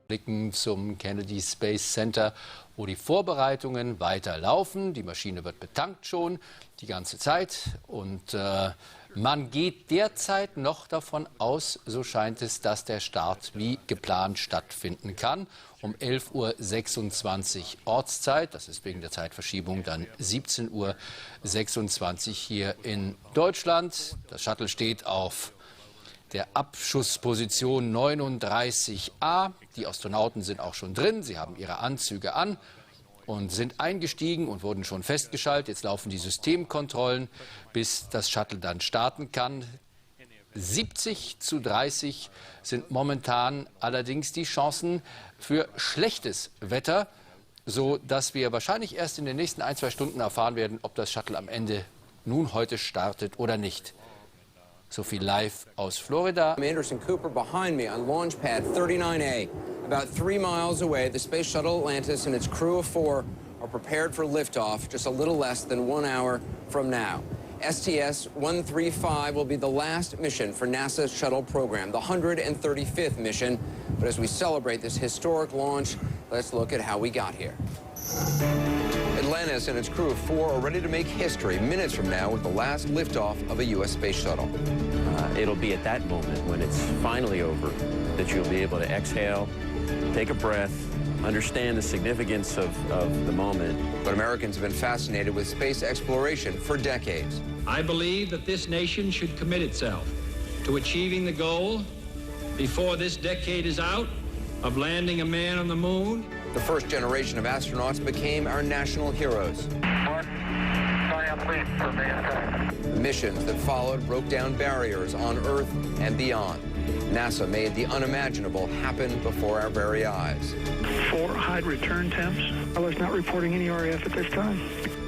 Blicken zum Kennedy Space Center, wo die Vorbereitungen weiter laufen. Die Maschine wird betankt schon die ganze Zeit und man geht derzeit noch davon aus, so scheint es, dass der Start wie geplant stattfinden kann. Um 11:26 Uhr Ortszeit, das ist wegen der Zeitverschiebung dann 17:26 Uhr hier in Deutschland. Das Shuttle steht auf der Abschussposition 39A. Die Astronauten sind auch schon drin. Sie haben ihre Anzüge an und sind eingestiegen und wurden schon festgeschaltet. Jetzt laufen die Systemkontrollen, bis das Shuttle dann starten kann. 70:30 sind momentan allerdings die Chancen für schlechtes Wetter, so dass wir wahrscheinlich erst in den nächsten 1-2 Stunden erfahren werden, ob das Shuttle am Ende nun heute startet oder nicht. So viel live aus Florida. Anderson Cooper behind me on launch pad 39A. About 3 miles away, the Space Shuttle Atlantis and its crew of 4 are prepared for liftoff just a little less than 1 hour from now. STS-135 will be the last mission for NASA's shuttle program, the 135th mission. But as we celebrate this historic launch, let's look at how we got here. Atlantis and its crew of 4 are ready to make history minutes from now with the last liftoff of a U.S. space shuttle. It'll be at that moment when it's finally over that you'll be able to exhale, take a breath, understand the significance of the moment. But Americans have been fascinated with space exploration for decades. I believe that this nation should commit itself to achieving the goal before this decade is out of landing a man on the moon. The first generation of astronauts became our national heroes. The missions that followed broke down barriers on Earth and beyond. NASA made the unimaginable happen before our very eyes. 4 high return temps. I was not reporting any RAF at this time.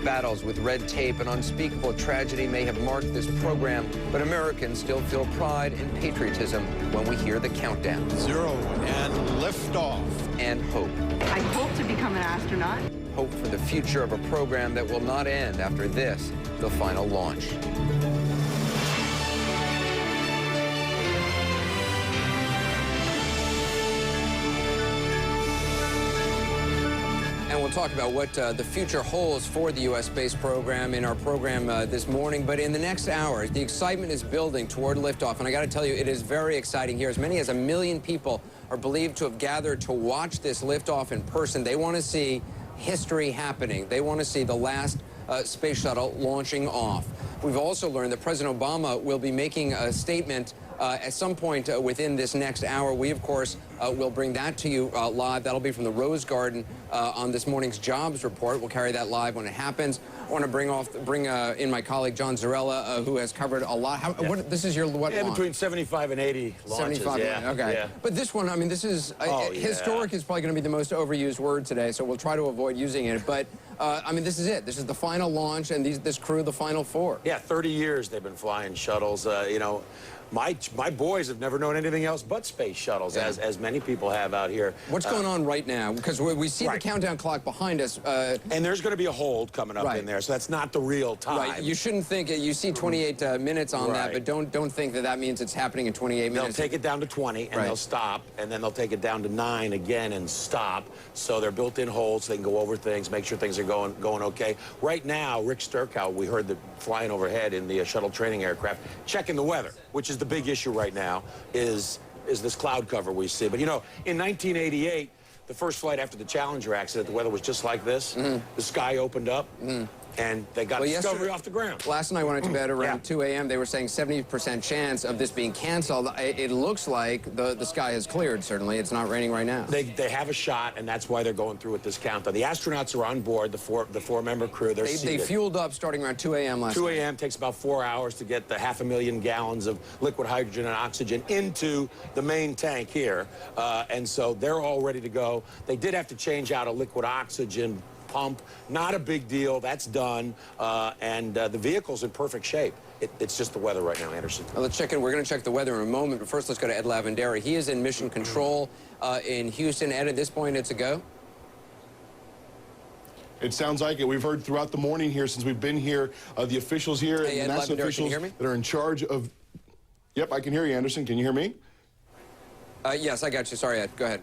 Battles with red tape and unspeakable tragedy may have marked this program, but Americans still feel pride and patriotism when we hear the countdown. 0 and liftoff. And hope. I hope to become an astronaut. Hope for the future of a program that will not end after this, the final launch. And we'll talk about what the future holds for the U.S. space program in our program this morning. But in the next hour, the excitement is building toward liftoff. And I got to tell you, it is very exciting here. As many as 1 million people are believed to have gathered to watch this liftoff in person. They want to see history happening. They want to see the last space shuttle launching off. We've also learned that President Obama will be making a statement at some point within this next hour. We, of course, will bring that to you live. That'll be from the Rose Garden on this morning's jobs report. We'll carry that live when it happens. I want to bring in my colleague John Zarella, who has covered a lot. This is your what? Yeah, launch? between 75 and 80 launches. 75, yeah. okay. Yeah. But this one, I mean, this is historic is probably going to be the most overused word today, so we'll try to avoid using it. But I mean, this is it. This is the final launch, and this crew, the final 4. Yeah, 30 years they've been flying shuttles. You know, my boys have never known anything else but space shuttles, as many people have out here. What's going on right now? Because we see the countdown clock behind us. And there's going to be a hold coming up in there, so that's not the real time. Right. You shouldn't think you see 28 minutes on that, but don't think that means it's happening in 28 minutes. They'll take it down to 20 and they'll stop, and then they'll take it down to 9 again and stop. So they're built-in holds. So they can go over things, make sure things are going okay. Right now, Rick Sturkow, we heard the flying overhead in the shuttle training aircraft, checking the weather, which is the big issue right now, is this cloud cover we see. But you know, in 1988, the first flight after the Challenger accident, the weather was just like this. The sky opened up, and they got Discovery off the ground. Last night I went to bed around 2 a.m. They were saying 70% chance of this being canceled. It looks like the sky has cleared, certainly. It's not raining right now. They have a shot, and that's why they're going through with this countdown. The astronauts are on board, the four-member crew. They fueled up starting around 2 a.m. last night. 2 a.m. takes about 4 hours to get the 500,000 gallons of liquid hydrogen and oxygen into the main tank here. And so they're all ready to go. They did have to change out a liquid oxygen pump. Not a big deal. That's done. And the vehicle's in perfect shape. It's just the weather right now, Anderson. Well, let's check in. We're going to check the weather in a moment. But first, let's go to Ed Lavandera. He is in mission control in Houston. Ed, at this point, it's a go? It sounds like it. We've heard throughout the morning here since we've been here, the officials here and the NASA officials that are in charge of... Yep, I can hear you, Anderson. Can you hear me? Yes, I got you. Sorry, Ed. Go ahead.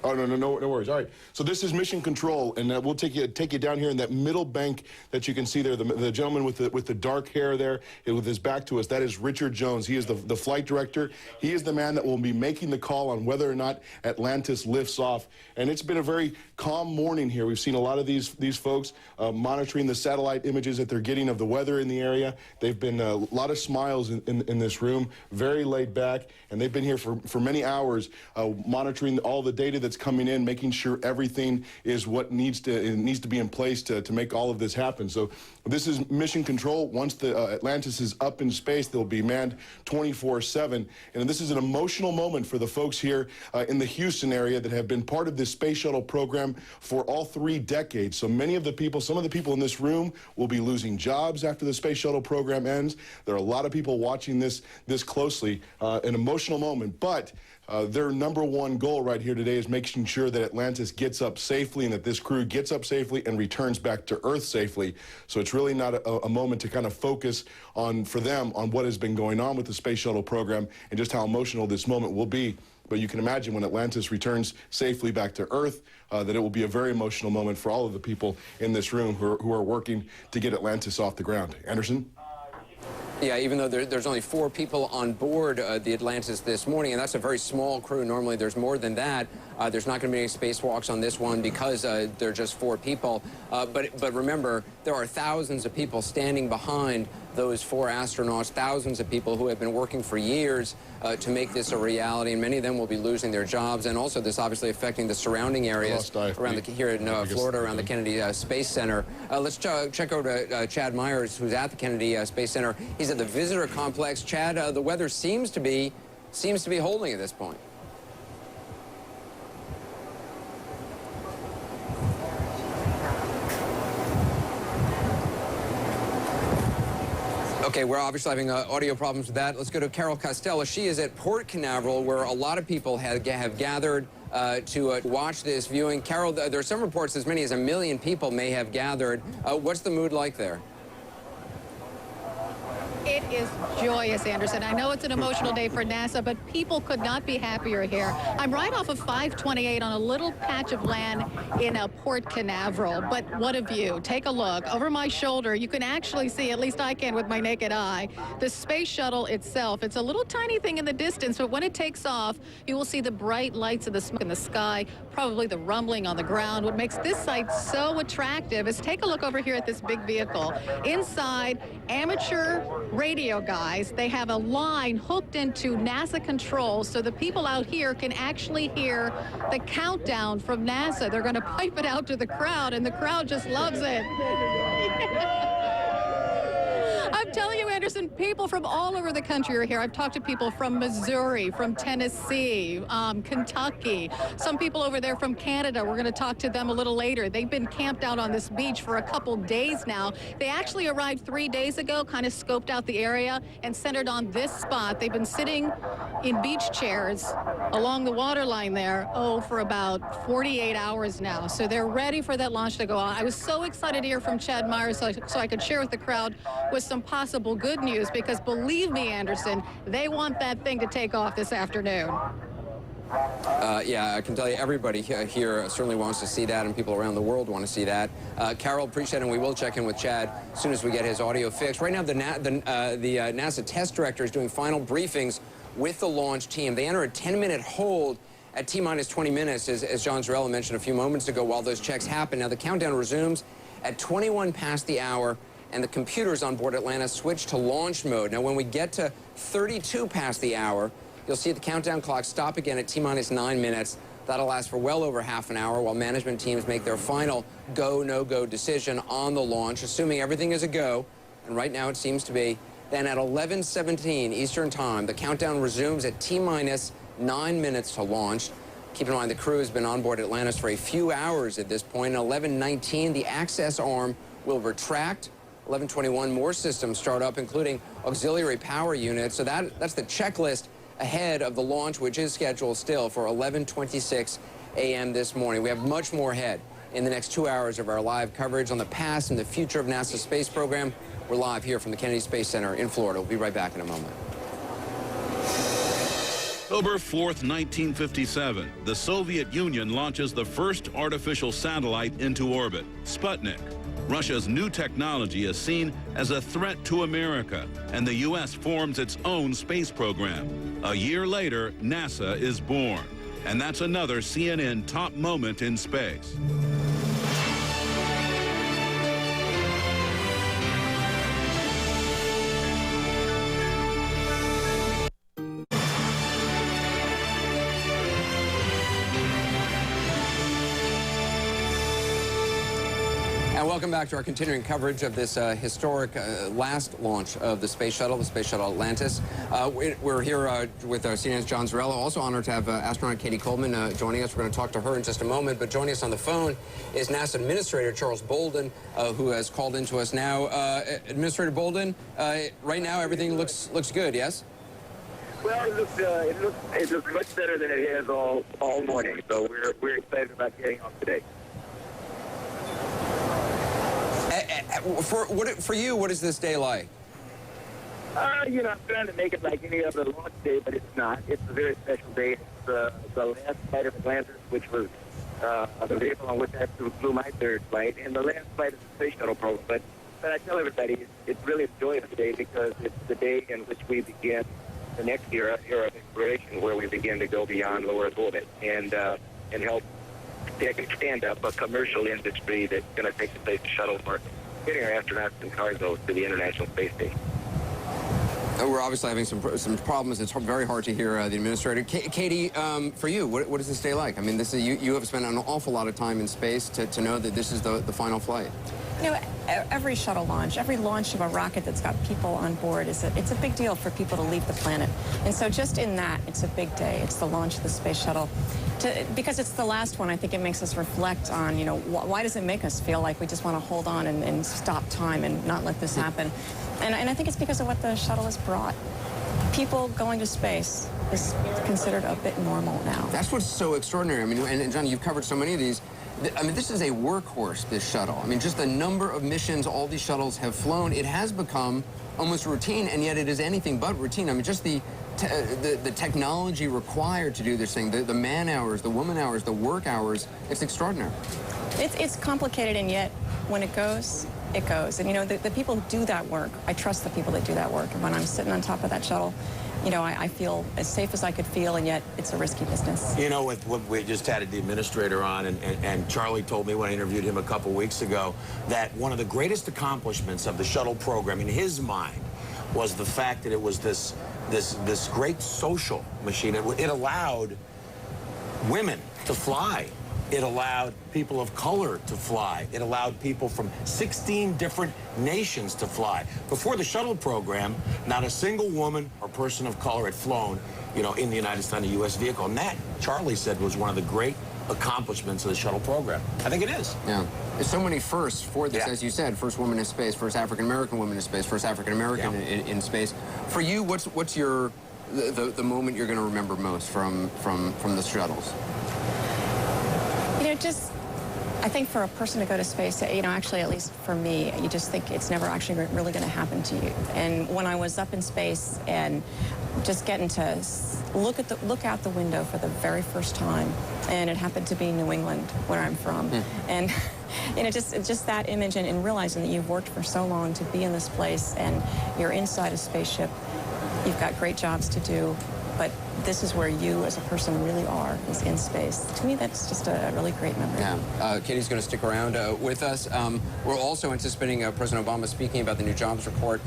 Oh, no worries. All right. So this is Mission Control, and we'll take you down here in that middle bank that you can see there. The gentleman with the dark hair there, with his back to us, that is Richard Jones. He is the flight director. He is the man that will be making the call on whether or not Atlantis lifts off. And it's been a very calm morning here. We've seen a lot of these folks monitoring the satellite images that they're getting of the weather in the area. They've been a lot of smiles in this room, very laid back, and they've been here for many hours monitoring all the data that's coming in, making sure everything is what needs to be in place to make all of this happen. So this is Mission Control. Once the Atlantis is up in space, they'll be manned 24/7. And this is an emotional moment for the folks here in the Houston area that have been part of this space shuttle program for all 3 decades. So some of the people in this room will be losing jobs after the space shuttle program ends. There are a lot of people watching this closely, an emotional moment, but their #1 goal right here today is making sure that Atlantis gets up safely and that this crew gets up safely and returns back to Earth safely. So it's really not a moment to kind of focus for them on what has been going on with the space shuttle program and just how emotional this moment will be. But you can imagine when Atlantis returns safely back to Earth, that it will be a very emotional moment for all of the people in this room who are working to get Atlantis off the ground. Anderson? Yeah, even though there's only 4 people on board the Atlantis this morning, and that's a very small crew. Normally there's more than that. There's not going to be any spacewalks on this one because there are just 4 people. But remember, there are thousands of people standing behind those 4 astronauts, thousands of people who have been working for years to make this a reality, and many of them will be losing their jobs, and also this obviously affecting the surrounding areas around here in Florida, around the Kennedy Space Center. Let's check over to Chad Myers, who's at the Kennedy Space Center. He's at the visitor complex. Chad, the weather seems to be holding at this point. Okay, we're obviously having audio problems with that. Let's go to Carol Costello. She is at Port Canaveral, where a lot of people have gathered to watch this viewing. Carol, there are some reports as many as 1 million people may have gathered. What's the mood like there? It is joyous, Anderson. I know it's an emotional day for NASA, but people could not be happier here. I'm right off of 528 on a little patch of land in Port Canaveral, but what a view. Take a look. Over my shoulder, you can actually see, at least I can with my naked eye, the space shuttle itself. It's a little tiny thing in the distance, but when it takes off, you will see the bright lights of the smoke in the sky, probably the rumbling on the ground. What makes this site so attractive is take a look over here at this big vehicle. Inside, amateur radio guys, they have a line hooked into NASA controls so the people out here can actually hear the countdown from NASA. They're going to pipe it out to the crowd, and the crowd just loves it. I'm telling you, Anderson, people from all over the country are here. I've talked to people from Missouri, from Tennessee, Kentucky, some people over there from Canada. We're going to talk to them a little later. They've been camped out on this beach for a couple days now. They actually arrived 3 days ago, kind of scoped out the area and centered on this spot. They've been sitting in beach chairs along the waterline there, for about 48 hours now. So they're ready for that launch to go on. I was so excited to hear from Chad Myers so I could share with the crowd with some possible good news, because believe me, Anderson, they want that thing to take off this afternoon. Yeah, I can tell you everybody here certainly wants to see that, and people around the world want to see that. Carol, appreciate it, and we will check in with Chad as soon as we get his audio fixed. Right now, the NASA test director is doing final briefings with the launch team. They enter a 10-minute hold at T-minus 20 minutes, as John Zarella mentioned a few moments ago, while those checks happen. Now, the countdown resumes at 21 past the hour, and the computers on board Atlantis switch to launch mode. Now, when we get to 32 past the hour, you'll see the countdown clock stop again at T-minus 9 minutes. That'll last for well over half an hour while management teams make their final go, no-go decision on the launch, assuming everything is a go, and right now it seems to be. Then at 11:17 Eastern Time, the countdown resumes at T-minus 9 minutes to launch. Keep in mind, the crew has been on board Atlantis for a few hours at this point. At 11:19, the access arm will retract. 11:21, more systems start up, including auxiliary power units. So that's the checklist ahead of the launch, which is scheduled still for 11:26 a.m. this morning. We have much more ahead in the next 2 hours of our live coverage on the past and the future of NASA's space program. We're live here from the Kennedy Space Center in Florida. We'll be right back in a moment. October 4th, 1957, the Soviet Union launches the first artificial satellite into orbit, Sputnik. Russia's new technology is seen as a threat to America, and the U.S. forms its own space program. A year later, NASA is born, and that's another CNN top moment in space. And welcome back to our continuing coverage of this historic last launch of the Space Shuttle Atlantis. We're here with CNN's John Zarella. Also honored to have astronaut Katie Coleman joining us. We're going to talk to her in just a moment. But joining us on the phone is NASA Administrator Charles Bolden, who has called into us now. Administrator Bolden, right now everything looks good, yes? Well, it looks much better than it has all morning. So we're excited about getting off today. For you, what is this day like? You know, I'm trying to make it like any other launch day, but it's not. It's a very special day. It's the last flight of Atlantis, which was the vehicle on which I flew my third flight, and the last flight of the Space Shuttle program. But I tell everybody, it's really a joyous day because it's the day in which we begin the next era of exploration, where we begin to go beyond low Earth orbit and help stand up a commercial industry that's going to take the Space Shuttle for getting our astronauts and cargo to the International Space Station. We're obviously having some problems. It's very hard to hear the administrator. Katie, for you, what is this day like? I mean, you have spent an awful lot of time in space to know that this is the final flight. You know, every shuttle launch, every launch of a rocket that's got people on board, it's a big deal for people to leave the planet. And so just in that, it's a big day. It's the launch of the Space Shuttle. Because it's the last one, I think it makes us reflect on, you know, why does it make us feel like we just want to hold on and stop time and not let this happen? And I think it's because of what the shuttle has brought. People going to space is considered a bit normal now. That's what's so extraordinary. I mean, and John, you've covered so many of these. I mean, this is a workhorse, this shuttle. I mean, just the number of missions all these shuttles have flown, it has become almost routine, and yet it is anything but routine. I mean, just the technology required to do this thing, the man hours, the woman hours, the work hours, it's extraordinary. It's complicated, and yet when it goes, it goes. And, you know, the people who do that work, I trust the people that do that work. And when I'm sitting on top of that shuttle, you know, I feel as safe as I could feel, and yet it's a risky business. You know, with what we just had the administrator on, and Charlie told me when I interviewed him a couple weeks ago that one of the greatest accomplishments of the shuttle program in his mind was the fact that it was this great social machine. It allowed women to fly. It allowed people of color to fly. It allowed people from 16 different nations to fly. Before the shuttle program, not a single woman or person of color had flown, you know, in the United States on a U.S. vehicle. And that, Charlie said, was one of the great accomplishments of the shuttle program. I think it is. Yeah. There's so many firsts for this, as you said. First woman in space, first African-American woman in space, first African-American in space. For you, what's the moment you're going to remember most from the shuttles? You know, just, I think for a person to go to space, you know, actually, at least for me, you just think it's never actually really going to happen to you. And when I was up in space and just getting to look out the window for the very first time, and it happened to be New England, where I'm from, and you know, just that image and realizing that you've worked for so long to be in this place and you're inside a spaceship, you've got great jobs to do, but this is where you as a person really are, is in space. To me, that's just a really great memory. Yeah. Katie's going to stick around with us. We're also anticipating President Obama speaking about the new jobs report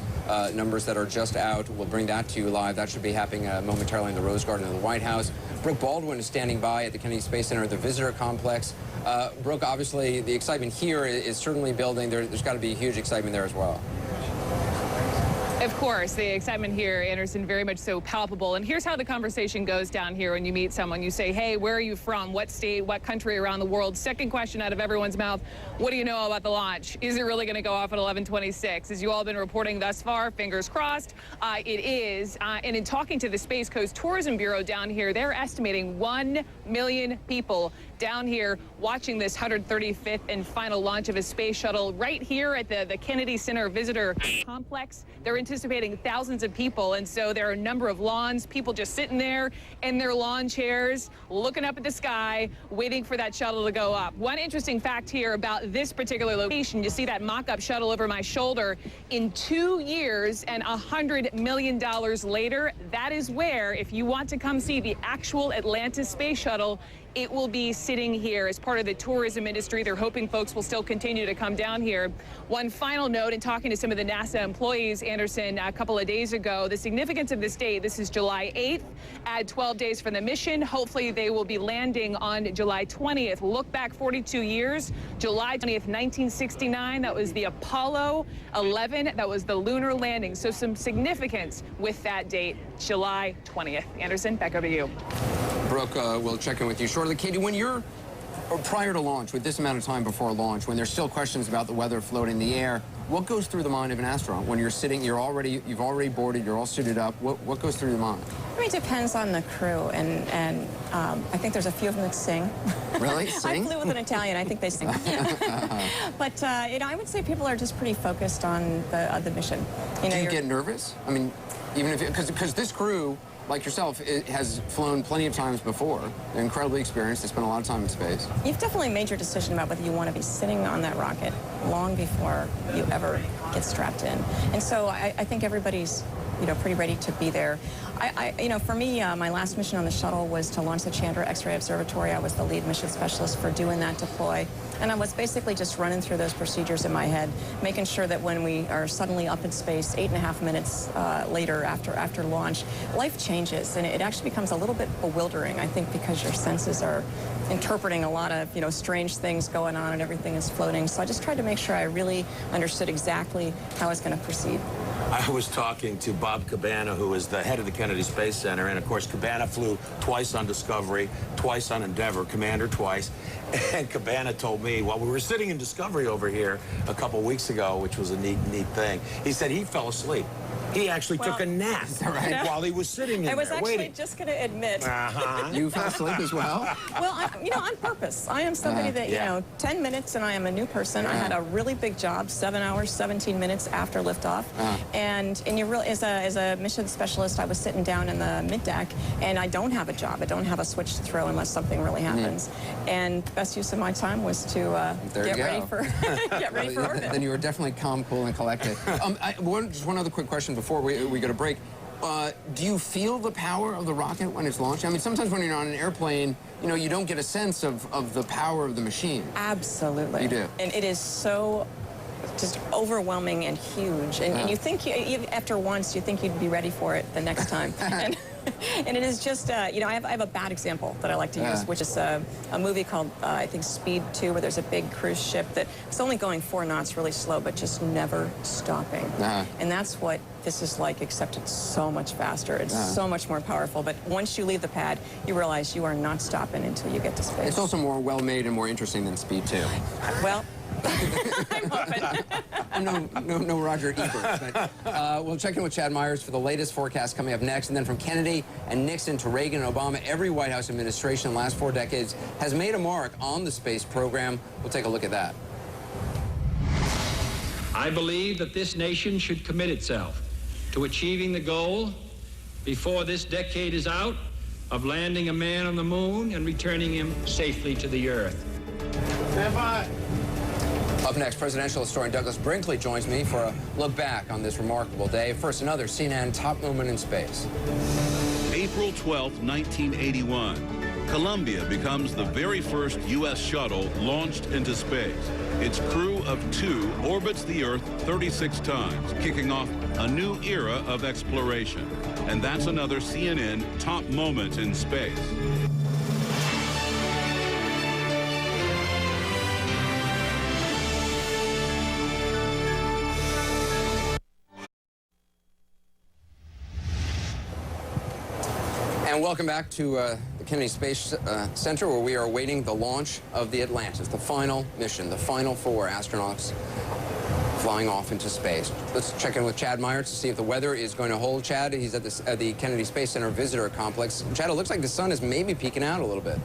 numbers that are just out. We'll bring that to you live. That should be happening momentarily in the Rose Garden of the White House. Brooke Baldwin is standing by at the Kennedy Space Center, the visitor complex. Brooke, obviously, the excitement here is certainly building. There's got to be huge excitement there as well. Of course, the excitement here, Anderson, very much so palpable. And here's how the conversation goes down here when you meet someone. You say, hey, where are you from? What state? What country around the world? Second question out of everyone's mouth, what do you know about the launch? Is it really going to go off at 11:26? As you all been reporting thus far, fingers crossed, it is. And in talking to the Space Coast Tourism Bureau down here, they're estimating 1 million people down here watching this 135th and final launch of a space shuttle right here at the Kennedy Center Visitor Complex. They're anticipating thousands of people, and so there are a number of lawns, people just sitting there in their lawn chairs, looking up at the sky, waiting for that shuttle to go up. One interesting fact here about this particular location, you see that mock-up shuttle over my shoulder. In 2 years and $100 million later, that is where, if you want to come see the actual Atlantis space shuttle, it will be sitting here as part of the tourism industry. They're hoping folks will still continue to come down here. One final note, in talking to some of the NASA employees, Anderson, a couple of days ago, the significance of this date, this is July 8th, add 12 days for the mission. Hopefully they will be landing on July 20th. Look back 42 years, July 20th, 1969, that was the Apollo 11, that was the lunar landing. So some significance with that date, July 20th. Anderson, back over to you. Brooke, we'll check in with you shortly. Katie, when you're prior to launch, with this amount of time before launch, when there's still questions about the weather floating in the air, what goes through the mind of an astronaut when you're sitting, you've already boarded, you're all suited up? What goes through your mind? I mean, it depends on the crew, and I think there's a few of them that sing. Really? Sing? I flew with an Italian. I think they sing. But you know, I would say people are just pretty focused on the mission. You know, do you get nervous? I mean, even if because this crew, like yourself, it has flown plenty of times before. They're incredibly experienced. They spend a lot of time in space. You've definitely made your decision about whether you want to be sitting on that rocket long before you ever get strapped in. And so I think everybody's, you know, pretty ready to be there. You know, for me, my last mission on the shuttle was to launch the Chandra X-ray Observatory. I was the lead mission specialist for doing that deploy. And I was basically just running through those procedures in my head, making sure that when we are suddenly up in space 8.5 minutes later after launch, life changes, and it actually becomes a little bit bewildering, I think, because your senses are interpreting a lot of, you know, strange things going on and everything is floating. So I just tried to make sure I really understood exactly how I was going to proceed. I was talking to Bob Cabana, who is the head of the Kennedy Space Center, and of course Cabana flew twice on Discovery, twice on Endeavour, Commander twice, and Cabana told me, while we were sitting in Discovery over here a couple weeks ago, which was a neat thing, he said he fell asleep. He actually took a nap while he was sitting in there waiting. I was actually just going to admit. You fell asleep as well? Well, you know, on purpose. I am somebody that, you know, 10 minutes and I am a new person. I had a really big job, 7 hours, 17 minutes after liftoff. And you really, as a mission specialist, I was sitting down in the mid-deck, and I don't have a job. I don't have a switch to throw unless something really happens. And the best use of my time was to get ready for orbit. Then you were definitely calm, cool, and collected. Just one other quick question before we go to break. Do you feel the power of the rocket when it's launched? I mean, sometimes when you're on an airplane, you know, you don't get a sense of the power of the machine. Absolutely. You do. And it is so just overwhelming and huge. And you think, after once, you think you'd be ready for it the next time. And it is just, you know, I have a bad example that I like to use, which is a movie called, I think, Speed 2, where there's a big cruise ship that's only going 4 knots really slow, but just never stopping. And that's what this is like, except it's so much faster. It's so much more powerful. But once you leave the pad, you realize you are not stopping until you get to space. It's also more well-made and more interesting than Speed 2. Well, I'm hoping. No Roger Ebert. But we'll check in with Chad Myers for the latest forecast coming up next. And then from Kennedy and Nixon to Reagan and Obama, every White House administration in the last 4 decades has made a mark on the space program. We'll take a look at that. I believe that this nation should commit itself to achieving the goal before this decade is out of landing a man on the moon and returning him safely to the Earth. Stand by. Up next, presidential historian Douglas Brinkley joins me for a look back on this remarkable day. First, another CNN top moment in space. April 12, 1981. Columbia becomes the very first U.S. shuttle launched into space. Its crew of 2 orbits the Earth 36 times, kicking off a new era of exploration. And that's another CNN top moment in space. And welcome back to the Kennedy Space Center, where we are awaiting the launch of the Atlantis, the final mission, the final 4 astronauts flying off into space. Let's check in with Chad Myers to see if the weather is going to hold. Chad, he's at the Kennedy Space Center visitor complex. Chad, it looks like the sun is maybe peeking out a little bit.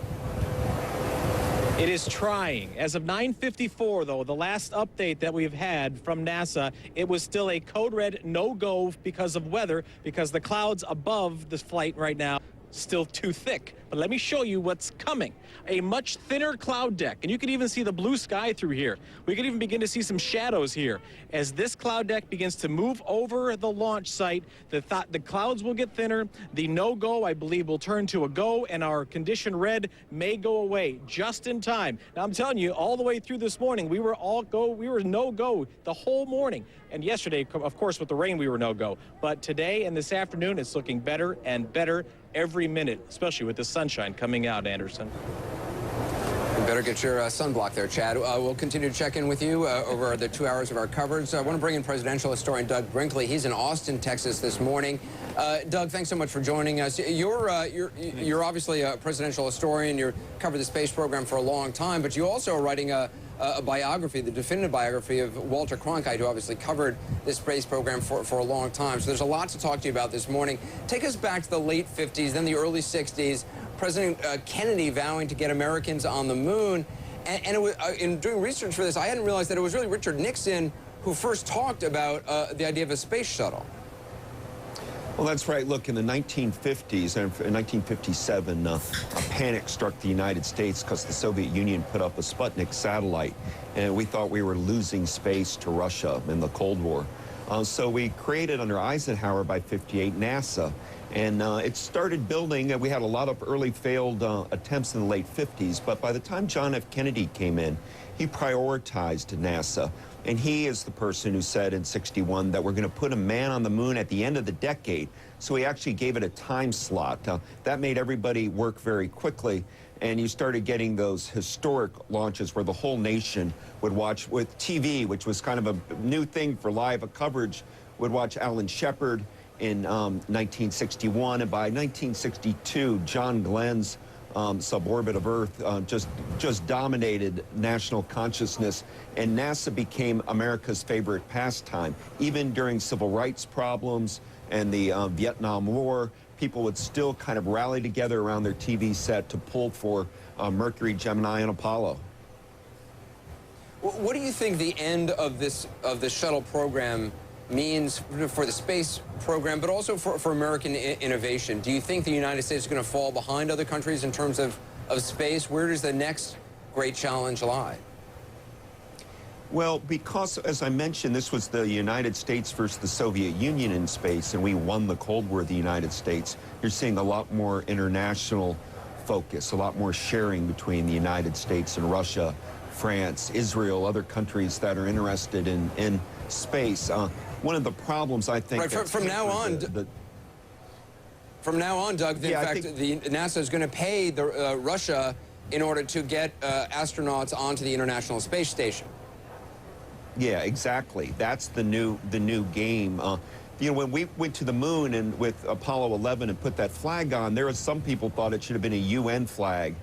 It is trying. As of 9:54, though, the last update that we've had from NASA, it was still a code red no-go because of weather, because the clouds above the flight right now still too thick. But let me show you what's coming. A much thinner cloud deck, and you can even see the blue sky through here. We can even begin to see some shadows here. As this cloud deck begins to move over the launch site, the clouds will get thinner. The no-go, I believe, will turn to a go, and our condition red may go away just in time. Now, I'm telling you, all the way through this morning, we were no-go the whole morning. And yesterday, of course, with the rain, we were no-go. But today and this afternoon, it's looking better and better every minute, especially with the sunshine coming out, Anderson. You better get your sunblock there, Chad. We'll continue to check in with you over the 2 hours of our coverage. I want to bring in presidential historian Doug Brinkley. He's in Austin, Texas this morning. Doug, thanks so much for joining us. You're obviously a presidential historian. You've covered the space program for a long time, but you also are writing a biography, the definitive biography of Walter Cronkite, who obviously covered this space program for a long time. So there's a lot to talk to you about this morning. Take us back to the late 50s, then the early 60s. President Kennedy vowing to get Americans on the moon. And it was, in doing research for this, I hadn't realized that it was really Richard Nixon who first talked about the idea of a space shuttle. Well, that's right. Look, in the 1950s, and in 1957, a panic struck the United States because the Soviet Union put up a Sputnik satellite, and we thought we were losing space to Russia in the Cold War. So we created, under Eisenhower by '58, NASA, and it started building, and we had a lot of early failed attempts in the late 50s, but by the time John F. Kennedy came in, he prioritized NASA. And he is the person who said in '61 that we're going to put a man on the moon at the end of the decade. So he actually gave it a time slot. That made everybody work very quickly. And you started getting those historic launches where the whole nation would watch with TV, which was kind of a new thing for live coverage, would watch Alan Shepard in 1961. And by 1962, John Glenn's suborbit of Earth just dominated national consciousness, and NASA became America's favorite pastime. Even during civil rights problems and the Vietnam War, people would still kind of rally together around their TV set to pull for Mercury, Gemini, and Apollo. What do you think the end of the shuttle program means for the space program, but also for American innovation? Do you think the United States is going to fall behind other countries in terms of space? Where does the next great challenge lie? Well, because, as I mentioned, this was the United States versus the Soviet Union in space, and we won the Cold War, the United States. You're seeing a lot more international focus, a lot more sharing between the United States and Russia, France, Israel, other countries that are interested in space. One of the problems, I think, right, from now on, Doug, in fact, NASA is going to pay Russia in order to get astronauts onto the International Space Station. Yeah, exactly. That's the new game. You know, when we went to the moon and with Apollo 11 and put that flag on, there was some people thought it should have been a UN flag.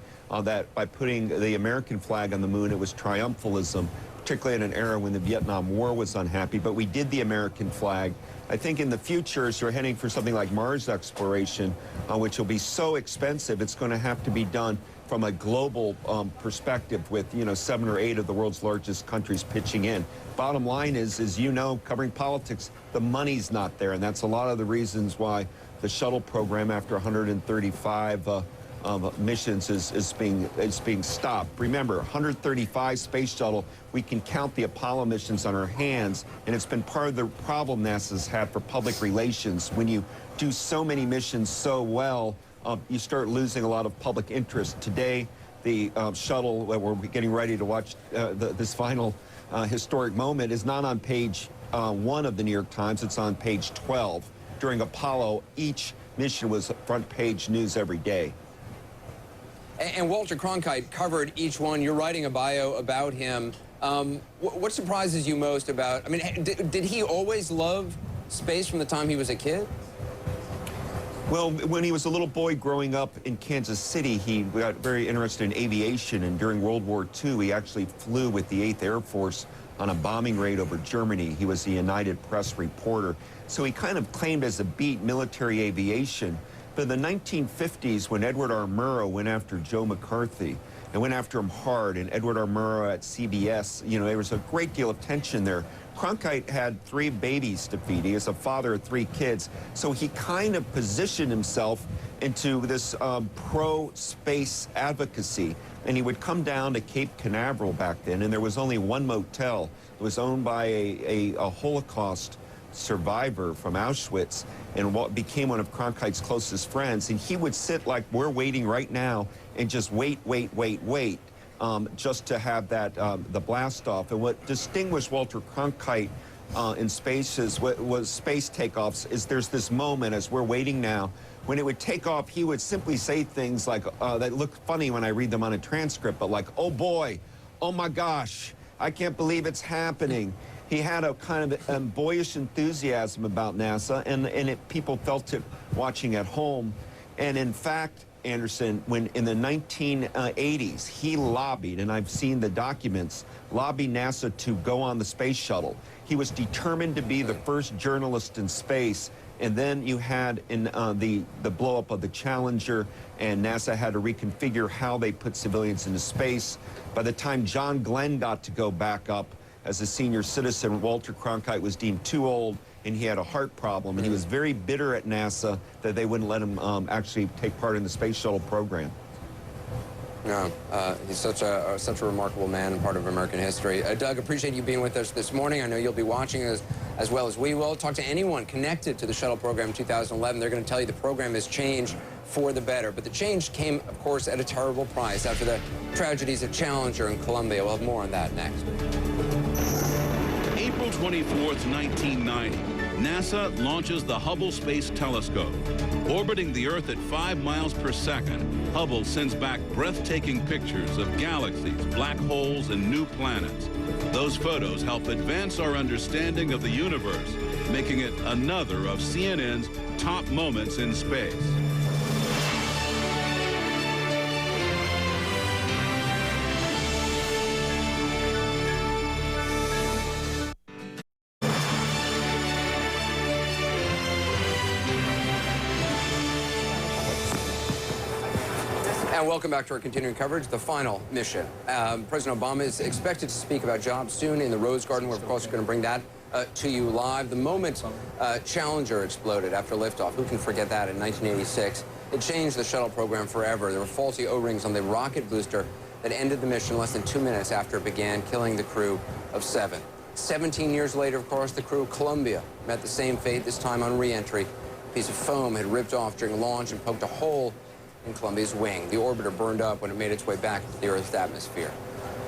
That by putting the American flag on the moon, it was triumphalism, particularly in an era when the Vietnam War was unhappy. But we did the American flag. I think in the future, as we're heading for something like Mars exploration, which will be so expensive, it's going to have to be done from a global perspective with, 7 or 8 of the world's largest countries pitching in. Bottom line is, as you know, covering politics, the money's not there. And that's a lot of the reasons why the shuttle program, after 135 missions, is being stopped. Remember, 135 space shuttle, we can count the Apollo missions on our hands, and it's been part of the problem NASA's had for public relations. When you do so many missions so well, you start losing a lot of public interest. Today, the shuttle that we're getting ready to watch this final historic moment is not on page 1 of the New York Times, it's on page 12. During Apollo, each mission was front page news every day. And Walter Cronkite covered each one. You're writing a bio about him. What surprises you most about, did he always love space from the time he was a kid? Well, when he was a little boy growing up in Kansas City, he got very interested in aviation, and during World War II, he actually flew with the 8th Air Force on a bombing raid over Germany. He was the United Press reporter. So he kind of claimed as a beat military aviation. But in the 1950s, when Edward R. Murrow went after Joe McCarthy, and went after him hard, and Edward R. Murrow at CBS, you know, there was a great deal of tension there. Cronkite had 3 babies to feed. He was a father of 3 kids, so he kind of positioned himself into this pro-space advocacy, and he would come down to Cape Canaveral back then, and there was only one motel. It was owned by a Holocaust survivor from Auschwitz, and what became one of Cronkite's closest friends, and he would sit like we're waiting right now and just wait, just to have that, the blast off. And what distinguished Walter Cronkite in spaces was space takeoffs is there's this moment as we're waiting now, when it would take off, he would simply say things like, that look funny when I read them on a transcript, but like, oh boy, oh my gosh, I can't believe it's happening. He had a kind of boyish enthusiasm about NASA, and people felt it watching at home. And in fact, Anderson, when in the 1980s, he lobbied, and I've seen the documents, lobbied NASA to go on the space shuttle. He was determined to be the first journalist in space. And then you had in the blow-up of the Challenger, and NASA had to reconfigure how they put civilians into space. By the time John Glenn got to go back up as a senior citizen, Walter Cronkite was deemed too old, and he had a heart problem, and he was very bitter at NASA that they wouldn't let him actually take part in the space shuttle program. No, he's such a remarkable man and part of American history. Doug, appreciate you being with us this morning. I know you'll be watching us as well as we will. Talk to anyone connected to the shuttle program in 2011. They're going to tell you the program has changed for the better. But the change came, of course, at a terrible price after the tragedies at Challenger and Columbia. We'll have more on that next. April 24th, 1990, NASA launches the Hubble Space Telescope. Orbiting the Earth at 5 miles per second, Hubble sends back breathtaking pictures of galaxies, black holes, and new planets. Those photos help advance our understanding of the universe, making it another of CNN's top moments in space. And welcome back to our continuing coverage, the final mission. President Obama is expected to speak about jobs soon in the Rose Garden. We're, of course, going to bring that to you live. The moment Challenger exploded after liftoff, who can forget that, in 1986, it changed the shuttle program forever. There were faulty O-rings on the rocket booster that ended the mission less than 2 minutes after it began, killing the crew of 7. 17 years later, of course, the crew of Columbia met the same fate, this time on re-entry. A piece of foam had ripped off during launch and poked a hole in Columbia's wing. The orbiter burned up when it made its way back into the Earth's atmosphere.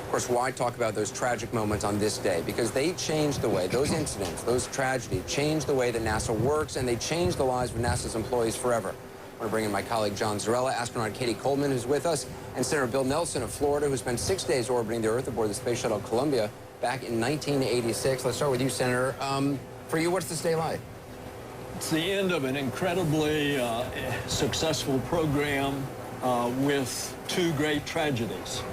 Of course, why talk about those tragic moments on this day? Because they changed the way, those incidents, those tragedies, changed the way that NASA works, and they changed the lives of NASA's employees forever. I want to bring in my colleague John Zarella, astronaut Katie Coleman, who's with us, and Senator Bill Nelson of Florida, who spent 6 days orbiting the Earth aboard the Space Shuttle Columbia back in 1986. Let's start with you, Senator. For you, what's this day like? It's the end of an incredibly successful program with 2 great tragedies.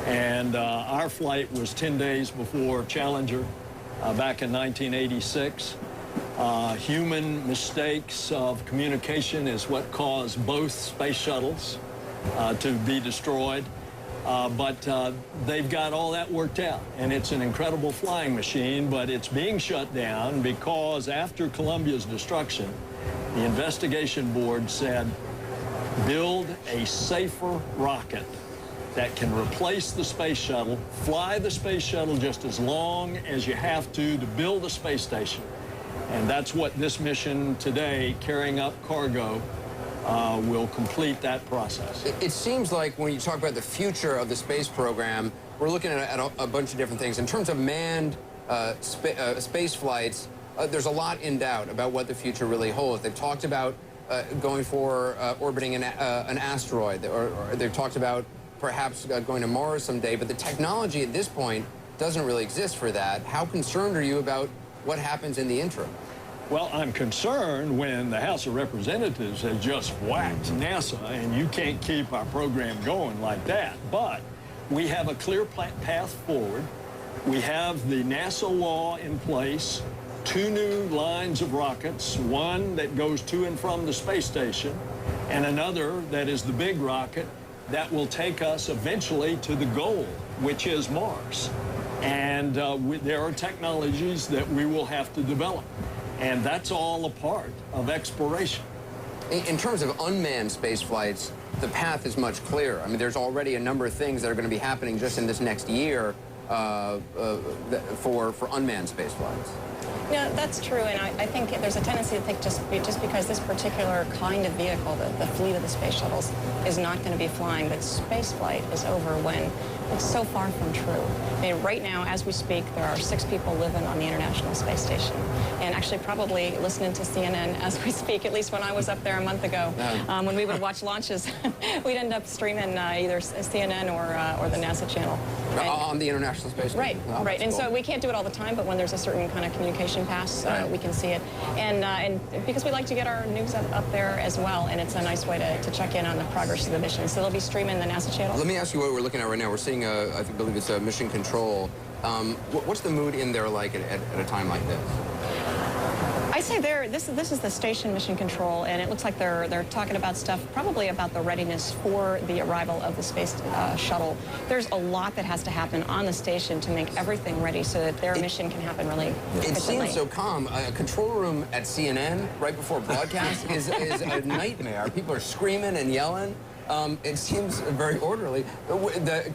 And our flight was 10 days before Challenger back in 1986. Human mistakes of communication is what caused both space shuttles to be destroyed. But they've got all that worked out, and it's an incredible flying machine, but it's being shut down because after Columbia's destruction, the investigation board said, build a safer rocket that can replace the space shuttle, fly the space shuttle just as long as you have to build a space station. And that's what this mission today, carrying up cargo, will complete that process. It seems like when you talk about the future of the space program, we're looking at a bunch of different things. In terms of manned space flights, there's a lot in doubt about what the future really holds. They've talked about going for orbiting an asteroid, or they've talked about perhaps going to Mars someday, but the technology at this point doesn't really exist for that. How concerned are you about what happens in the interim? Well, I'm concerned when the House of Representatives has just whacked NASA, and you can't keep our program going like that. But we have a clear path forward. We have the NASA law in place, 2 new lines of rockets, one that goes to and from the space station, and another that is the big rocket that will take us eventually to the goal, which is Mars. And there are technologies that we will have to develop. And that's all a part of exploration. In terms of unmanned space flights, the path is much clearer. I mean, there's already a number of things that are going to be happening just in this next year for unmanned space flights. Yeah, that's true, and I think there's a tendency to think just because this particular kind of vehicle, the fleet of the space shuttles, is not going to be flying, that space flight is over when it's so far from true. I mean, right now, as we speak, there are 6 people living on the International Space Station, and actually probably listening to CNN as we speak, at least when I was up there a month ago. When we would watch launches, we'd end up streaming either CNN or the NASA channel. On the International Space Station? Right, wow, right. And cool. so we can't do it all the time, but when there's a certain kind of communication pass, we can see it. And because we like to get our news up there as well, and it's a nice way to check in on the progress of the mission. So they'll be streaming the NASA channel. Let me ask you what we're looking at right now. We're seeing, I believe it's Mission Control. What's the mood in there like at a time like this? I say this is the station Mission Control, and it looks like they're talking about stuff, probably about the readiness for the arrival of the space shuttle. There's a lot that has to happen on the station to make everything ready so that their mission can happen really efficiently. It seems so calm. A control room at CNN right before broadcast is a nightmare. People are screaming and yelling. It seems very orderly.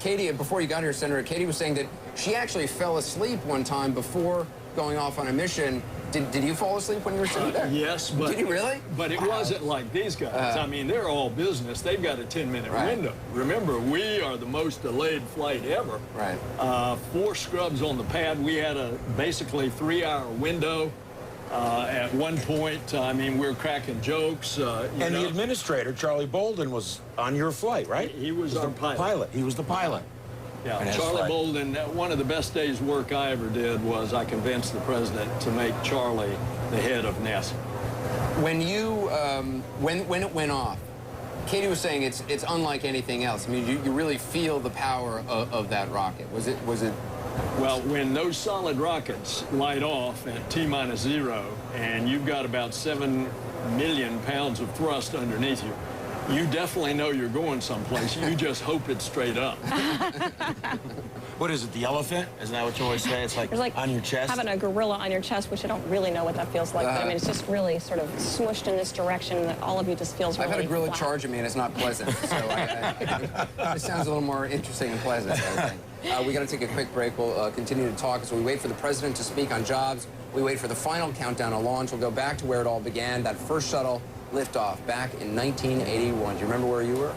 Katie, before you got here, Senator, Katie was saying that she actually fell asleep one time before going off on a mission. Did you fall asleep when you were sitting there? Yes, but... Did you really? But it wasn't like these guys. I mean, they're all business. They've got a 10-minute window. Remember, we are the most delayed flight ever. Right. 4 scrubs on the pad. We had a basically 3-hour window. At one point, I mean, we were cracking jokes. And the administrator, Charlie Bolden, was on your flight, right? He was our pilot. He was the pilot. Yeah, Charlie Bolden, one of the best days' work I ever did was I convinced the president to make Charlie the head of NASA. When you, when it went off, Katie was saying it's unlike anything else. I mean, you really feel the power of that rocket. Was it? Well, when those solid rockets light off at T-0 and you've got about 7 million pounds of thrust underneath you, you definitely know you're going someplace. You just hope it's straight up. What is it, the elephant? Isn't that what you always say? It's like on your chest? Having a gorilla on your chest, which I don't really know what that feels like. But I mean, it's just really sort of smooshed in this direction that all of you just feels really I've had a gorilla flat. charge at me, and it's not pleasant. So this sounds a little more interesting and pleasant, I think. We got to take a quick break. We'll continue to talk as we wait for the president to speak on jobs. We wait for the final countdown on launch. We'll go back to where it all began, that first shuttle liftoff back in 1981. Do you remember where you were?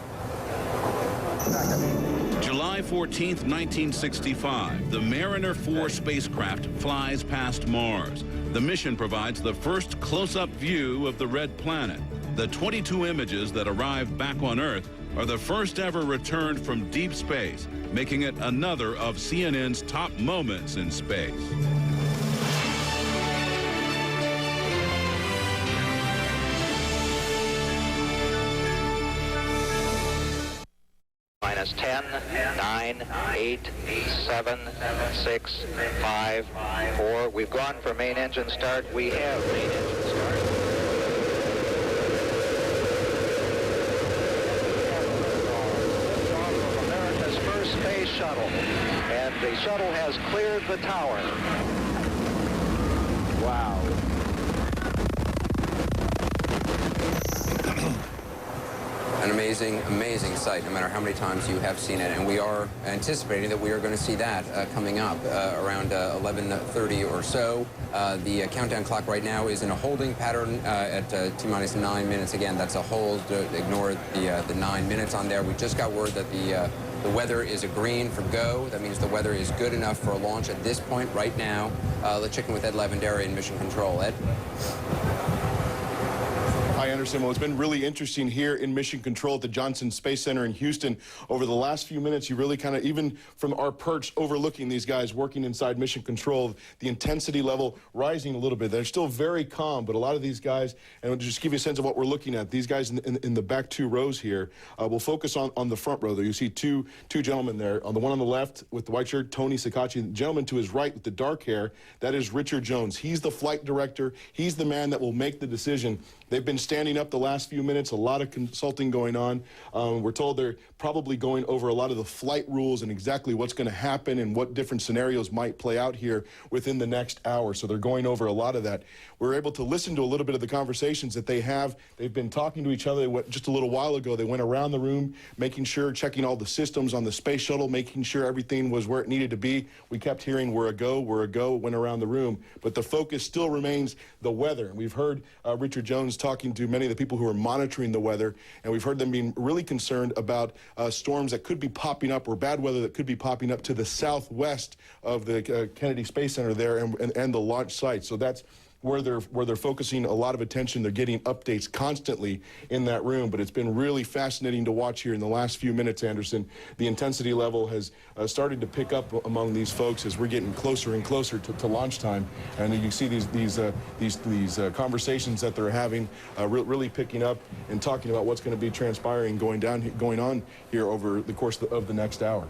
July 14th, 1965, the Mariner 4 spacecraft flies past Mars. The mission provides the first close-up view of the red planet. The 22 images that arrived back on Earth are the first ever returned from deep space, making it another of CNN's top moments in space. Minus 10, 9, 8, 7, 6, 5, 4. We've gone for main engine start. We have main engine start. America's first space shuttle. And the shuttle has cleared the tower. Wow. An amazing, amazing sight, no matter how many times you have seen it. And we are anticipating that we are going to see that coming up around 11:30 or so. The countdown clock right now is in a holding pattern at T-minus 9 minutes. Again, that's a hold. Ignore the 9 minutes on there. We just got word that the weather is a green for go. That means the weather is good enough for a launch at this point right now. Let's check in with Ed Lavandera in Mission Control. Ed? Hi, Anderson. Well, it's been really interesting here in Mission Control at the Johnson Space Center in Houston. Over the last few minutes, you really kind of, even from our perch overlooking these guys working inside Mission Control, the intensity level rising a little bit. They're still very calm, but a lot of these guys, and I'll just give you a sense of what we're looking at, these guys in the back 2 rows here, we'll focus on the front row there. You see two gentlemen there. On the one on the left with the white shirt, Tony Sakachi. The gentleman to his right with the dark hair, that is Richard Jones. He's the flight director. He's the man that will make the decision. They've been standing lining up the last few minutes, a lot of consulting going on. We're told they're probably going over a lot of the flight rules and exactly what's going to happen and what different scenarios might play out here within the next hour. So they're going over a lot of that. We're able to listen to a little bit of the conversations that they have. They've been talking to each other. Just a little while ago, they went around the room, making sure, checking all the systems on the space shuttle, making sure everything was where it needed to be. We kept hearing, we're a go, went around the room. But the focus still remains the weather. And we've heard Richard Jones talking to many of the people who are monitoring the weather, and we've heard them being really concerned about storms that could be popping up, or bad weather that could be popping up to the southwest of the Kennedy Space Center there and the launch site. So that's where they're focusing a lot of attention. They're getting updates constantly in that room, but it's been really fascinating to watch here in the last few minutes, Anderson. The intensity level has started to pick up among these folks as we're getting closer and closer to launch time, and you see these conversations that they're having really picking up and talking about what's going to be transpiring, going on here over the course of the next hour.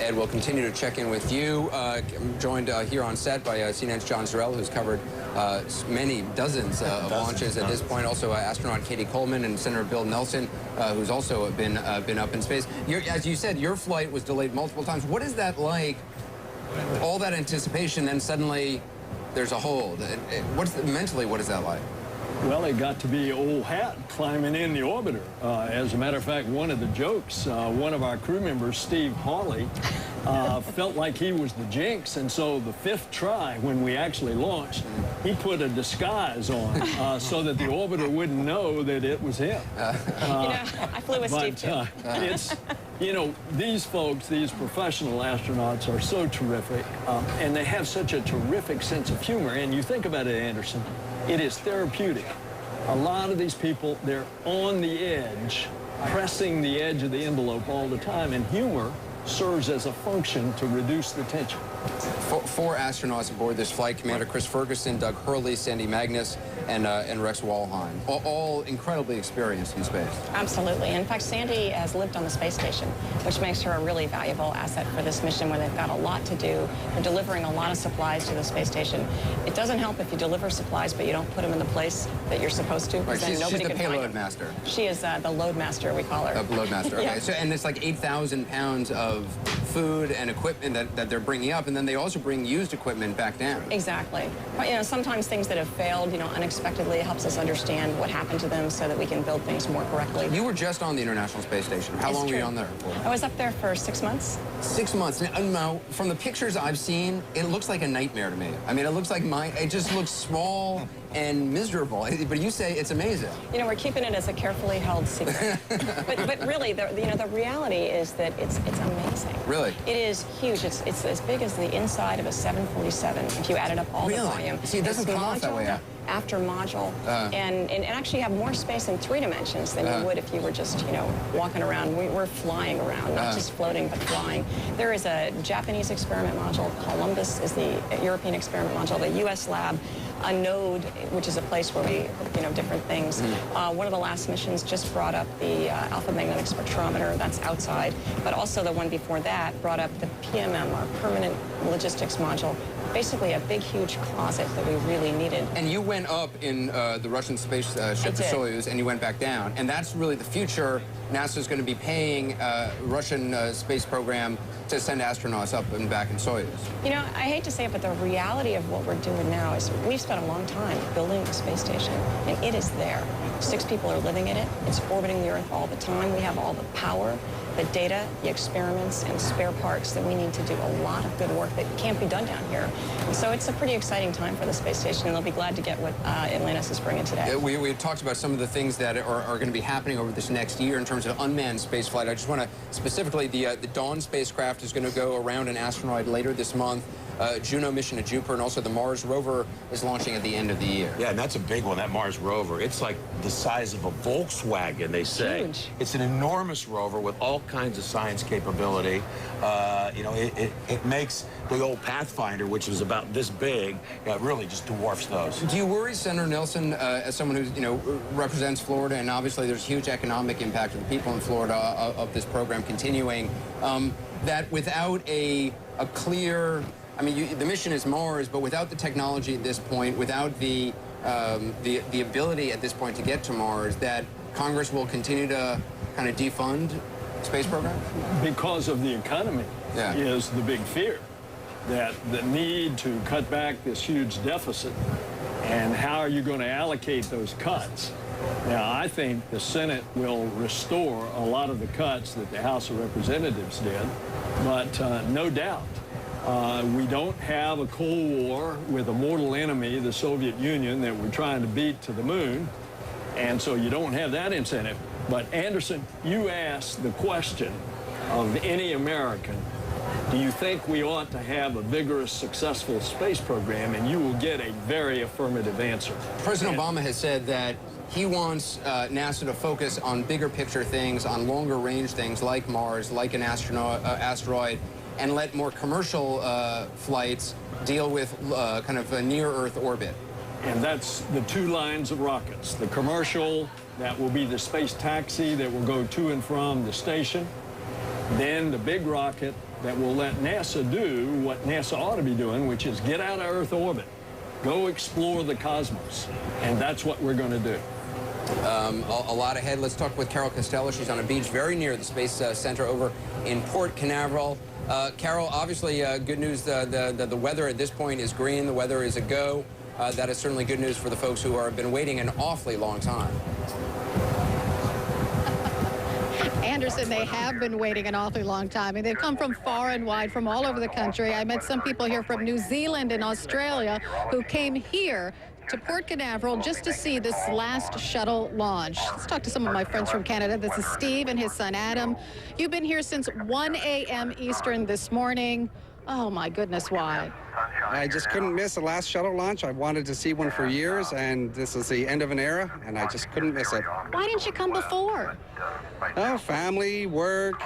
Ed, we'll continue to check in with you. I'm joined here on set by CNN's John Zarrell, who's covered many dozens of launches at this point. Also, astronaut Katie Coleman and Senator Bill Nelson, who's also been up in space. As you said, your flight was delayed multiple times. What is that like? All that anticipation, then suddenly there's a hold. Mentally, what is that like? Well, it got to be old hat climbing in the orbiter. As a matter of fact, one of the jokes, one of our crew members, Steve Hawley, felt like he was the jinx, and so the 5th try, when we actually launched, he put a disguise on so that the orbiter wouldn't know that it was him. I flew with Steve, too. It's, these folks, these professional astronauts are so terrific, and they have such a terrific sense of humor. And you think about it, Anderson, it is therapeutic. A lot of these people, they're on the edge, pressing the edge of the envelope all the time, and humor serves as a function to reduce the tension. Four astronauts aboard this flight: Commander Chris Ferguson, Doug Hurley, Sandy Magnus, and Rex Walheim. All incredibly experienced in space. Absolutely. In fact, Sandy has lived on the space station, which makes her a really valuable asset for this mission where they've got a lot to do. They're delivering a lot of supplies to the space station. It doesn't help if you deliver supplies, but you don't put them in the place that you're supposed to. Right, she's the payload master. She is the load master, we call her. Load master, okay. Yeah. So, and it's like 8,000 pounds of food and equipment that they're bringing up, and then they also bring used equipment back down. Exactly. But, sometimes things that have failed, unexpectedly, helps us understand what happened to them so that we can build things more correctly. You were just on the International Space Station. How long were you on there for? I was up there for 6 months. 6 months. Now, from the pictures I've seen, it looks like a nightmare to me. I mean, it looks like it just looks small and miserable. But you say it's amazing. We're keeping it as a carefully held secret. but really, the reality is that it's amazing. Really? It is huge. It's as big as the inside of a 747 if you added up all the volume. See, it doesn't come off that way. After module, and actually have more space in 3 dimensions than you would if you were just, walking around. We're flying around, not just floating, but flying. There is a Japanese experiment module. Columbus is the European experiment module. The U.S. lab, a node, which is a place where we, different things. One of the last missions just brought up the alpha magnetic spectrometer. That's outside. But also the one before that brought up the PMM, our permanent logistics module. Basically a big, huge closet that we really needed. And you went up in the Russian space ship, the Soyuz, and you went back down. And that's really the future. NASA's going to be paying Russian space program to send astronauts up and back in Soyuz. I hate to say it, but the reality of what we're doing now is we've spent a long time building a space station, and it is there. 6 people are living in it. It's orbiting the Earth all the time. We have all the power, the data, the experiments, and spare parts that we need to do a lot of good work that can't be done down here. And so it's a pretty exciting time for the space station, and they'll be glad to get what Atlantis is bringing today. We talked about some of the things that are going to be happening over this next year in terms of unmanned spaceflight. I just want to specifically, the Dawn spacecraft is going to go around an asteroid later this month. Juno mission to Jupiter, and also the Mars rover is launching at the end of the year. Yeah, and that's a big one, that Mars rover. It's like the size of a Volkswagen, they say. Huge. It's an enormous rover with all kinds of science capability. It makes the old Pathfinder, which was about this big, really just dwarfs those. Do you worry, Senator Nelson, as someone who represents Florida, and obviously there's huge economic impact to the people in Florida of this program continuing, that without a clear, the mission is Mars, but without the technology at this point, without the the ability at this point to get to Mars, that Congress will continue to kind of defund space programs? Because of the economy is the big fear. That the need to cut back this huge deficit, and how are you going to allocate those cuts? Now, I think the Senate will restore a lot of the cuts that the House of Representatives did, but no doubt, we don't have a Cold War with a mortal enemy, the Soviet Union, that we're trying to beat to the moon, and so you don't have that incentive. But Anderson, you asked the question of any American, do you think we ought to have a vigorous, successful space program? And you will get a very affirmative answer. President Obama has said that he wants NASA to focus on bigger picture things, on longer range things like Mars, like an asteroid, and let more commercial flights deal with kind of a near-Earth orbit. And that's the two lines of rockets. The commercial, that will be the space taxi that will go to and from the station. Then the big rocket that will let NASA do what NASA ought to be doing, which is get out of Earth orbit, go explore the cosmos, and that's what we're going to do. A lot ahead. Let's talk with Carol Costello. She's on a beach very near the Space Center over in Port Canaveral. Carol, obviously good news. The weather at this point is green. The weather is a go. That is certainly good news for the folks who have been waiting an awfully long time. Anderson, they have been waiting an awfully long time. I mean, they've come from far and wide, from all over the country. I met some people here from New Zealand and Australia who came here to Port Canaveral just to see this last shuttle launch. Let's talk to some of my friends from Canada. This is Steve and his son Adam. You've been here since 1 a.m. Eastern this morning. Oh, my goodness, why? I just couldn't miss the last shuttle launch. I've wanted to see one for years, and this is the end of an era, and I just couldn't miss it. Why didn't you come before? Oh, family, work.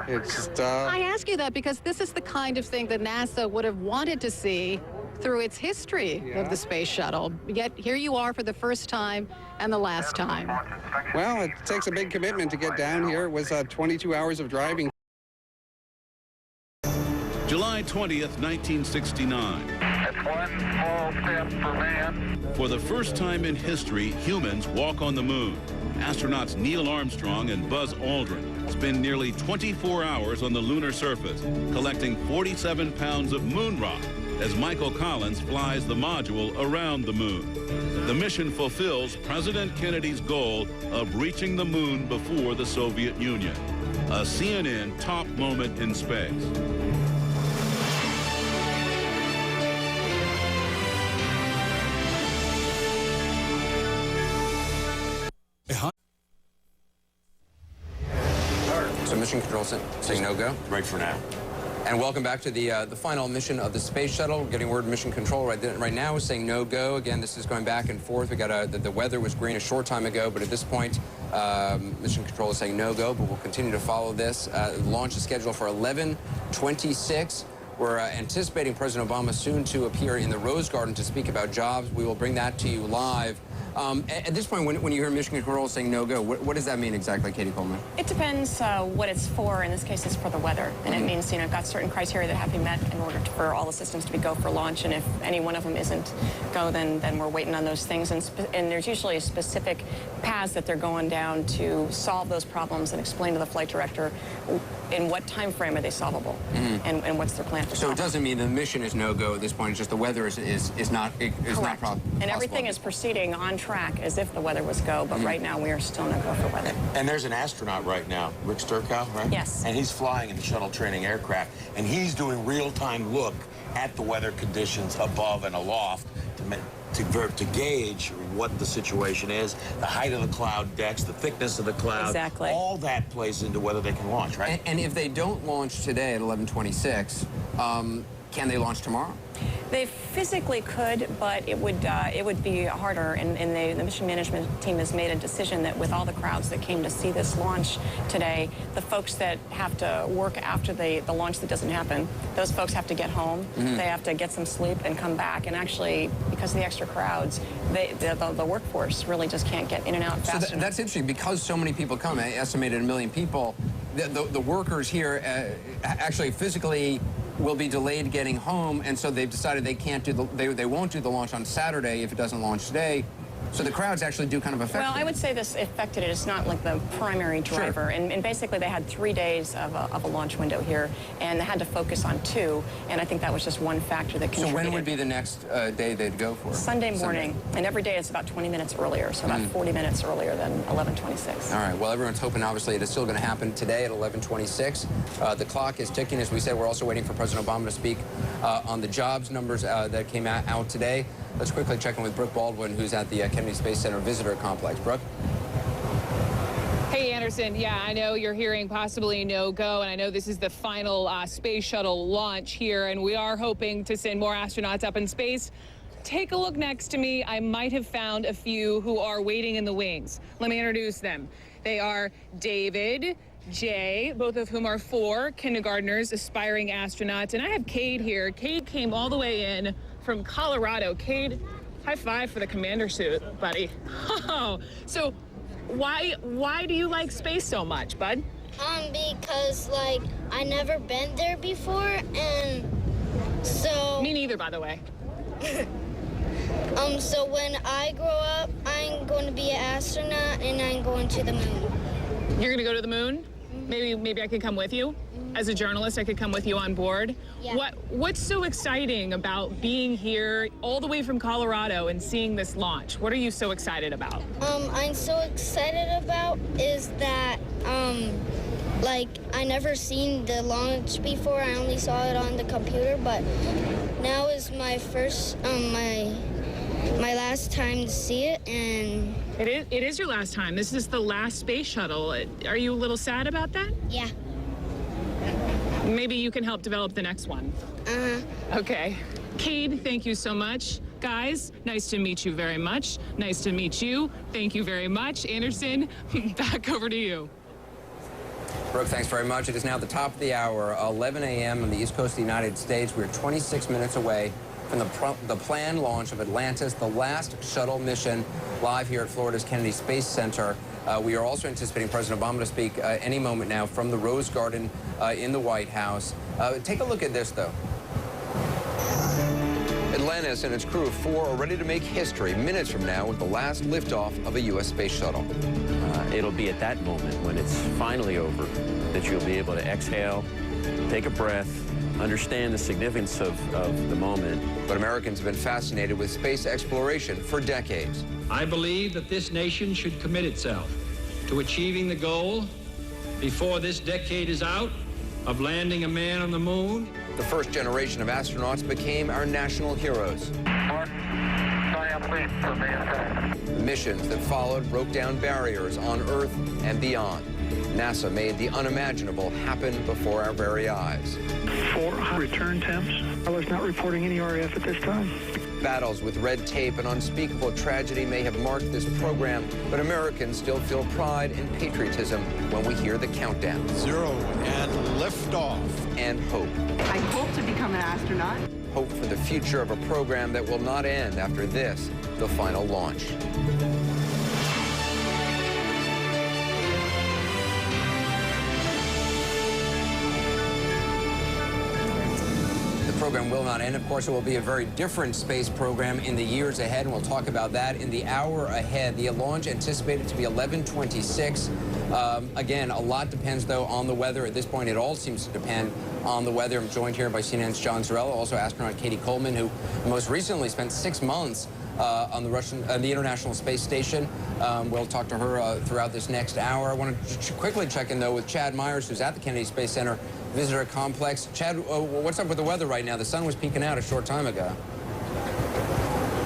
It's just, I ask you that because this is the kind of thing that NASA would have wanted to see through its history of the space shuttle. Yet here you are for the first time and the last time. Well, it takes a big commitment to get down here. It was 22 hours of driving. July 20th, 1969. It's one small step for man. For the first time in history, humans walk on the moon. Astronauts Neil Armstrong and Buzz Aldrin spend nearly 24 hours on the lunar surface, collecting 47 pounds of moon rock as Michael Collins flies the module around the moon. The mission fulfills President Kennedy's goal of reaching the moon before the Soviet Union. A CNN top moment in space. So Mission Control saying no go? Right for now. And welcome back to the final mission of the Space Shuttle. We're getting word Mission Control right now is saying no go. Again, this is going back and forth. We got the weather was green a short time ago, but at this point, Mission Control is saying no go, but we'll continue to follow this. Launch is scheduled for 11:26. We're anticipating President Obama soon to appear in the Rose Garden to speak about jobs. We will bring that to you live. At this point, when you hear Mission Control saying no go, what does that mean exactly, Katie Coleman? It depends what it's for. In this case, it's for the weather. And it means, you've got certain criteria that have to be met in order for all the systems to be go for launch. And if any one of them isn't go, then we're waiting on those things. And there's usually a specific paths that they're going down to solve those problems and explain to the flight director in what time frame are they solvable and what's their plan for So it doesn't mean the mission is no go at this point. It's just the weather is not possible. And everything is proceeding on track as if the weather was go, but right now we are still no go for weather. And there's an astronaut right now, Rick Sturkow, right? Yes. And he's flying in the shuttle training aircraft, and he's doing real-time look at the weather conditions above and aloft to gauge what the situation is, the height of the cloud decks, the thickness of the cloud. Exactly. All that plays into whether they can launch, right? And if they don't launch today at 11:26, can they launch tomorrow? They physically could, but it would be harder. And the mission management team has made a decision that with all the crowds that came to see this launch today, the folks that have to work after the launch that doesn't happen, those folks have to get home. They have to get some sleep and come back. And actually, because of the extra crowds, the workforce really just can't get in and out fast enough. That's interesting. Because so many people come, estimated 1 million people, the workers here actually physically will be delayed getting home, and so they've decided they can't do they won't do the launch on Saturday if it doesn't launch today. So the crowds actually do kind of affect Well, it. I would say this affected it. It's not like the primary driver. Sure. And basically, they had 3 days of a launch window here, and they had to focus on 2. And I think that was just one factor that contributed. So when would be the next day they'd go for? Sunday morning. And every day it's about 20 minutes earlier, so about 40 minutes earlier than 11:26. All right. Well, everyone's hoping, obviously, it is still going to happen today at 11:26. The clock is ticking. As we said, we're also waiting for President Obama to speak on the jobs numbers that came out today. Let's quickly check in with Brooke Baldwin, who's at the Kennedy Space Center Visitor Complex. Brooke? Hey, Anderson. Yeah, I know you're hearing possibly no-go, and I know this is the final space shuttle launch here, and we are hoping to send more astronauts up in space. Take a look next to me. I might have found a few who are waiting in the wings. Let me introduce them. They are David, Jay, both of whom are 4 kindergartners, aspiring astronauts, and I have Cade here. Cade came all the way in from Colorado. Cade, high five for the commander suit, buddy. So why do you like space so much, bud? Because, like, I never been there before, and so... Me neither, by the way. So when I grow up, I'm going to be an astronaut, and I'm going to the moon. You're gonna go to the moon? Maybe I could come with you? As a journalist, I could come with you on board. Yeah. What's so exciting about being here all the way from Colorado and seeing this launch? What are you so excited about? I'm so excited about is that, like, I never seen the launch before. I only saw it on the computer, but now is my first, my last time to see it, and... It is your last time. This is the last space shuttle. Are you a little sad about that? Yeah. Maybe you can help develop the next one. Okay. Cade, thank you so much. Guys, nice to meet you very much. Nice to meet you. Thank you very much. Anderson, back over to you. Brooke, thanks very much. It is now the top of the hour, 11 a.m. on the East Coast of the United States. We're 26 minutes away from the planned launch of Atlantis, the last shuttle mission, live here at Florida's Kennedy Space Center. We are also anticipating President Obama to speak any moment now from the Rose Garden in the White House. Take a look at this, though. Atlantis and its crew of 4 are ready to make history minutes from now with the last liftoff of a U.S. space shuttle. It'll be at that moment when it's finally over that you'll be able to exhale, take a breath, understand the significance of the moment. But Americans have been fascinated with space exploration for decades. I believe that this nation should commit itself to achieving the goal before this decade is out of landing a man on the moon. The first generation of astronauts became our national heroes. The missions that followed broke down barriers on Earth and beyond. NASA made the unimaginable happen before our very eyes. 4 return temps. I was not reporting any RAF at this time. Battles with red tape and unspeakable tragedy may have marked this program, but Americans still feel pride and patriotism when we hear the countdown. 0 and liftoff. And hope. I hope to become an astronaut. Hope for the future of a program that will not end after this, the final launch. The program will not end. Of course, it will be a very different space program in the years ahead, and we'll talk about that in the hour ahead. The launch anticipated to be 11:26. Again, a lot depends, though, on the weather. At this point, it all seems to depend on the weather. I'm joined here by CNN's John Zarella, also astronaut Katie Coleman, who most recently spent 6 months on the International Space Station. We'll talk to her throughout this next hour. I want to quickly check in, though, with Chad Myers, who's at the Kennedy Space Center Visitor Complex. Chad, what's up with the weather right now? The sun was peeking out a short time ago.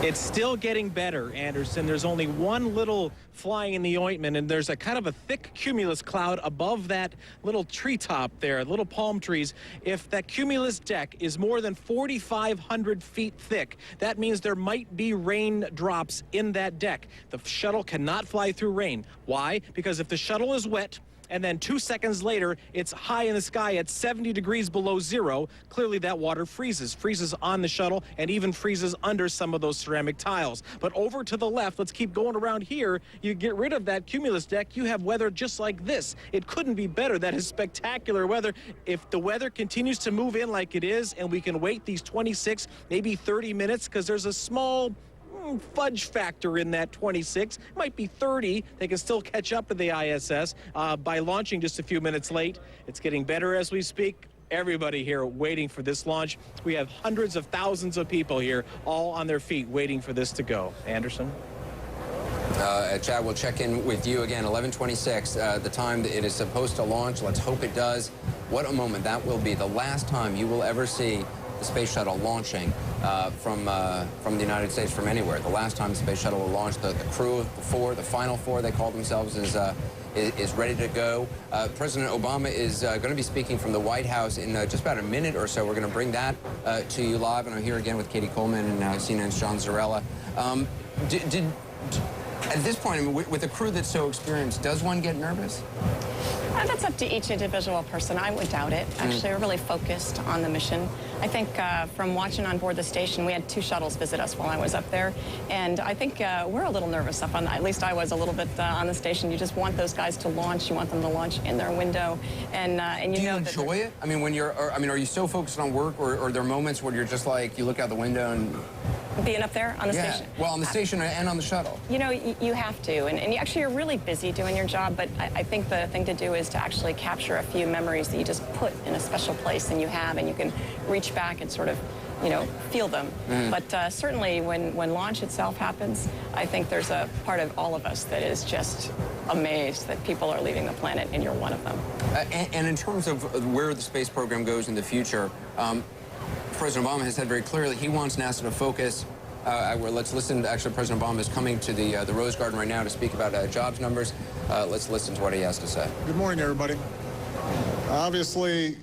It's still getting better, Anderson. There's only one little flying in the ointment, and there's a kind of a thick cumulus cloud above that little treetop there, little palm trees. If that cumulus deck is more than 4,500 feet thick, that means there might be rain drops in that deck. The shuttle cannot fly through rain. Why? Because if the shuttle is wet, and then 2 seconds later, it's high in the sky at 70 degrees below zero. Clearly, that water freezes on the shuttle and even freezes under some of those ceramic tiles. But over to the left, let's keep going around here. You get rid of that cumulus deck, you have weather just like this. It couldn't be better. That is spectacular weather. If the weather continues to move in like it is, and we can wait these 26, maybe 30 minutes, because there's a small fudge factor in that 26, might be 30. They can still catch up to the ISS by launching just a few minutes late. It's getting better as we speak. Everybody here waiting for this launch. We have hundreds of thousands of people here, all on their feet, waiting for this to go. Anderson? Chad, we'll check in with you again, 11:26, the time that it is supposed to launch. Let's hope it does. What a moment that will be. The last time you will ever see the space shuttle launching from the United States, from anywhere. The last time the space shuttle will launch, the crew of the final four, they call themselves, is ready to go. President Obama is going to be speaking from the White House in just about a minute or so. We're going to bring that to you live, and I'm here again with Katie Coleman and CNN's John Zarella. At this point, I mean, with a crew that's so experienced, does one get nervous? That's up to each individual person. I would doubt it. Actually, we're really focused on the mission. I think from watching on board the station, we had 2 shuttles visit us while I was up there. And I think we're a little nervous up on that. At least I was a little bit on the station. You just want those guys to launch. You want them to launch in their window. And you know, do you enjoy it? I mean, when you're, are you so focused on work, or are there moments where you're just like, you look out the window and... Being up there on the station? Well, on the station and on the shuttle. You know, you have to. And actually, you're really busy doing your job, but I think the thing to do is to actually capture a few memories that you just put in a special place and you have, and you can reach back and sort of, you know, feel them. But certainly, when launch itself happens, I think there's a part of all of us that is just amazed that people are leaving the planet, and you're one of them. And in terms of where the space program goes in the future, President Obama has said very clearly he wants NASA to focus. Let's listen. Actually, President Obama is coming to the Rose Garden right now to speak about jobs numbers. Let's listen to what he has to say. Good morning, everybody. Obviously,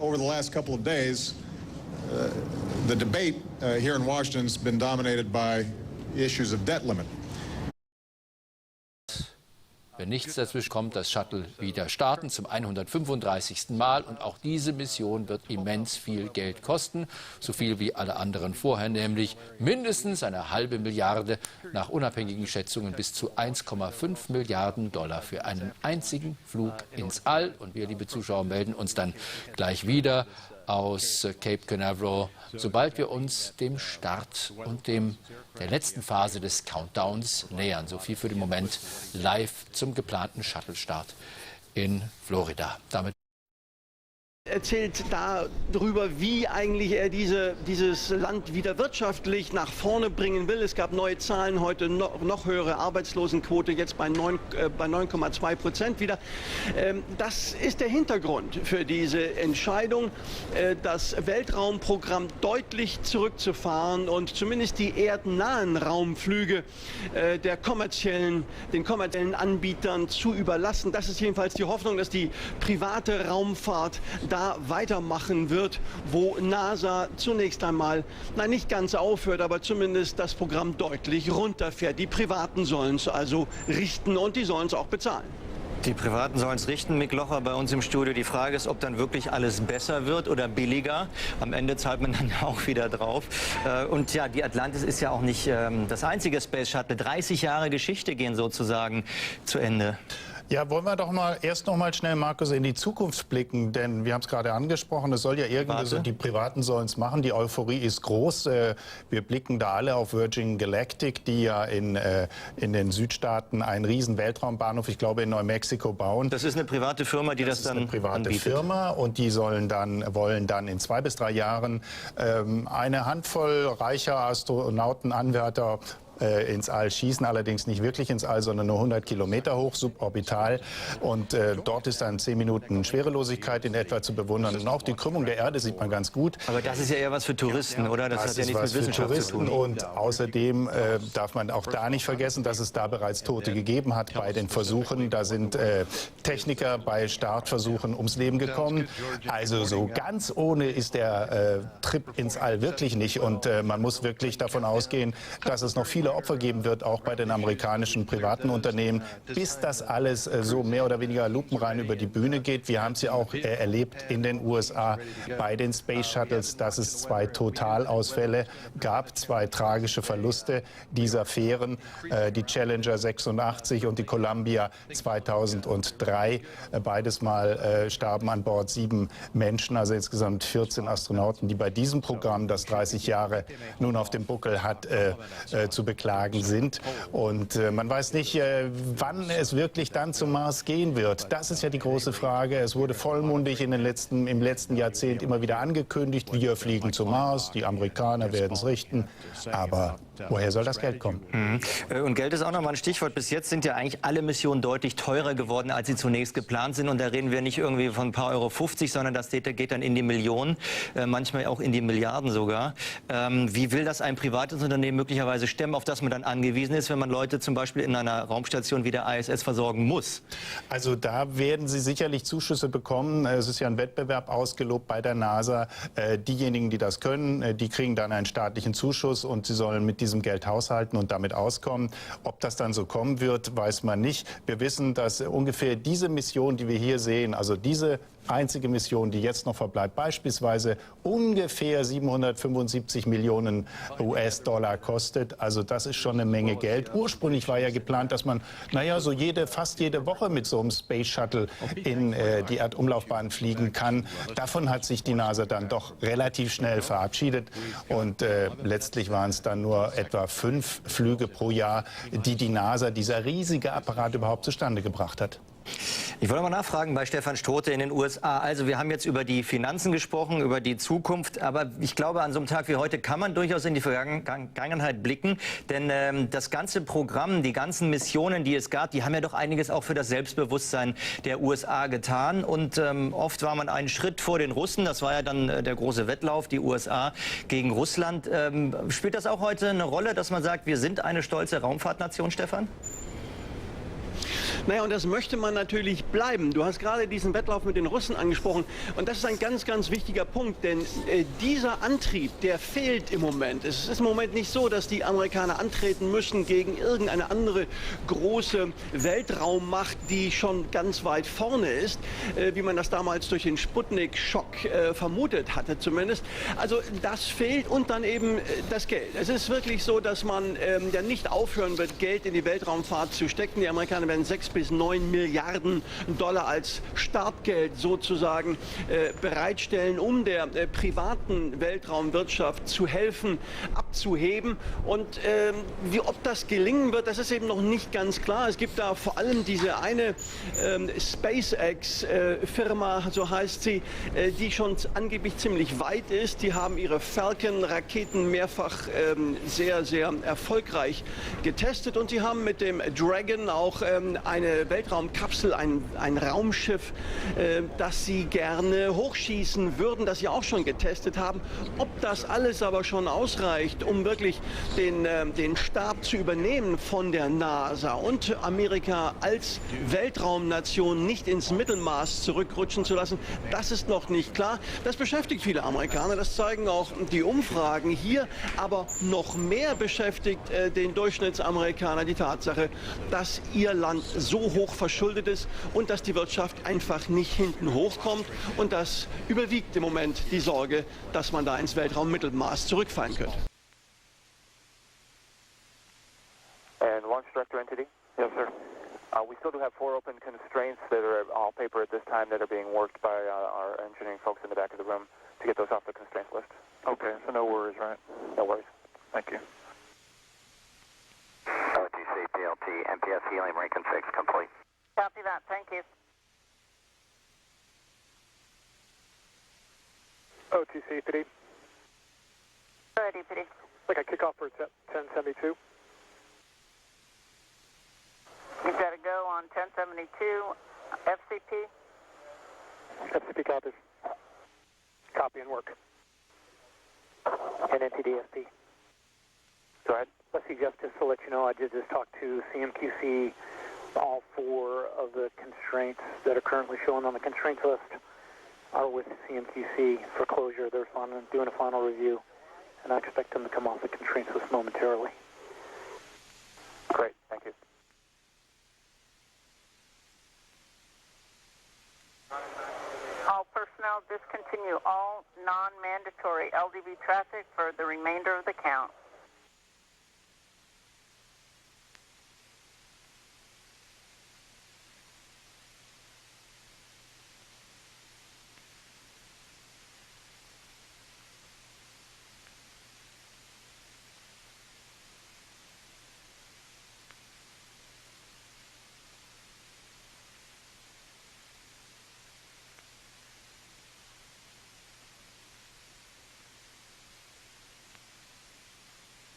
over the last couple of days, the debate here in Washington has been dominated by issues of debt limit. Wenn nichts dazwischen kommt, das Shuttle wieder starten zum 135. Mal. Und auch diese Mission wird immens viel Geld kosten. So viel wie alle anderen vorher, nämlich mindestens $1,5 Milliarden, nach unabhängigen Schätzungen bis zu 1,5 Milliarden $ für einen einzigen Flug ins All. Und wir, liebe Zuschauer, melden uns dann gleich wieder aus Cape Canaveral, sobald wir uns dem Start und der letzten Phase des Countdowns nähern. So viel für den Moment live zum geplanten Shuttle-Start in Florida. Damit erzählt darüber, wie eigentlich er dieses Land wieder wirtschaftlich nach vorne bringen will. Es gab neue Zahlen heute, noch höhere Arbeitslosenquote, jetzt bei 9,2% wieder. Das ist der Hintergrund für diese Entscheidung, das Weltraumprogramm deutlich zurückzufahren und zumindest die erdnahen Raumflüge den kommerziellen Anbietern zu überlassen. Das ist jedenfalls die Hoffnung, dass die private Raumfahrt da weitermachen wird, wo NASA zunächst einmal, nicht ganz aufhört, aber zumindest das Programm deutlich runterfährt. Die Privaten sollen es also richten und die sollen es auch bezahlen. Die Privaten sollen es richten, Mick Locher bei uns im Studio. Die Frage ist, ob dann wirklich alles besser wird oder billiger. Am Ende zahlt man dann auch wieder drauf. Und ja, die Atlantis ist ja auch nicht das einzige Space Shuttle. 30 Jahre Geschichte gehen sozusagen zu Ende. Ja, wollen wir doch erst noch mal schnell, Markus, in die Zukunft blicken, denn wir haben es gerade angesprochen, es soll ja irgendwie so, die Privaten sollen es machen, die Euphorie ist groß. Wir blicken da alle auf Virgin Galactic, die ja in den Südstaaten einen riesen Weltraumbahnhof, ich glaube in Neumexiko, bauen. Das ist eine private Firma, die das dann eine private anbietet. Firma, und die wollen dann in 2 bis 3 Jahren eine Handvoll reicher Astronautenanwärter ins All schießen, allerdings nicht wirklich ins All, sondern nur 100 Kilometer hoch, suborbital. Und dort ist dann 10 Minuten Schwerelosigkeit in etwa zu bewundern. Und auch die Krümmung der Erde sieht man ganz gut. Aber das ist ja eher was für Touristen, oder? Das hat ja nichts mit Wissenschaft zu tun. Und außerdem darf man auch da nicht vergessen, dass es da bereits Tote gegeben hat bei den Versuchen. Da sind Techniker bei Startversuchen ums Leben gekommen. Also so ganz ohne ist der Trip ins All wirklich nicht. Und man muss wirklich davon ausgehen, dass es noch viele viele Opfer geben wird, auch bei den amerikanischen privaten Unternehmen, bis das alles so mehr oder weniger lupenrein über die Bühne geht. Wir haben es ja auch erlebt in den USA bei den Space Shuttles, dass es 2 Totalausfälle gab, 2 tragische Verluste dieser Fähren, die Challenger 86 und die Columbia 2003. Beides Mal starben an Bord 7 Menschen, also insgesamt 14 Astronauten, die bei diesem Programm, das 30 Jahre nun auf dem Buckel hat, zu beklagen sind. Und man weiß nicht, wann es wirklich dann zum Mars gehen wird. Das ist ja die große Frage. Es wurde vollmundig im letzten Jahrzehnt immer wieder angekündigt, wir fliegen zum Mars, die Amerikaner werden es richten. Aber woher soll das Geld kommen? Und Geld ist auch noch mal ein Stichwort. Bis jetzt sind ja eigentlich alle Missionen deutlich teurer geworden, als sie zunächst geplant sind. Und da reden wir nicht irgendwie von ein paar Euro 50, sondern das geht dann in die Millionen, manchmal auch in die Milliarden sogar. Wie will das ein privates Unternehmen möglicherweise stemmen, auf das man dann angewiesen ist, wenn man Leute zum Beispiel in einer Raumstation wie der ISS versorgen muss? Also da werden sie sicherlich Zuschüsse bekommen. Es ist ja ein Wettbewerb ausgelobt bei der NASA. Diejenigen, die das können, die kriegen dann einen staatlichen Zuschuss und sie sollen mit diesem Geld haushalten und damit auskommen. Ob das dann so kommen wird, weiß man nicht. Wir wissen, dass ungefähr diese Mission, die wir hier sehen, also diese einzige Mission, die jetzt noch verbleibt, beispielsweise ungefähr 775 Millionen US-Dollar kostet. Also das ist schon eine Menge Geld. Ursprünglich war ja geplant, dass man, naja, so fast jede Woche mit so einem Space Shuttle in die Erdumlaufbahn fliegen kann. Davon hat sich die NASA dann doch relativ schnell verabschiedet. Und letztlich waren es dann nur etwa 5 Flüge pro Jahr, die NASA, dieser riesige Apparat, überhaupt zustande gebracht hat. Ich wollte mal nachfragen bei Stefan Strote in den USA. Also wir haben jetzt über die Finanzen gesprochen, über die Zukunft. Aber ich glaube, an so einem Tag wie heute kann man durchaus in die Vergangenheit blicken. Denn das ganze Programm, die ganzen Missionen, die es gab, die haben ja doch einiges auch für das Selbstbewusstsein der USA getan. Und oft war man einen Schritt vor den Russen. Das war ja dann der große Wettlauf, die USA gegen Russland. Spielt das auch heute eine Rolle, dass man sagt, wir sind eine stolze Raumfahrtnation, Stefan? Naja, und das möchte man natürlich bleiben. Du hast gerade diesen Wettlauf mit den Russen angesprochen. Und das ist ein ganz, ganz wichtiger Punkt. Denn dieser Antrieb, der fehlt im Moment. Es ist im Moment nicht so, dass die Amerikaner antreten müssen gegen irgendeine andere große Weltraummacht, die schon ganz weit vorne ist, wie man das damals durch den Sputnik-Schock vermutet hatte zumindest. Also das fehlt und dann eben das Geld. Es ist wirklich so, dass man ja nicht aufhören wird, Geld in die Weltraumfahrt zu stecken. Die Amerikaner werden 6 bis 9 Milliarden Dollar als Startgeld sozusagen bereitstellen, um der privaten Weltraumwirtschaft zu helfen, abzuheben. Und ob das gelingen wird, das ist eben noch nicht ganz klar. Es gibt da vor allem diese eine SpaceX-Firma, so heißt sie, die schon angeblich ziemlich weit ist. Die haben ihre Falcon-Raketen mehrfach sehr, sehr erfolgreich getestet und sie haben mit dem Dragon auch eine Weltraumkapsel, ein Raumschiff, das sie gerne hochschießen würden, das sie auch schon getestet haben. Ob das alles aber schon ausreicht, um wirklich den Stab zu übernehmen von der NASA und Amerika als Weltraumnation nicht ins Mittelmaß zurückrutschen zu lassen, das ist noch nicht klar. Das beschäftigt viele Amerikaner, das zeigen auch die Umfragen hier, aber noch mehr beschäftigt den Durchschnittsamerikaner die Tatsache, dass ihr Land so hoch verschuldet ist und dass die Wirtschaft einfach nicht hinten hochkommt. Und das überwiegt im Moment die Sorge, dass man da ins Weltraummittelmaß zurückfallen könnte. And launch director entity? Yes, sir. We still do have 4 open constraints that are all paper at this time that are being worked by our engineering folks in the back of the room to get those off the constraints list. Okay, so no worries, right? No worries. Thank you. OTC, PLT, MPS helium reconfig complete. Copy that. Thank you. OTC, PD. Ready, PD. Like a kickoff for 1072. You've got to go on 1072. FCP. FCP copies. Copy and work. And NTDSP. Go ahead. Leslie, just to let you know, I did just talk to CMQC. All 4 of the constraints that are currently shown on the constraints list are with CMQC for closure. They're doing a final review, and I expect them to come off the constraints list momentarily. discontinue all non-mandatory LDV traffic for the remainder of the count.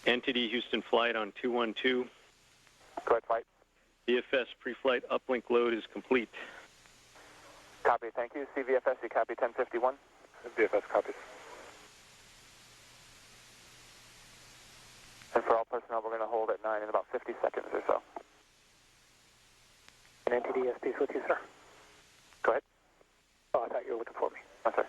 NTD Houston flight on 212. Go ahead, flight. VFS pre-flight uplink load is complete. Copy, thank you. CVFS, you copy 1051? VFS copies. And for all personnel, we're going to hold at 9 in about 50 seconds or so. And NTD SP with you, sir. Go ahead. Oh, I thought you were looking for me. No, sir.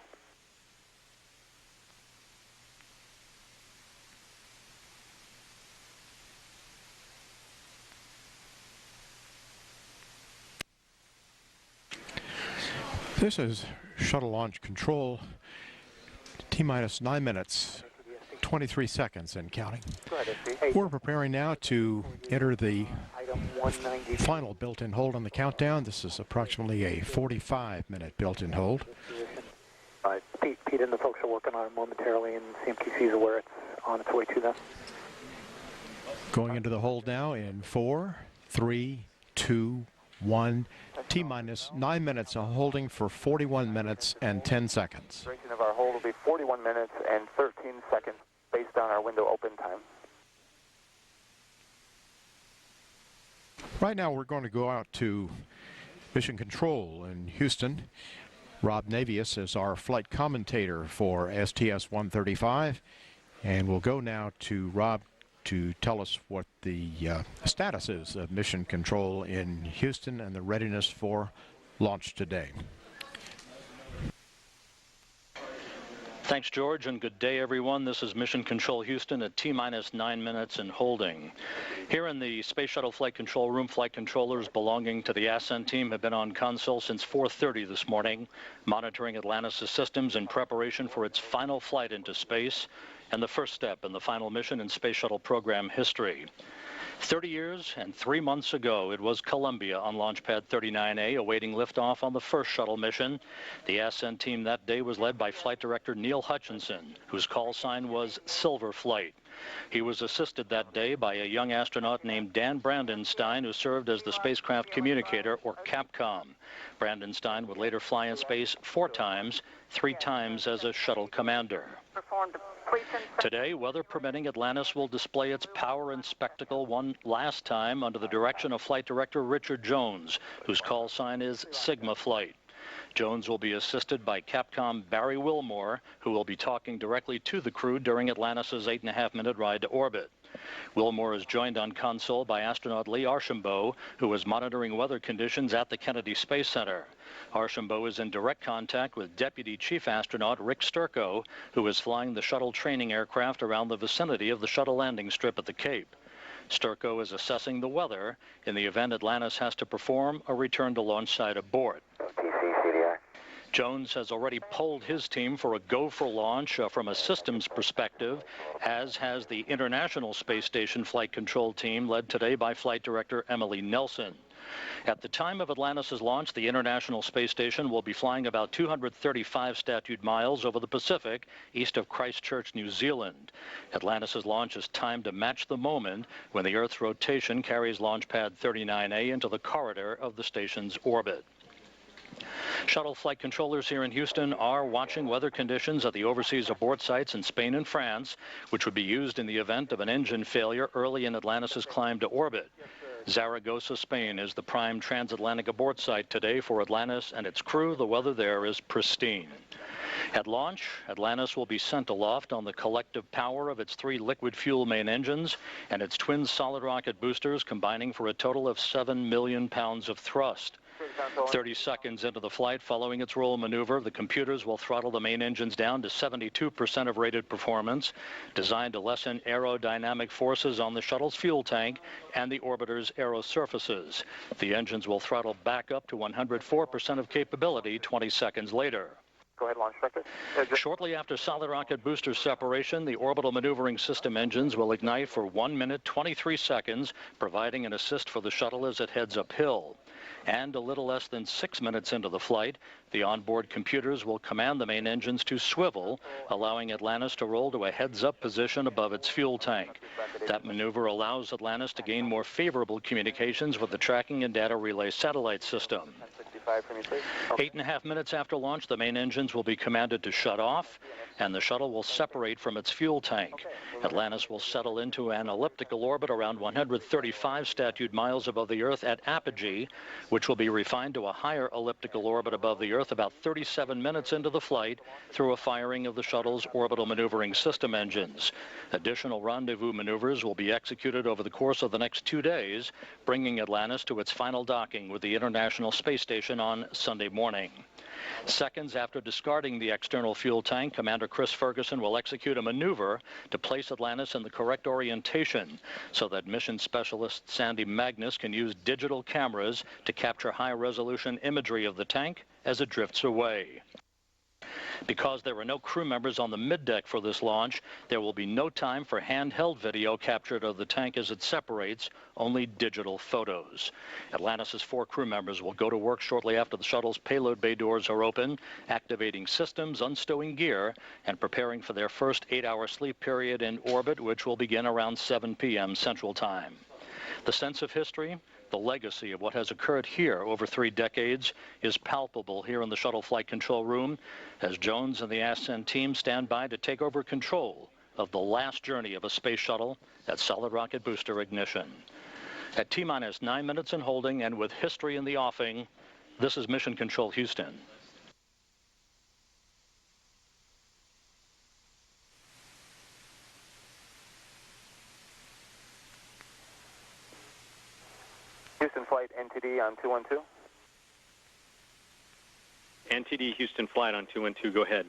This is Shuttle Launch Control, T-minus 9 minutes, 23 seconds and counting. We're preparing now to enter the final built-in hold on the countdown. This is approximately a 45-minute built-in hold. Pete and the folks are working on it momentarily, and CMQC is aware it's on its way to them. Going into the hold now in 4, 3, 2, 1. T-minus 9 minutes of holding for 41 minutes and 10 seconds. Duration of our hold will be 41 minutes and 13 seconds based on our window open time. Right now we're going to go out to Mission Control in Houston. Rob Navius is our flight commentator for STS-135, and we'll go now to Rob to tell us what the status is of Mission Control in Houston and the readiness for launch today. Thanks, George, and good day, everyone. This is Mission Control Houston at T-minus 9 minutes and holding. Here in the Space Shuttle Flight Control Room, flight controllers belonging to the Ascent team have been on console since 4:30 this morning, monitoring Atlantis' systems in preparation for its final flight into space and the first step in the final mission in Space Shuttle program history. 30 years and 3 months ago, it was Columbia on Launch Pad 39A awaiting liftoff on the first shuttle mission. The Ascent team that day was led by Flight Director Neil Hutchinson, whose call sign was Silver Flight. He was assisted that day by a young astronaut named Dan Brandenstein, who served as the spacecraft communicator, or Capcom. Brandenstein would later fly in space 4 times, 3 times as a shuttle commander. Today, weather permitting, Atlantis will display its power and spectacle one last time under the direction of Flight Director Richard Jones, whose call sign is Sigma Flight. Jones will be assisted by Capcom Barry Wilmore, who will be talking directly to the crew during Atlantis' 8.5-minute ride to orbit. Wilmore is joined on console by astronaut Lee Archambault, who is monitoring weather conditions at the Kennedy Space Center. Archambault is in direct contact with Deputy Chief Astronaut Rick Sturckow, who is flying the shuttle training aircraft around the vicinity of the shuttle landing strip at the Cape. Sturckow is assessing the weather in the event Atlantis has to perform a return to launch site abort. Jones has already polled his team for a go for launch from a systems perspective, as has the International Space Station Flight Control team, led today by Flight Director Emily Nelson. At the time of Atlantis' launch, the International Space Station will be flying about 235 statute miles over the Pacific, east of Christchurch, New Zealand. Atlantis' launch is timed to match the moment when the Earth's rotation carries Launch Pad 39A into the corridor of the station's orbit. Shuttle flight controllers here in Houston are watching weather conditions at the overseas abort sites in Spain and France, which would be used in the event of an engine failure early in Atlantis' climb to orbit. Zaragoza, Spain is the prime transatlantic abort site today for Atlantis and its crew. The weather there is pristine. At launch, Atlantis will be sent aloft on the collective power of its 3 liquid fuel main engines and its twin solid rocket boosters, combining for a total of 7 million pounds of thrust. 30 seconds into the flight following its roll maneuver, the computers will throttle the main engines down to 72% of rated performance, designed to lessen aerodynamic forces on the shuttle's fuel tank and the orbiter's aerosurfaces. The engines will throttle back up to 104% of capability 20 seconds later. Go ahead, launch director. Shortly after solid rocket booster separation, the orbital maneuvering system engines will ignite for 1 minute, 23 seconds, providing an assist for the shuttle as it heads uphill. And a little less than 6 minutes into the flight, the onboard computers will command the main engines to swivel, allowing Atlantis to roll to a heads-up position above its fuel tank. That maneuver allows Atlantis to gain more favorable communications with the tracking and data relay satellite system. 8.5 minutes after launch, the main engines will be commanded to shut off, and the shuttle will separate from its fuel tank. Atlantis will settle into an elliptical orbit around 135 statute miles above the Earth at apogee, which will be refined to a higher elliptical orbit above the Earth about 37 minutes into the flight through a firing of the shuttle's orbital maneuvering system engines. Additional rendezvous maneuvers will be executed over the course of the next 2 days, bringing Atlantis to its final docking with the International Space Station on Sunday morning. Seconds after discarding the external fuel tank, Commander Chris Ferguson will execute a maneuver to place Atlantis in the correct orientation so that mission specialist Sandy Magnus can use digital cameras to capture high-resolution imagery of the tank as it drifts away. Because there are no crew members on the middeck for this launch, there will be no time for handheld video captured of the tank as it separates, only digital photos. Atlantis' 4 crew members will go to work shortly after the shuttle's payload bay doors are open, activating systems, unstowing gear, and preparing for their first 8-hour sleep period in orbit, which will begin around 7 p.m. Central Time. The sense of history, the legacy of what has occurred here over 3 decades is palpable here in the shuttle flight control room as Jones and the Ascent team stand by to take over control of the last journey of a space shuttle at solid rocket booster ignition. At T-minus 9 minutes in holding and with history in the offing, this is Mission Control Houston. Houston flight NTD on 212. NTD Houston flight on 212, go ahead.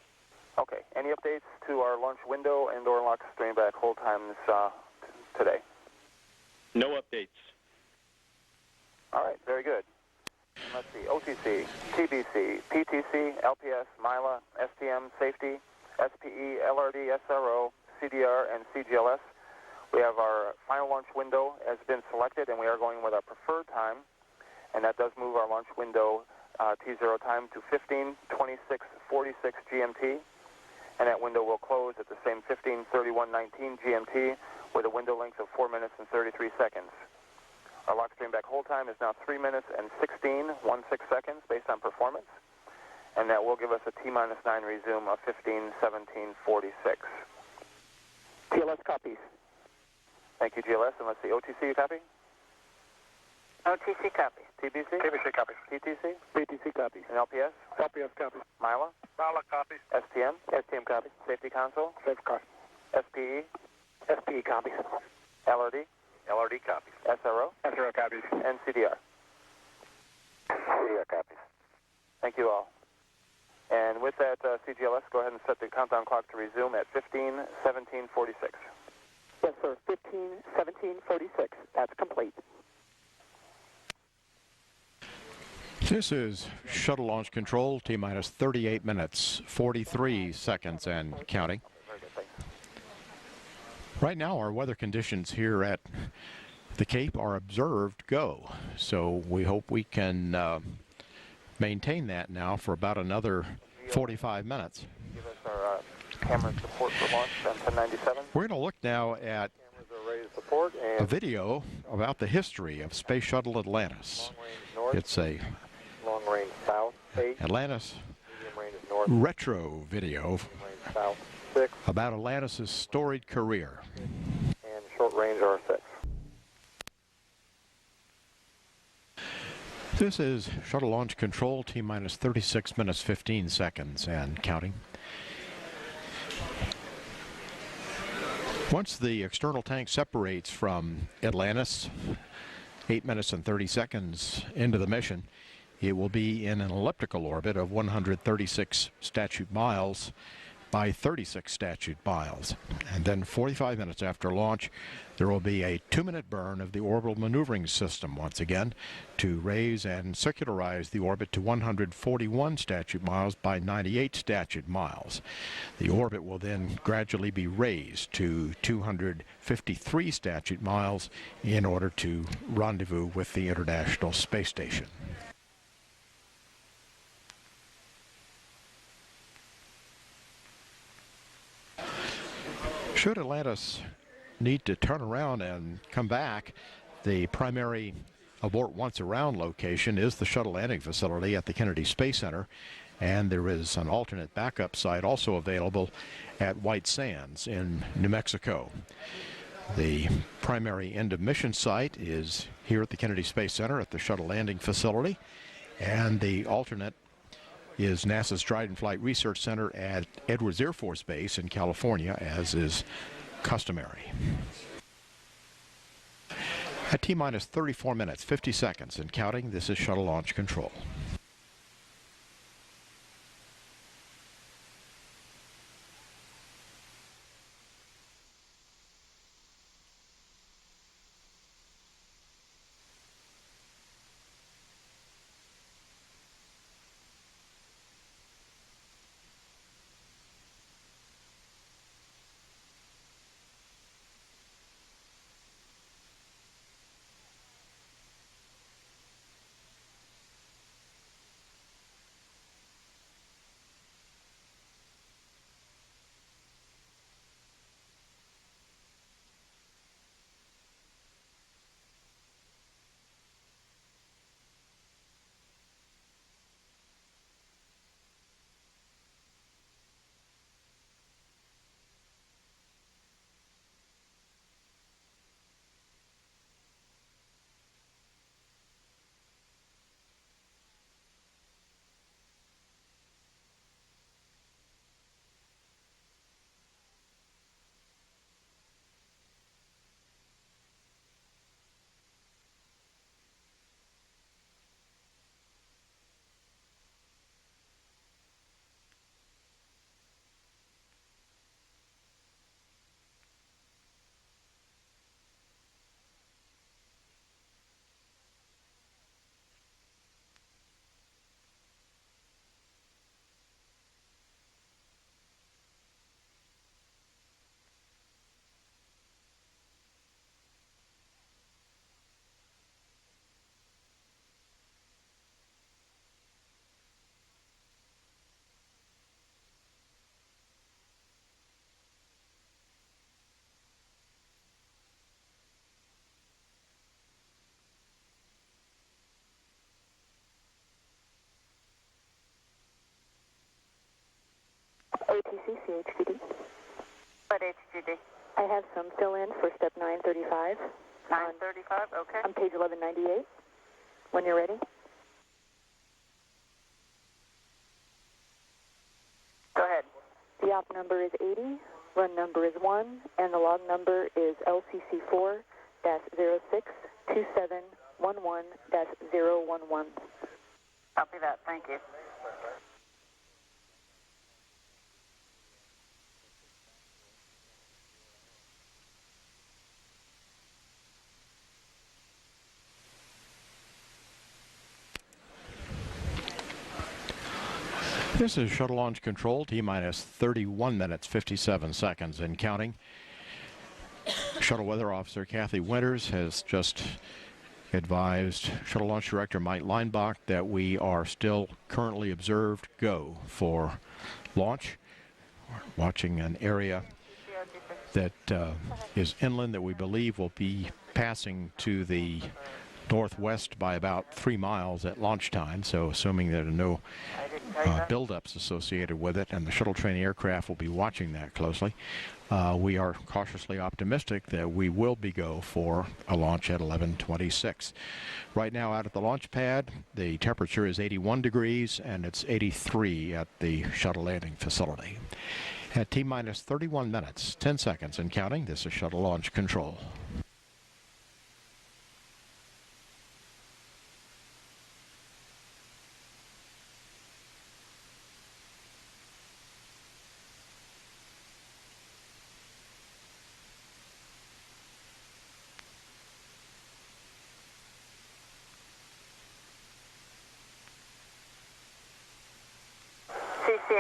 Okay, any updates to our launch window and or lock strain back hold times today? No updates. All right, very good. Let's see, OTC, TBC, PTC, LPS, MILA, STM, Safety, SPE, LRD, SRO, CDR, and CGLS. We have our final launch window has been selected, and we are going with our preferred time, and that does move our launch window T0 time to 15:26:46 GMT, and that window will close at the same 15:31:19 GMT with a window length of 4 minutes and 33 seconds. Our lock stream back hold time is now 3 minutes and 16 seconds based on performance, and that will give us a T-minus 9 resume of 15:17:46. TLS copies. Thank you, GLS. And let's see, OTC, you copy? OTC copies. TBC? TBC copies. PTC? PTC copies. And LPS? LPS copies. MILA? MILA copies. STM? STM copies. Safety console? Safe copies. SPE? SPE copies. LRD? LRD copies. SRO? SRO copies. And CDR? CDR copies. Thank you all. And with that, CGLS, go ahead and set the countdown clock to resume at 15:17:46. Yes, sir. 15:17:46. That's complete. This is Shuttle Launch Control, T-minus 38 minutes, 43 seconds and counting. Right now, our weather conditions here at the Cape are observed go. So we hope we can maintain that now for about another 45 minutes. Give us our camera support for launch on 1097. We're going to look now at Support a and video about the history of Space Shuttle Atlantis. It's a long range south 8, Atlantis medium range north, retro video range south 6, about Atlantis' storied career. and short range R6. This is Shuttle Launch Control, T-minus 36 minutes, 15 seconds and counting. Once the external tank separates from Atlantis, 8 minutes and 30 seconds into the mission, it will be in an elliptical orbit of 136 statute miles. by 36 statute miles. And then 45 minutes after launch, there will be a 2-minute burn of the orbital maneuvering system once again to raise and circularize the orbit to 141 statute miles by 98 statute miles. The orbit will then gradually be raised to 253 statute miles in order to rendezvous with the International Space Station. Should Atlantis need to turn around and come back, the primary abort once around location is the shuttle landing facility at the Kennedy Space Center, and there is an alternate backup site also available at White Sands in New Mexico. The primary end of mission site is here at the Kennedy Space Center at the shuttle landing facility, and the alternate is NASA's Dryden Flight Research Center at Edwards Air Force Base in California, as is customary. At T-minus 34 minutes, 50 seconds and counting, this is Shuttle Launch Control. ATC CHGD. What HGD? I have some fill-in for step 935. 935, okay. On page 1198. When you're ready. Go ahead. The op number is 80, run number is 1, and the log number is LCC4-062711-011. Copy that, thank you. This is Shuttle Launch Control, T-minus 31 minutes, 57 seconds and counting. Shuttle Weather Officer Kathy Winters has just advised Shuttle Launch Director Mike Leinbach that we are still currently observed go for launch. We're watching an area that is inland that we believe will be passing to the northwest by about 3 miles at launch time, so assuming there are no buildups associated with it, and the shuttle training aircraft will be watching that closely, we are cautiously optimistic that we will be go for a launch at 11:26. Right now out at the launch pad, the temperature is 81 degrees and it's 83 at the shuttle landing facility. At T-minus 31 minutes, 10 seconds and counting, this is Shuttle Launch Control.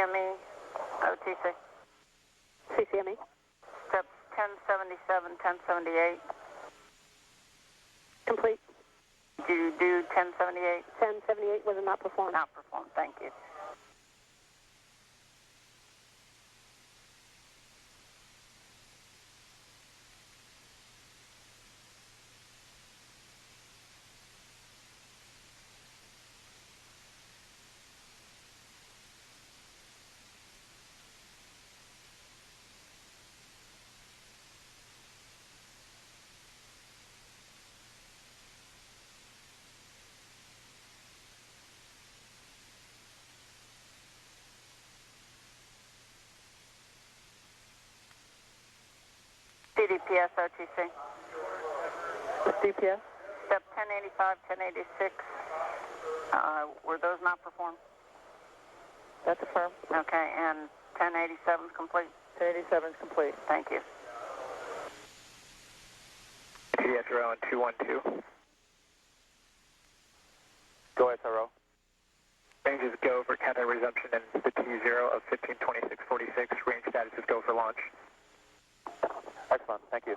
CCME, OTC. CCME. Steps 1077, 1078. Complete. Did you do 1078? 1078 was not performed. Not performed, thank you. DPS, OTC. DPS. Step 1085, 1086. Were those not performed? That's affirmed. Okay, and 1087 is complete? 1087 is complete. Thank you. SRO on 212. Go SRO. Range is go for countdown resumption and the T0 of 152646. Range status is go for launch. Excellent, thank you.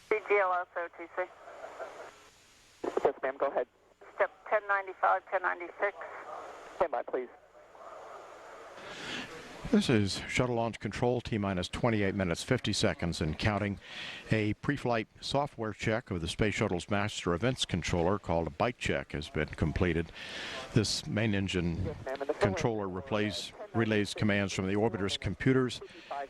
CGLS, OTC. Yes, ma'am, go ahead. Step 1095, 1096. Stand by, please. This is Shuttle Launch Control, T-minus 28 minutes, 50 seconds and counting. A pre-flight software check of the Space Shuttle's master events controller called a bite check has been completed. This main engine controller relays commands from the orbiter's computers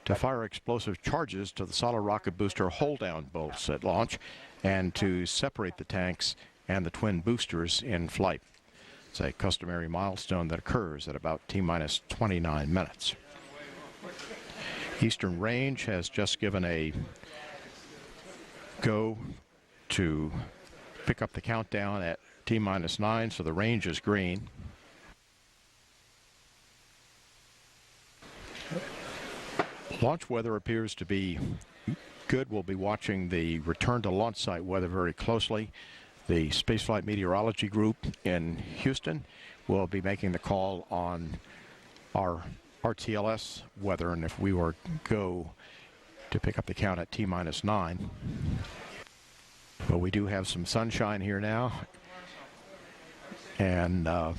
to fire explosive charges to the solid rocket booster hold-down bolts at launch and to separate the tanks and the twin boosters in flight. It's a customary milestone that occurs at about T-minus 29 minutes. Eastern Range has just given a go to pick up the countdown at T-minus 9, so the range is green. Launch weather appears to be good. We'll be watching the return to launch site weather very closely. The Spaceflight Meteorology Group in Houston will be making the call on our RTLS weather, and if we were go to pick up the count at T-minus 9. But we do have some sunshine here now, and we're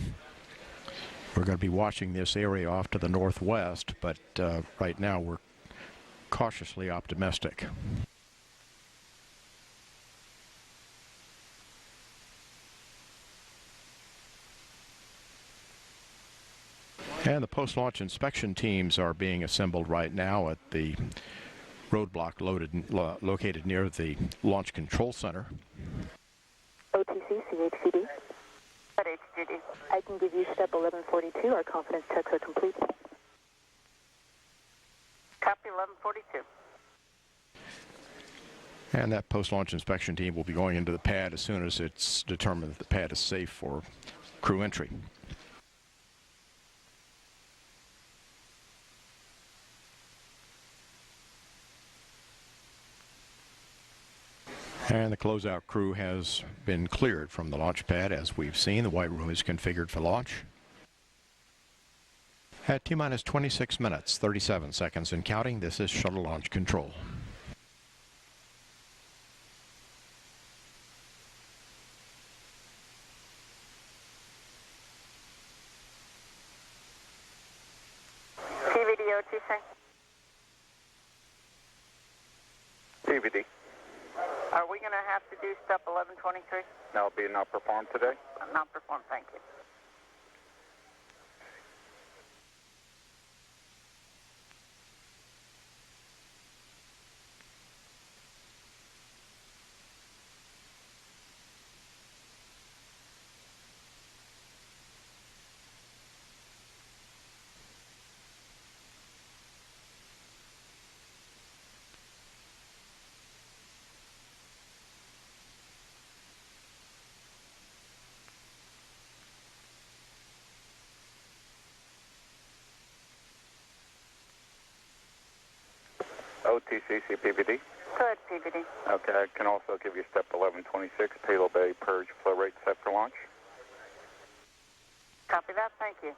going to be watching this area off to the northwest, but right now we're cautiously optimistic. And the post-launch inspection teams are being assembled right now at the roadblock located near the Launch Control Center. OTC, CHCD. At HGD. I can give you step 1142. Our confidence checks are complete. Copy 1142. And that post-launch inspection team will be going into the pad as soon as it's determined that the pad is safe for crew entry. And the closeout crew has been cleared from the launch pad. As we've seen, the white room is configured for launch. At T-minus 26 minutes, 37 seconds and counting, this is Shuttle Launch Control. TVD, OTC. TVD. Are we going to have to do step 1123? That'll be not performed today. Not performed, thank you. OTC CPVD. Go ahead, PVD. Okay, I can also give you step 1126, payload bay purge flow rate set for launch. Copy that. Thank you.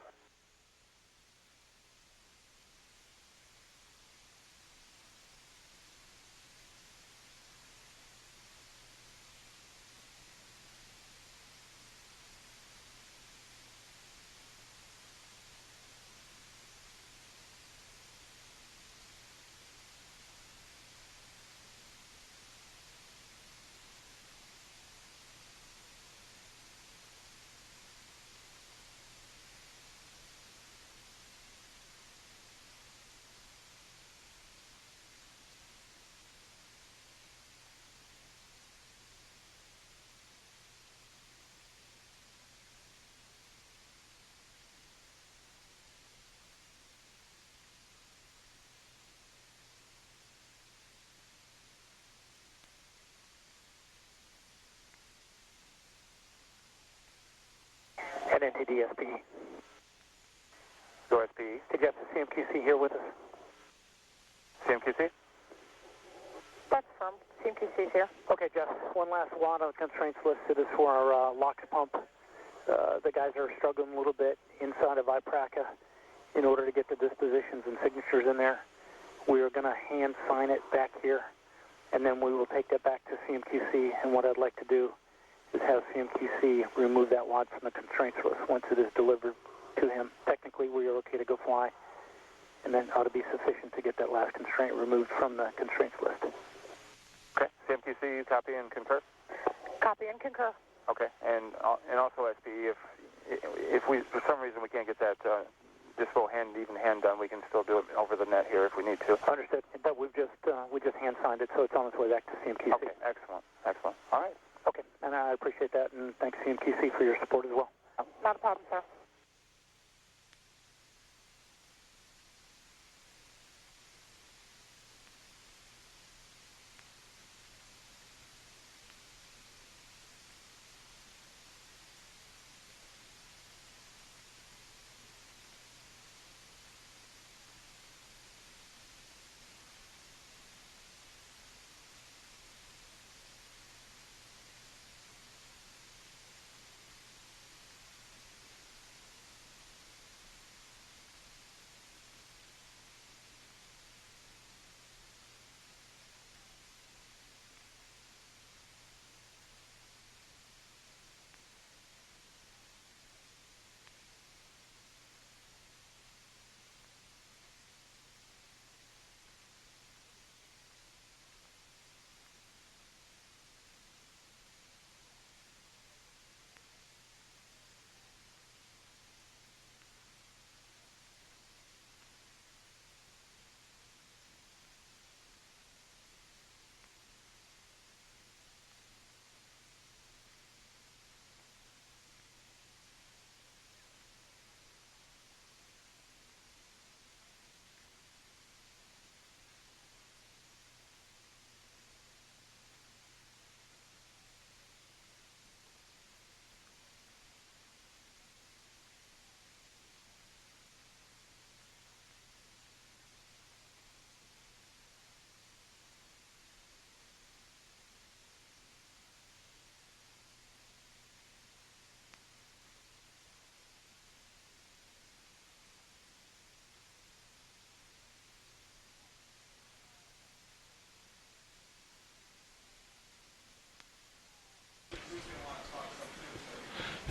NNTDSP. Go SPE. Hey, Jeff, the CMQC here with us. CMQC? That's firm. CMQC's here. Okay, Jeff, one last one on the constraints listed is for our LOX pump. The guys are struggling a little bit inside of IPRACA in order to get the dispositions and signatures in there. We are going to hand sign it back here, and then we will take that back to CMQC, and what I'd like to do is have CMQC remove that wad from the constraints list once it is delivered to him. Technically, we are okay to go fly, and then ought to be sufficient to get that last constraint removed from the constraints list. Okay. CMQC, copy and concur? Copy and concur. Okay. And also SPE, if we, for some reason we can't get that dispo even hand done, we can still do it over the net here if we need to. Understood. But we just hand signed it, so it's on its way back to CMQC. Okay. Excellent. Excellent. All right. Okay. And I appreciate that, and thanks CMQC for your support as well. Not a problem, sir.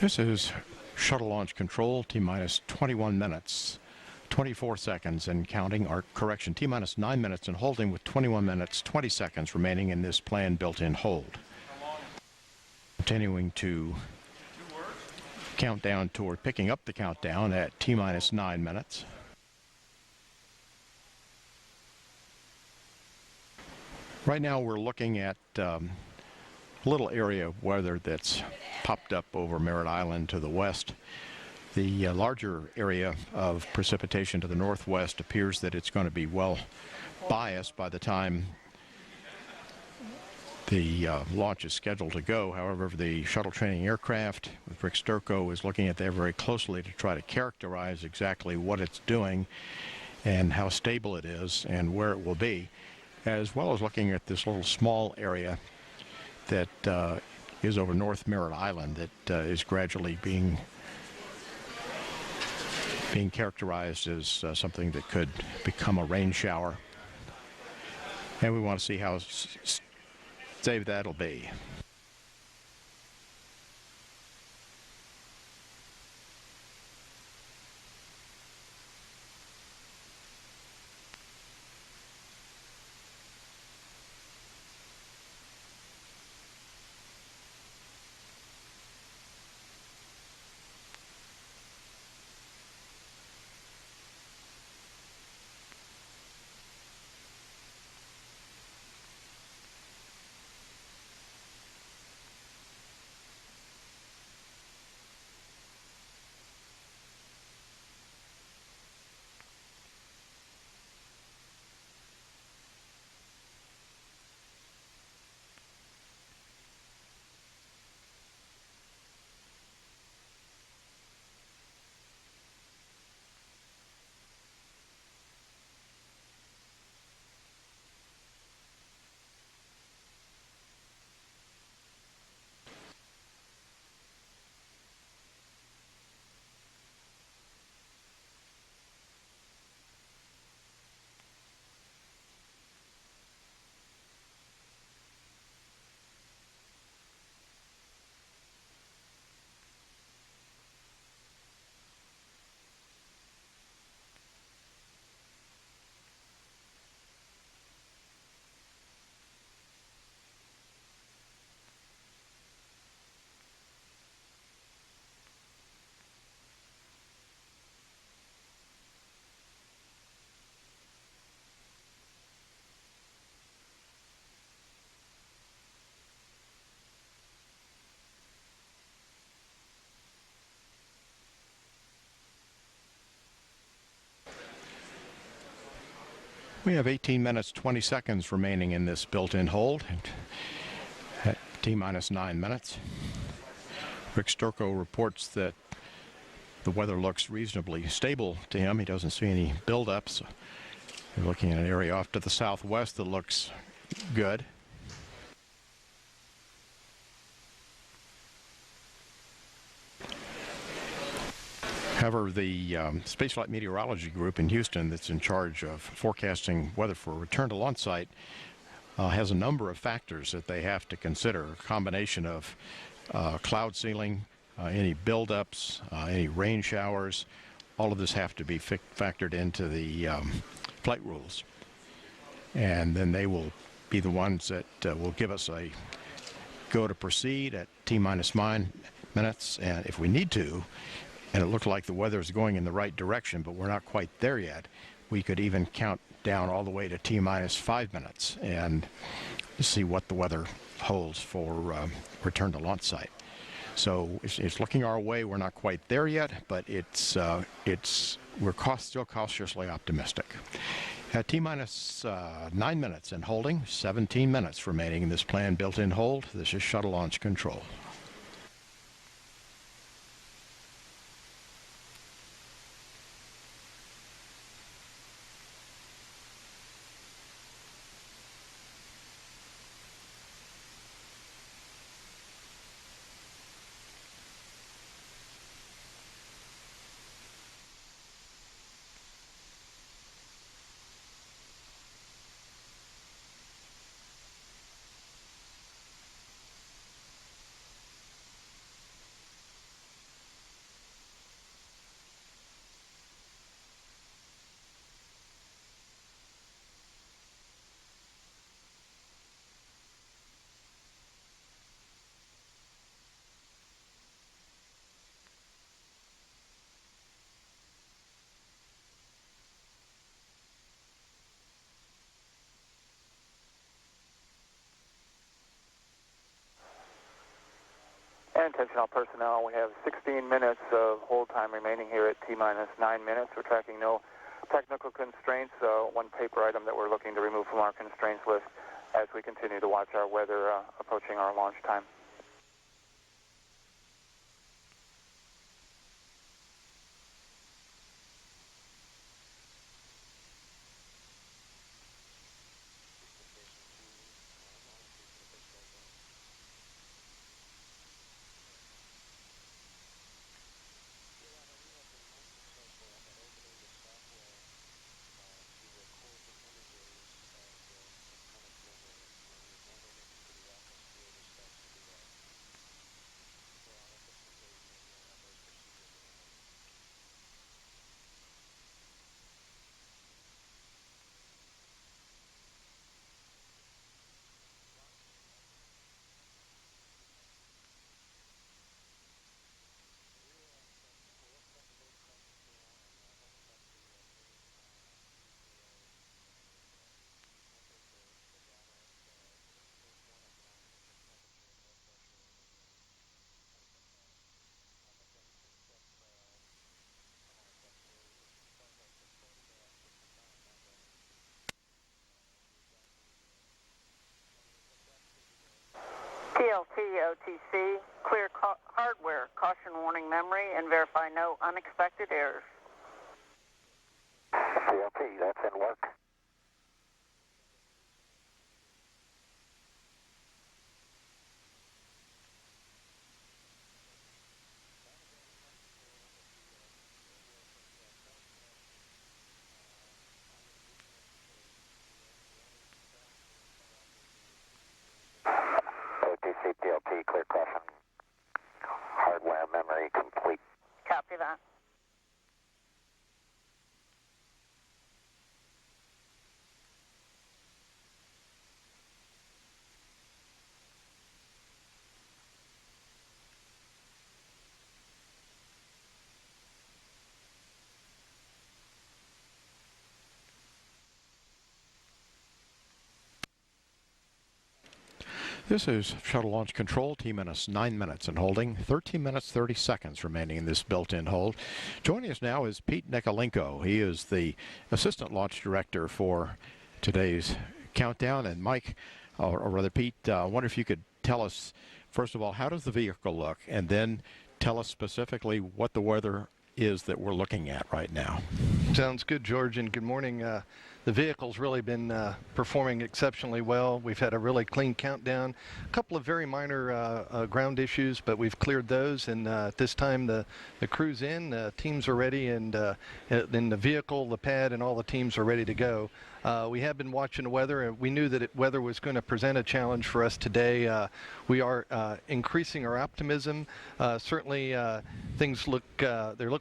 This is shuttle launch control, T-minus 21 minutes, 24 seconds and counting. Or correction, T-minus 9 minutes and holding with 21 minutes, 20 seconds remaining in this planned built-in hold. Continuing to count down toward picking up the countdown at T-minus 9 minutes. Right now we're looking at little area of weather that's popped up over Merritt Island to the west. The larger area of precipitation to the northwest appears that it's going to be well biased by the time the launch is scheduled to go. However, the shuttle training aircraft with Rick Sturko is looking at that very closely to try to characterize exactly what it's doing and how stable it is and where it will be. as well as looking at this little small area that is over North Merritt Island that is gradually being characterized as something that could become a rain shower. And we want to see how safe that'll be. We have 18 minutes, 20 seconds remaining in this built-in hold at T-minus 9 minutes. Rick Sturko reports that the weather looks reasonably stable to him. He doesn't see any buildups. We're looking at an area off to the southwest that looks good. However, the Spaceflight Meteorology Group in Houston that's in charge of forecasting weather for return to launch site has a number of factors that they have to consider. A combination of cloud ceiling, any buildups, any rain showers. All of this have to be factored into the flight rules. And then they will be the ones that will give us a go to proceed at T-minus 9 minutes. And if we need to, and it looked like the weather is going in the right direction, but we're not quite there yet, we could even count down all the way to T-minus 5 minutes and see what the weather holds for return to launch site. So it's looking our way. We're not quite there yet, but we're still cautiously optimistic. At T-minus 9 minutes and holding, 17 minutes remaining in this planned built-in hold. This is Shuttle Launch Control. And attention all personnel, we have 16 minutes of hold time remaining here at T-minus 9 minutes. We're tracking no technical constraints, one paper item that we're looking to remove from our constraints list as we continue to watch our weather approaching our launch time. TLT OTC, clear hardware, caution warning memory, and verify no unexpected errors. TLT, that's in work. OTC, TLT, clear caution. Hardware memory complete. Copy that. This is Shuttle Launch Control, T-minus 9 minutes and holding, 13 minutes 30 seconds remaining in this built-in hold. Joining us now is Pete Nikolenko. He is the Assistant Launch Director for today's countdown. And Mike, or rather Pete, I wonder if you could tell us, first of all, how does the vehicle look? And then tell us specifically what the weather is that we're looking at right now. Sounds good, George, and good morning. The vehicle's really been performing exceptionally well. We've had a really clean countdown. A couple of very minor ground issues, but we've cleared those. And at this time, the crew's in, teams are ready, and then the vehicle, the pad, and all the teams are ready to go. We have been watching the weather, and we knew that weather was going to present a challenge for us today. We are increasing our optimism. Certainly, things look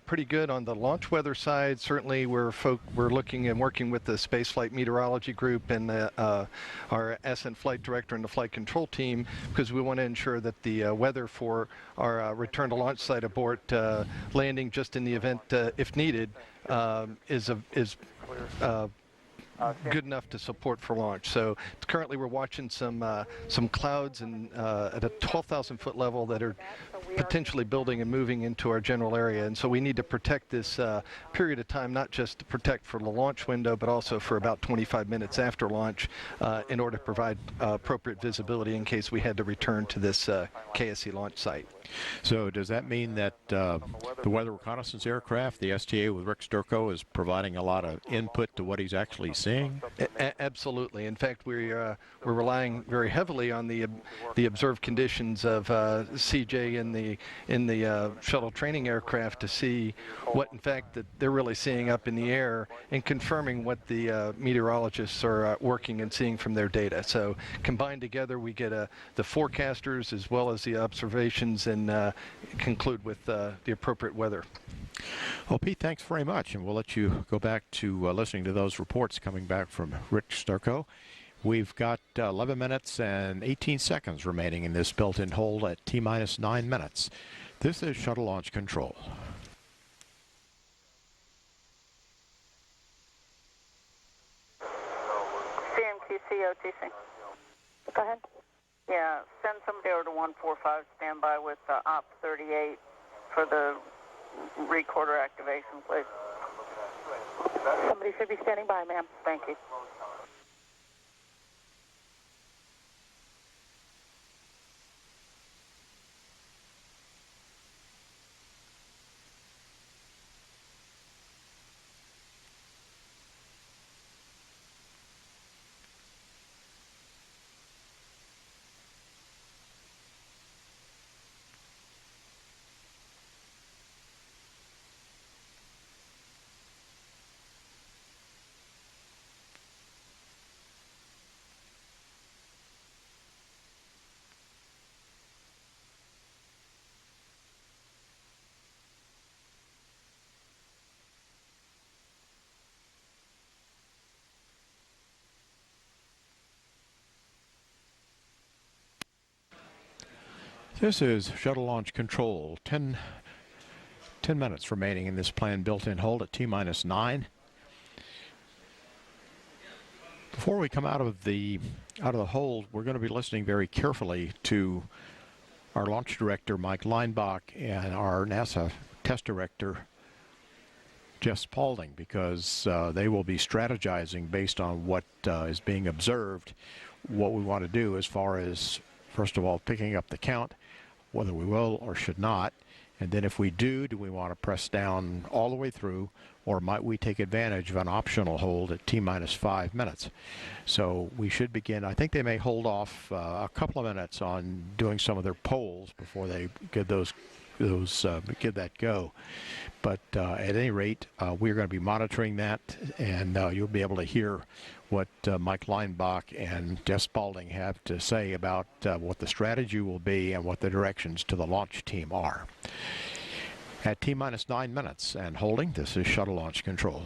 pretty good on the launch weather side. Certainly, we're looking and working with the Spaceflight Meteorology Group and our Ascent Flight Director and the Flight Control Team, because we want to ensure that the weather for our return to launch site abort landing, just in the event if needed, is good enough to support for launch. So currently we're watching some clouds and at a 12,000 foot level that are potentially building and moving into our general area, and so we need to protect this period of time, not just to protect for the launch window, but also for about 25 minutes after launch in order to provide appropriate visibility in case we had to return to this KSC launch site. So does that mean that the weather reconnaissance aircraft, the STA with Rick Sturko, is providing a lot of input to what he's actually seeing? Absolutely. In fact, we're relying very heavily on the observed conditions of CJ in the shuttle training aircraft to see what, in fact, that they're really seeing up in the air, and confirming what the meteorologists are working and seeing from their data. So combined together, we get the forecasters as well as the observations, and conclude with the appropriate weather. Well, Pete, thanks very much, and we'll let you go back to listening to those reports coming back from Rick Sturko. We've got 11 minutes and 18 seconds remaining in this built-in hold at T-minus 9 minutes. This is Shuttle Launch Control. CMQC OTC. Go ahead. Yeah, send somebody over to 145, standby with Op 38 for the recorder activation, please. Somebody should be standing by, ma'am. Thank you. This is Shuttle Launch Control. 10 minutes remaining in this planned built-in hold at T-minus 9. Before we come out of the hold, we're going to be listening very carefully to our launch director, Mike Leinbach, and our NASA test director, Jeff Spaulding, because they will be strategizing based on what is being observed, what we want to do as far as first of all, picking up the count, whether we will or should not. And then if we do we want to press down all the way through, or might we take advantage of an optional hold at T-minus 5 minutes? So we should begin. I think they may hold off a couple of minutes on doing some of their polls before they get give that go. But at any rate, we're going to be monitoring that, and you'll be able to hear what Mike Leinbach and Jeff Spaulding have to say about what the strategy will be and what the directions to the launch team are. At T-minus 9 minutes and holding, this is Shuttle Launch Control.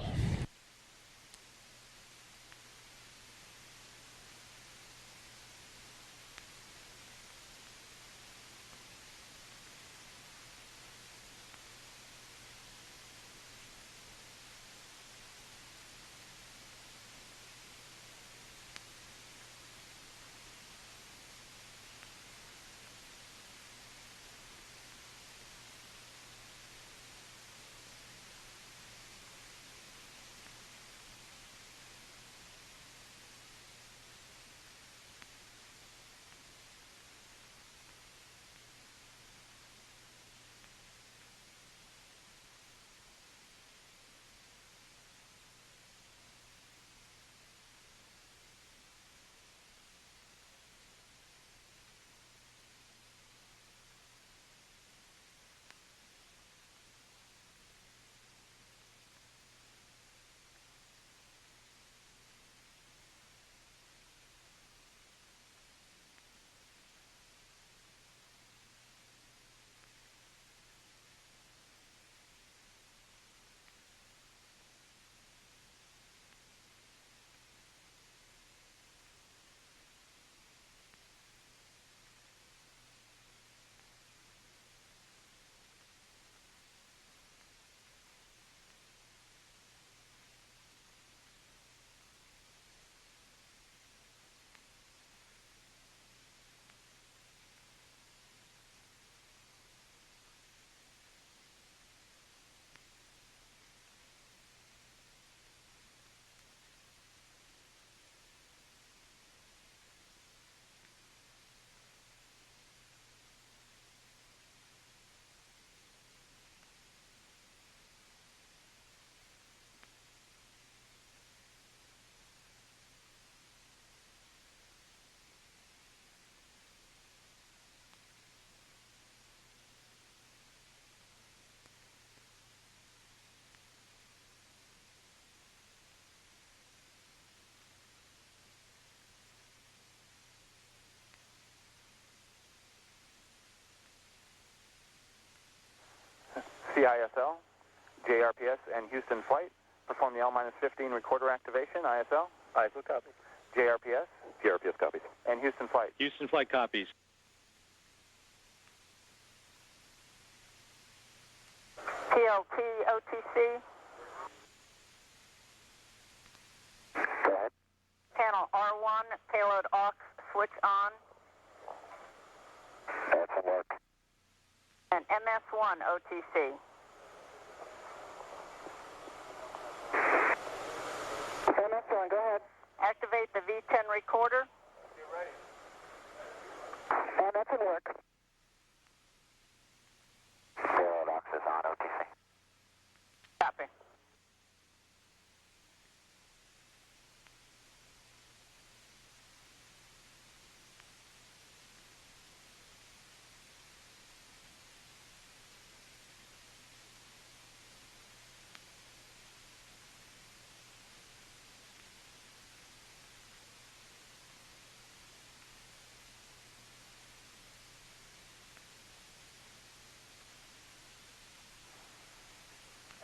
CISL, JRPS, and Houston Flight. Perform the L-15 recorder activation, ISL. ISL copies. JRPS. JRPS copies. And Houston Flight. Houston Flight copies. TLT, OTC. Panel R1, payload aux, switch on. That's a work. And MS1, OTC. MS1, go ahead. Activate the V10 recorder. And that's a work. Payload aux is on, OTC. Copy.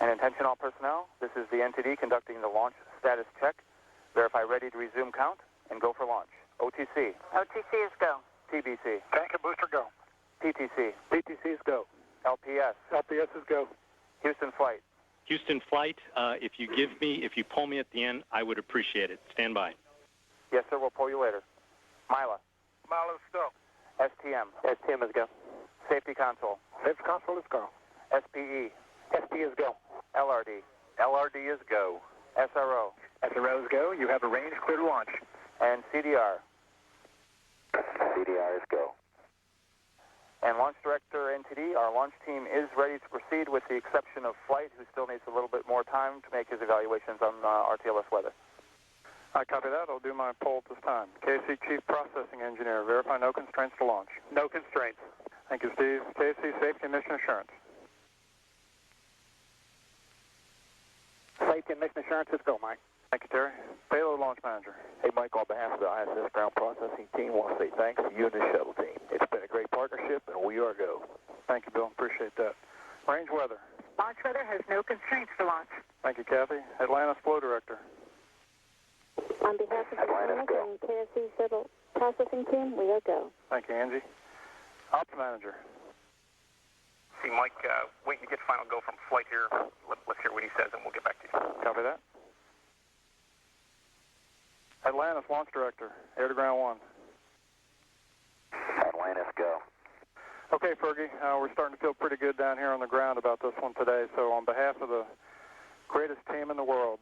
And attention all personnel, this is the NTD conducting the launch status check. Verify ready to resume count and go for launch. OTC. OTC is go. TBC. Tank and booster go. TTC. PTC is go. LPS. LPS is go. Houston Flight. Houston Flight, if you pull me at the end, I would appreciate it. Stand by. Yes, sir, we'll pull you later. Mila. Milo is go. STM. STM is go. Safety console. Safety console is go. SPE. SP is go. LRD. LRD is go. SRO. SRO is go. You have a range clear to launch. And CDR. CDIs go. And Launch Director NTD, our launch team is ready to proceed with the exception of Flight, who still needs a little bit more time to make his evaluations on RTLS weather. I copy that. I'll do my poll at this time. KC Chief Processing Engineer, verify no constraints to launch. No constraints. Thank you, Steve. KC Safety and Mission Assurance. Safety and Mission Assurance is go, Mike. Thank you, Terry. Payload Launch Manager. Hey, Mike, on behalf of the ISS ground processing team, I want to say thanks to you and the shuttle team. It's been a great partnership, and we are go. Thank you, Bill. Appreciate that. Range weather. Launch weather has no constraints to launch. Thank you, Kathy. Atlantis Flow Director. On behalf of the Atlantis and KSC Shuttle Processing Team, we are go. Thank you, Angie. Ops Manager. See, Mike, waiting to get final go from Flight here. Let's hear what he says, and we'll get back to you. Copy that. Atlantis Launch Director, Air to Ground 1. Atlantis, go. Okay, Fergie, we're starting to feel pretty good down here on the ground about this one today. So on behalf of the greatest team in the world,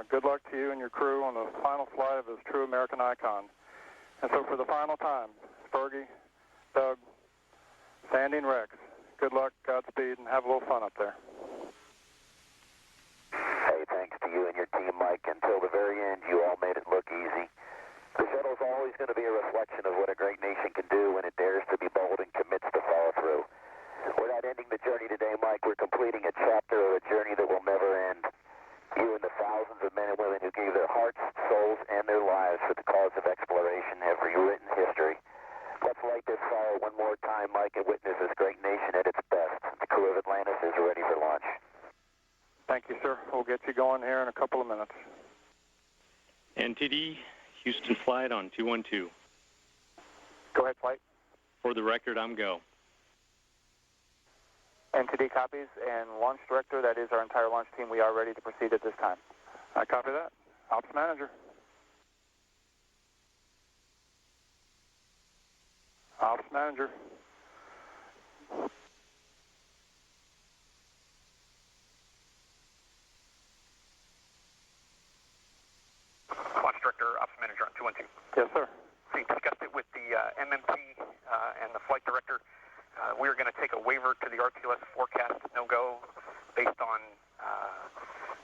good luck to you and your crew on the final flight of this true American icon. And so for the final time, Fergie, Doug, Sandy, and Rex, good luck, Godspeed, and have a little fun up there. Hey, thanks to you and your team, Mike. Until the very end, you all made it look easy. The shuttle's always going to be a reflection of what a great nation can do when it dares to be bold and commits to follow through. We're not ending the journey today, Mike. We're completing a chapter of a journey that will never end. You and the thousands of men and women who gave their hearts, souls, and their lives for the cause of exploration have rewritten history. Let's light this fire one more time, Mike, and witness this great nation at its best. The crew of Atlantis is ready for launch. Thank you, sir. We'll get you going here in a couple of minutes. NTD, Houston Flight on 212. Go ahead, Flight. For the record, I'm go. NTD copies, and Launch Director, that is our entire launch team, we are ready to proceed at this time. I copy that. Ops Manager. Ops Manager. Launch Director, Ops Manager on 212. Yes, sir. We discussed it with the MMT and the Flight Director. We are going to take a waiver to the RTLS forecast no-go based on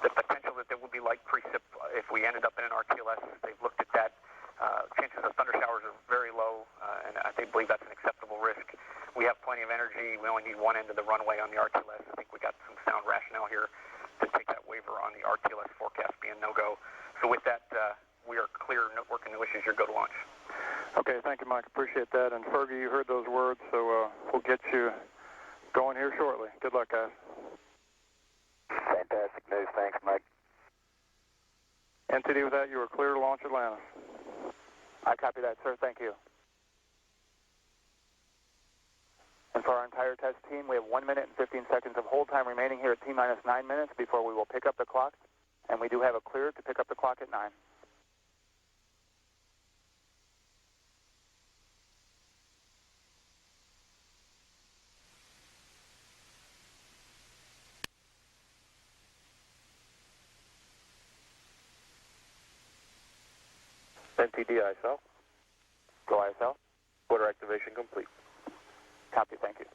the potential that there will be light precip if we ended up in an RTLS. They've looked at that. Chances of thunder showers are very low, and they believe that's an acceptable risk. We have plenty of energy. We only need one end of the runway on the RTLS. I think we got some sound rationale here to take that waiver on the RTLS forecast being no-go. So with that, we are clear, no working, no issues. You're go to launch. Okay, thank you, Mike. Appreciate that. And Fergie, you heard those words, so we'll get you going here shortly. Good luck, guys. Fantastic news. Thanks, Mike. NTD, with that, you are clear to launch Atlantis. I copy that, sir. Thank you. And for our entire test team, we have 1 minute and 15 seconds of hold time remaining here at T-minus 9 minutes before we will pick up the clock. And we do have a clear to pick up the clock at 9. NTD ISL. Go ISL. Order activation complete. Copy, thank you.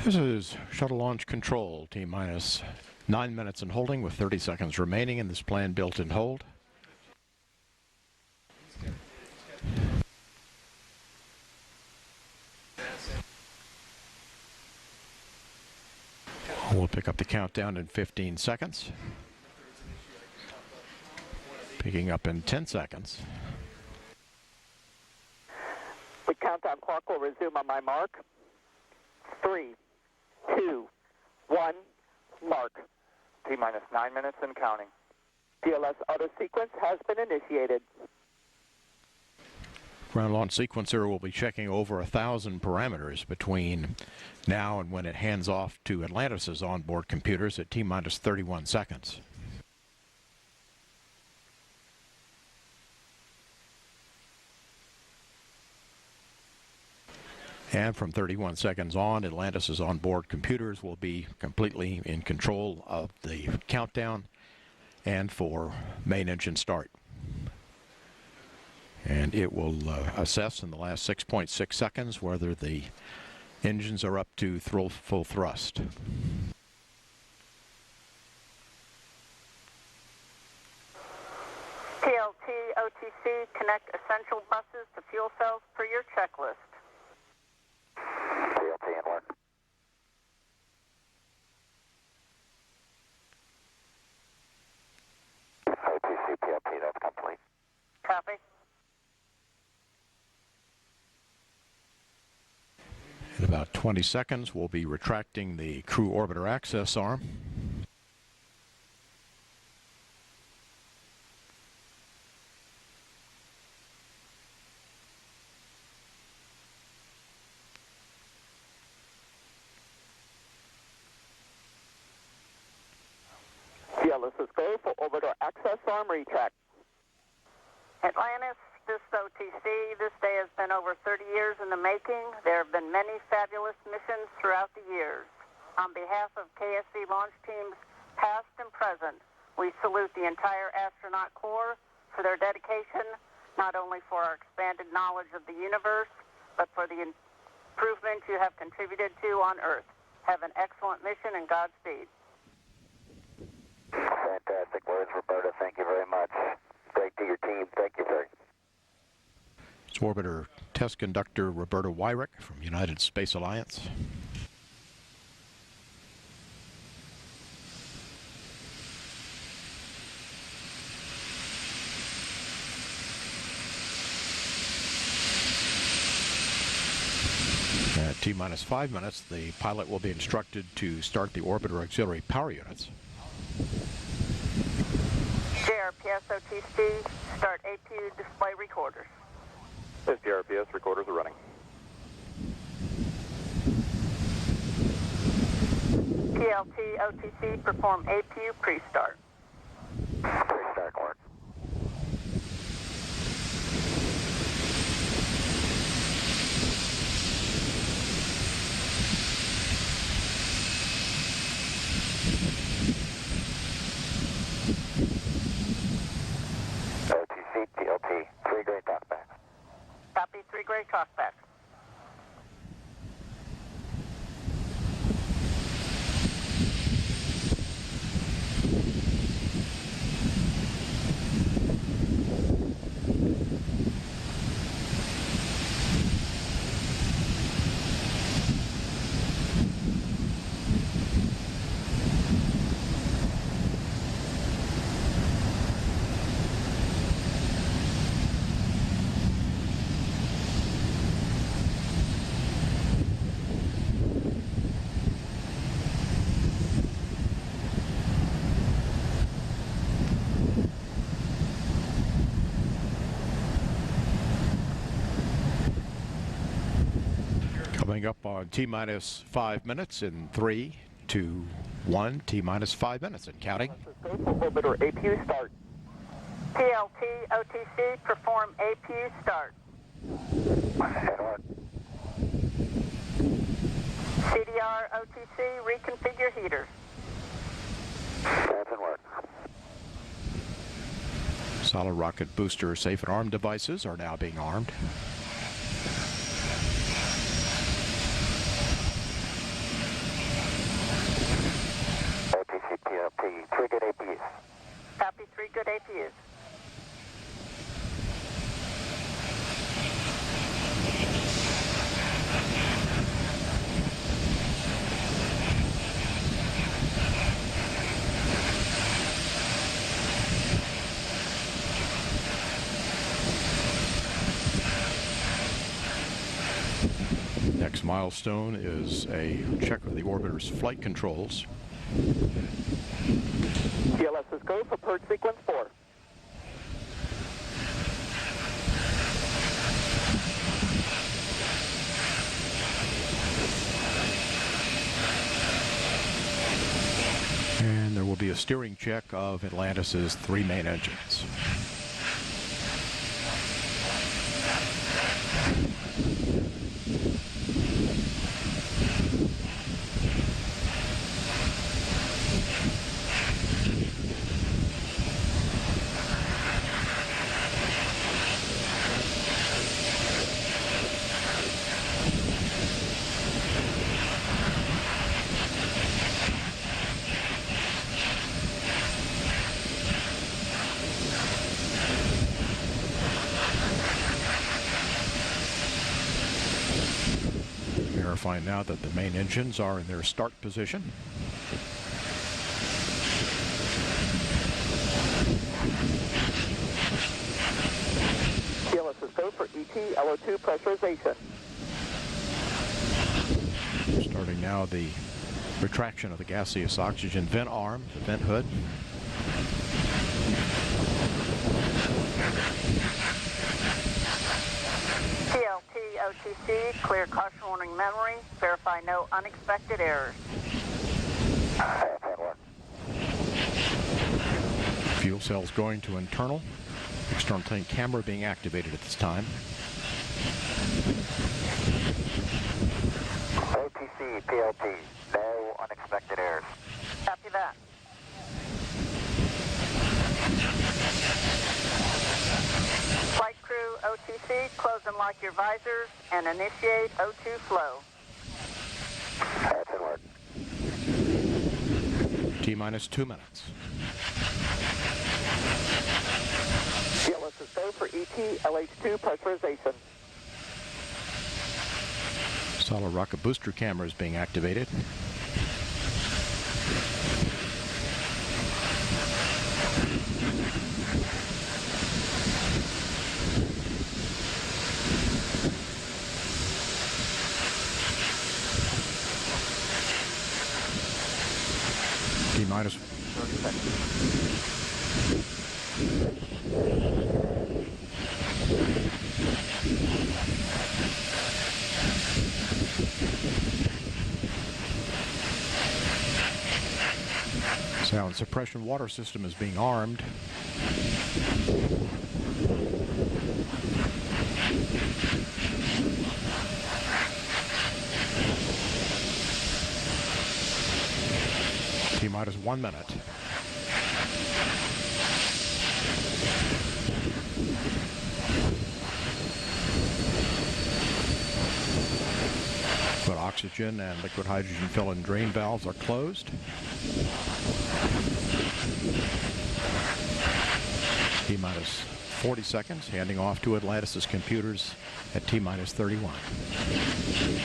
This is Shuttle Launch Control, T-minus 9 minutes and holding with 30 seconds remaining in this planned built-in hold. We'll pick up the countdown in 15 seconds. Picking up in 10 seconds. The countdown clock will resume on my mark. 3, 2, 1, mark. T-minus 9 minutes and counting. DLS auto sequence has been initiated. Ground launch sequencer will be checking over 1,000 parameters between now and when it hands off to Atlantis' onboard computers at T-minus 31 seconds. And from 31 seconds on, Atlantis' onboard computers will be completely in control of the countdown and for main engine start. And it will assess in the last 6.6 seconds whether the engines are up to full thrust. TLT, OTC, connect essential buses to fuel cells per your checklist. TLT in work. OTC, TLT, that's complete. Copy. In about 20 seconds, we'll be retracting the crew orbiter access arm. This is go for orbiter access arm retract. Atlantis, this is OTC. This day has been over 30 years in the making. There have been many fabulous missions throughout the years. On behalf of KSC launch teams past and present, we salute the entire astronaut corps for their dedication, not only for our expanded knowledge of the universe, but for the improvement you have contributed to on Earth. Have an excellent mission and Godspeed. Fantastic words, Roberta. Thank you very much. Great to your team. Thank you, sir. It's Orbiter Test Conductor Roberta Wyrick from United Space Alliance. At T-minus 5 minutes, the pilot will be instructed to start the orbiter auxiliary power units. JRPS OTC, start APU display recorders. This JRPS recorders are running. PLT OTC, perform APU pre-start. Pre-start work. OTC, TLT, 3 gray talkbacks. Copy, 3 gray talkbacks. Coming up on T-minus 5 minutes in 3, 2, 1, T-minus 5 minutes and counting. Go for orbiter APU start. PLT OTC, perform APU start. CDR OTC, reconfigure heaters. That's in work. Solid rocket booster safe and arm devices are now being armed. OTC, TLT, 3 good APUs. Copy, 3 good APUs. Next milestone is a check of the orbiter's flight controls. TLS is go for purge sequence 4. And there will be a steering check of Atlantis' 3 main engines. verifying now that the main engines are in their start position. TLS is go for ET LO2 pressurization. Starting now the retraction of the gaseous oxygen vent arm, the vent hood. TLT OTC, clear caution warning memory, verify no unexpected errors. Fuel cells going to internal. External tank camera being activated at this time. OTC, PLT, no unexpected errors. Copy that. Flight crew OTC, close and lock your visors and initiate O2 flow. That's in work. T-minus 2 minutes. TLS is go for ET LH2 pressurization. Solid rocket booster camera is being activated. T-minus 30 seconds. Sound suppression water system is being armed. T-minus 1 minute. But oxygen and liquid hydrogen fill and drain valves are closed. T-minus 40 seconds, handing off to Atlantis' computers at T-minus 31.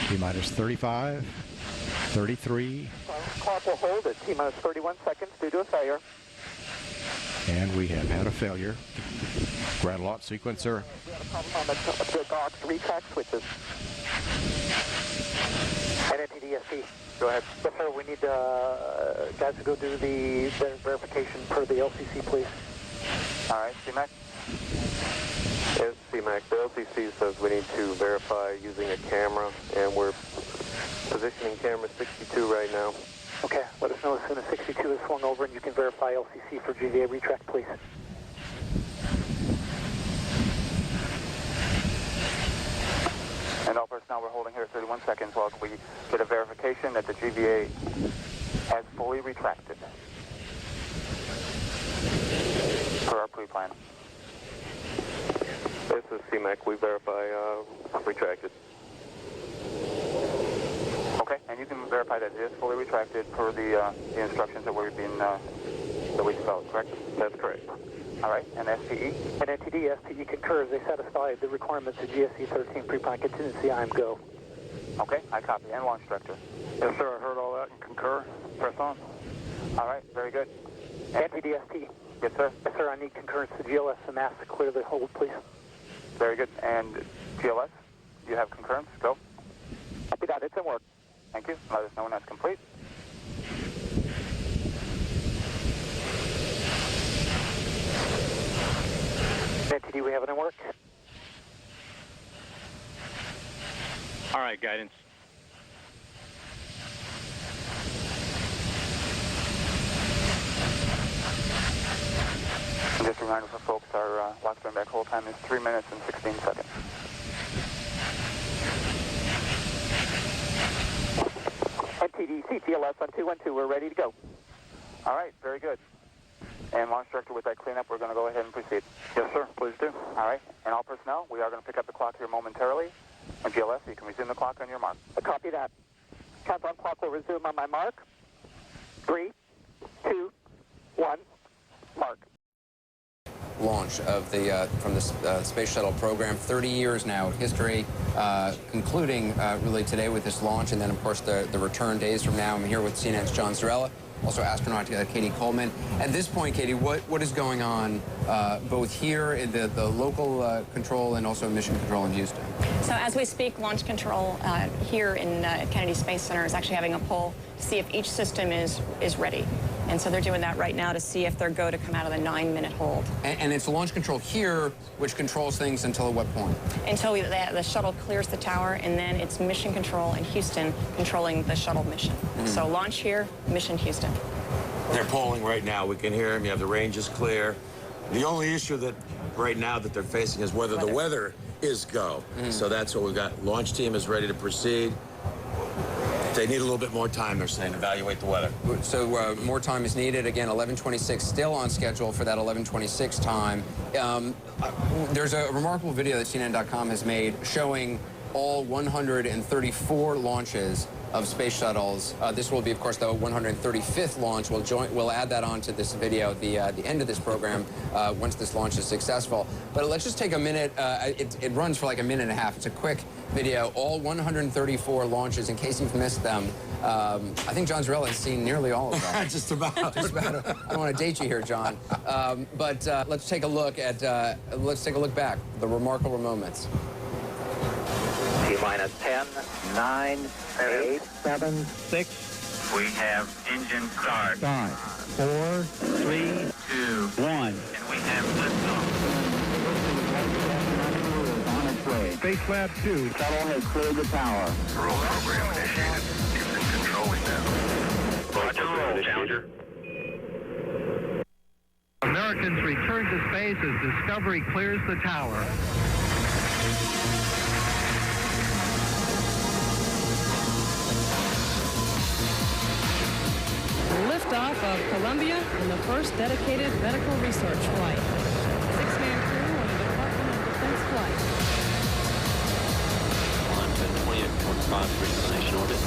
T-minus 35, 33. Clock will hold at T-minus 31 seconds due to a failure. And we have had a failure. Grand lot sequencer. We had a problem on the dogs retract switches. NTDSP. Go ahead. Yes, sir. We need guys to go do the verification per the LCC, please. All right, CMAC. Yes, CMAC. The LCC says we need to verify using a camera, and we're positioning camera 62 right now. Okay, let us know as soon as 62 is swung over and you can verify LCC for GVA retract, please. And all personnel, we're holding here 31 seconds while we get a verification that the GVA has fully retracted per our pre-plan. This is CMAC. We verify retracted. Okay, and you can verify that it is fully retracted per the instructions that we've been that we developed, correct? That's correct. All right, and STE? And NTD, STE concurs. They satisfy the requirements of GSE 13 pre-plan contingency. I am go. Okay, I copy. And launch director? Yes, sir. I heard all that and concur. Press on. All right, very good. NTD, STE? Yes, sir. Yes, sir. I need concurrence to GLS and mass to clear the hold, please. Very good. And GLS, you have concurrence? Go. Copy that. It's in work. Thank you. Let us know when that's complete. NTD, we have it in work. All right, guidance. And just a reminder for folks, our lock spin back hold time is 3 minutes and 16 seconds. NTD, CTLS on 212. We're ready to go. All right, very good. And launch director, with that cleanup, we're going to go ahead and proceed. Yes, sir. Please do. All right. And all personnel, we are going to pick up the clock here momentarily. And GLS, you can resume the clock on your mark. Copy that. Countdown clock will resume on my mark. 3, 2, 1, mark. launch of the from the Space Shuttle program. 30 years now of history, concluding really today with this launch, and then of course the return days from now. I'm here with CNN's John Zarella, also astronaut Katie Coleman. At this point, Katie, what is going on both here in the local control and also mission control in Houston? So as we speak, launch control here in Kennedy Space Center is actually having a poll to see if each system is ready. And so they're doing that right now to see if they're go to come out of the 9-minute hold. And it's launch control here, which controls things until what point? Until the shuttle clears the tower, and then it's mission control in Houston controlling the shuttle mission. So launch here, mission Houston. They're polling right now. We can hear them. You have the range is clear. The only issue that right now that they're facing is whether the weather is go. So that's what we've got. Launch team is ready to proceed. They need a little bit more time, they're saying, evaluate the weather. So more time is needed. Again, 11:26, still on schedule for that 11:26 time. There's a remarkable video that CNN.com has made showing all 134 launches of space shuttles. This will be, of course, the 135th launch. We'll add that on to this video at the end of this program once this launch is successful. But let's just take a minute. It runs for like a minute and a half. It's a quick video. All 134 launches, in case you've missed them. I think John Zarella has seen nearly all of them. Just about. Just about. I don't want to date you here, John. But let's take a look at. Let's take a look back. The remarkable moments. T-minus 10, 9, 8, 7, 6. We have engine start. 5, 4, 3, 2, 1. And we have liftoff. On its way. Space Lab 2. Shuttle has cleared the tower. Roll program initiated. Houston controlling now. Roger, roll, Challenger. Americans return to space as Discovery clears the tower. Liftoff of Columbia and the first dedicated medical research flight. 6-man crew on the Department of Defense flight. Climb 1020 at 1.5 inclination orbit.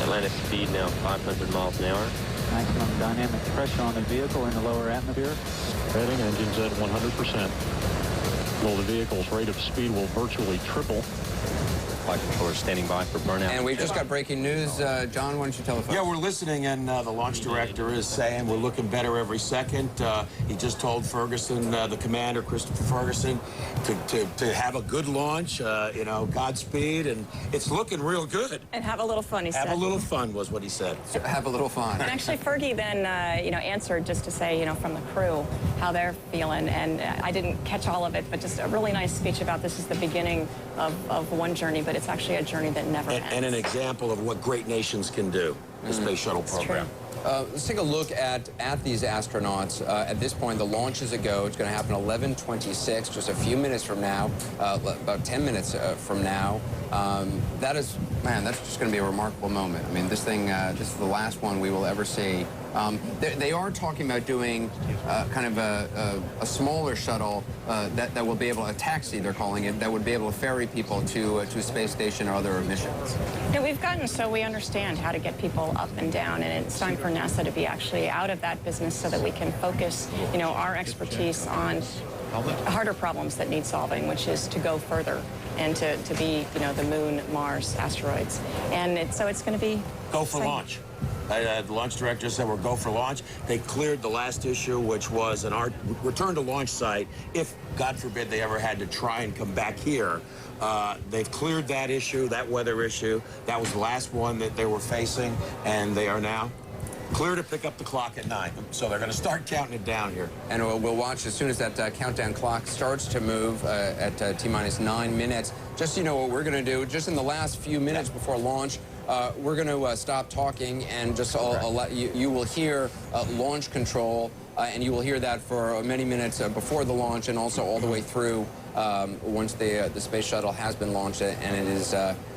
Atlantis speed now 500 miles an hour. Maximum dynamic pressure on the vehicle in the lower atmosphere. Heading engines at 100%. Well, the vehicle's rate of speed will virtually triple. Flight controller standing by for burnout. And we've just got breaking news. John, why don't you tell us? Yeah, we're listening, and the launch director is saying we're looking better every second. He just told Ferguson, the commander, Christopher Ferguson, to have a good launch, you know, Godspeed, and it's looking real good. And have a little fun, he said. Have a little fun was what he said. So have a little fun. And actually, Fergie then, answered just to say, from the crew, how they're feeling. And I didn't catch all of it, but just a really nice speech about this is the beginning of one journey, but it's actually a journey that never ends. And an example of what great nations can do, the Space Shuttle program. Let's take a look at these astronauts. At this point, the launch is a go. It's going to happen 11:26, just a few minutes from now, about 10 minutes from now. That's just going to be a remarkable moment. I mean, this is the last one we will ever see. They are talking about doing kind of a smaller shuttle that will be able to, a taxi they're calling it, that would be able to ferry people to a space station or other missions. We've gotten so we understand how to get people up and down, and it's time for NASA to be actually out of that business so that we can focus, our expertise on harder problems that need solving, which is to go further and to be, the moon, Mars, asteroids. And so it's going to be go for launch. The launch director said we'll go for launch. They cleared the last issue, which was an return to launch site. If, God forbid, they ever had to try and come back here, they've cleared that issue, that weather issue. That was the last one that they were facing, and they are now clear to pick up the clock at 9. So they're going to start counting it down here. And we'll watch as soon as that countdown clock starts to move at T-minus 9 minutes. Just so you know what we're going to do, just in the last few minutes before launch, we're going to stop talking, and just you will hear launch control, and you will hear that for many minutes before the launch and also all the way through once the space shuttle has been launched and it is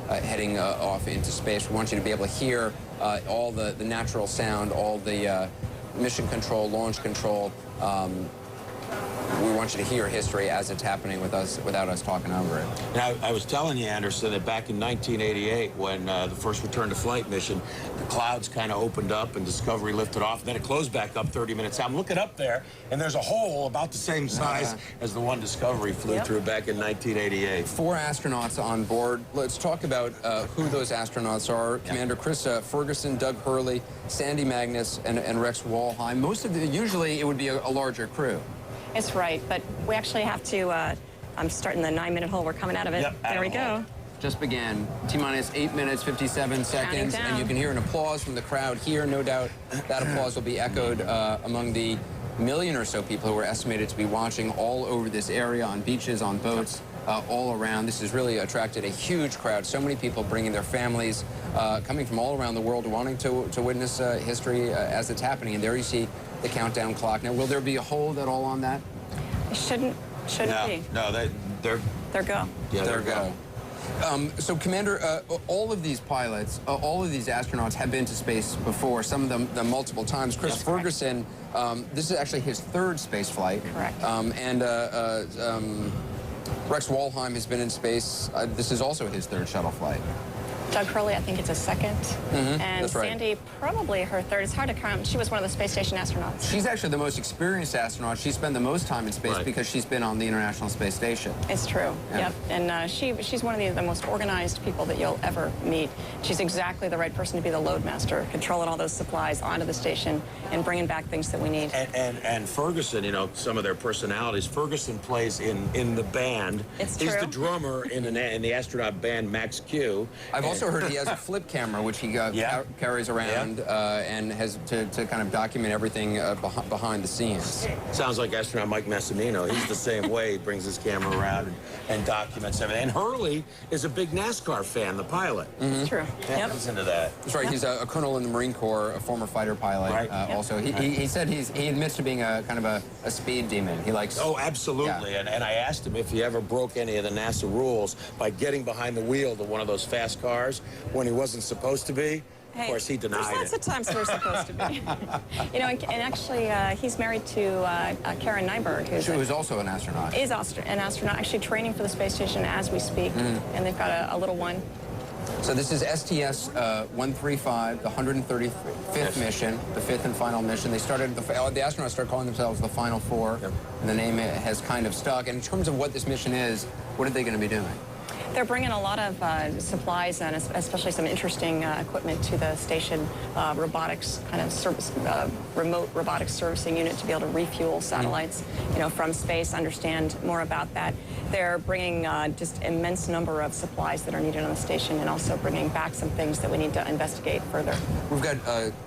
heading off into space. We want you to be able to hear all the natural sound, all the mission control, launch control, we want you to hear history as it's happening with us, without us talking over it. Now, I was telling you, Anderson, that back in 1988, when the first return to flight mission, the clouds kind of opened up and Discovery lifted off. Then it closed back up 30 minutes out. I'm looking up there, and there's a hole about the same size as the one Discovery flew through back in 1988. 4 astronauts on board. Let's talk about who those astronauts are. Commander Chris Ferguson, Doug Hurley, Sandy Magnus, and Rex Walheim. Most of the, usually it would be a larger crew. It's right, but we actually have to, I'm starting the 9-minute hole. We're coming out of it. Yep, there we go. Just began. T-minus 8 minutes, 57 seconds. And you can hear an applause from the crowd here. No doubt that applause will be echoed among the million or so people who are estimated to be watching all over this area, on beaches, on boats, all around. This has really attracted a huge crowd. So many people bringing their families, coming from all around the world, wanting to witness history as it's happening. And there you see the countdown clock. Now, will there be a hold at all on that? It shouldn't be. No, they're go. Yeah, they're go. So, Commander, all of these pilots, all of these astronauts have been to space before, some of them multiple times. Chris Ferguson, this is actually his 3rd space flight. Correct. Rex Walheim has been in space. This is also his 3rd shuttle flight. Doug Hurley, I think it's a 2nd. And that's right. Sandy, probably her 3rd. It's hard to count. She was one of the space station astronauts. She's actually the most experienced astronaut. She's spent the most time in space because she's been on the International Space Station. It's true. Yep. And she's one of the most organized people that you'll ever meet. She's exactly the right person to be the load master, controlling all those supplies onto the station and bringing back things that we need. And Ferguson, you know, some of their personalities. Ferguson plays in the band. It's He's true. the drummer in the astronaut band Max Q. I've also heard he has a flip camera, which he carries around and has to kind of document everything behind the scenes. Sounds like astronaut Mike Massimino. He's the same way. He brings his camera around and documents everything. And Hurley is a big NASCAR fan, the pilot. That's true. Yeah, he's into that. That's right. He's a colonel in the Marine Corps, a former fighter pilot. Also, he said he admits to being a kind of a speed demon. He likes. Oh, absolutely. And I asked him if he ever broke any of the NASA rules by getting behind the wheel of one of those fast cars when he wasn't supposed to be. Of course, he denied it. There's lots of times we're supposed to be. You know, and actually, he's married to Karen Nyberg, who's also an astronaut. Is an astronaut, actually training for the space station as we speak, and they've got a little one. So this is STS-135, the 135th mission, the 5th and final mission. They started, the astronauts started calling themselves the Final Four, and the name has kind of stuck. And in terms of what this mission is, what are they going to be doing? They're bringing a lot of supplies and especially some interesting equipment to the station, robotics kind of service, remote robotics servicing unit to be able to refuel satellites, you know, from space, understand more about that. They're bringing just immense number of supplies that are needed on the station and also bringing back some things that we need to investigate further. We've got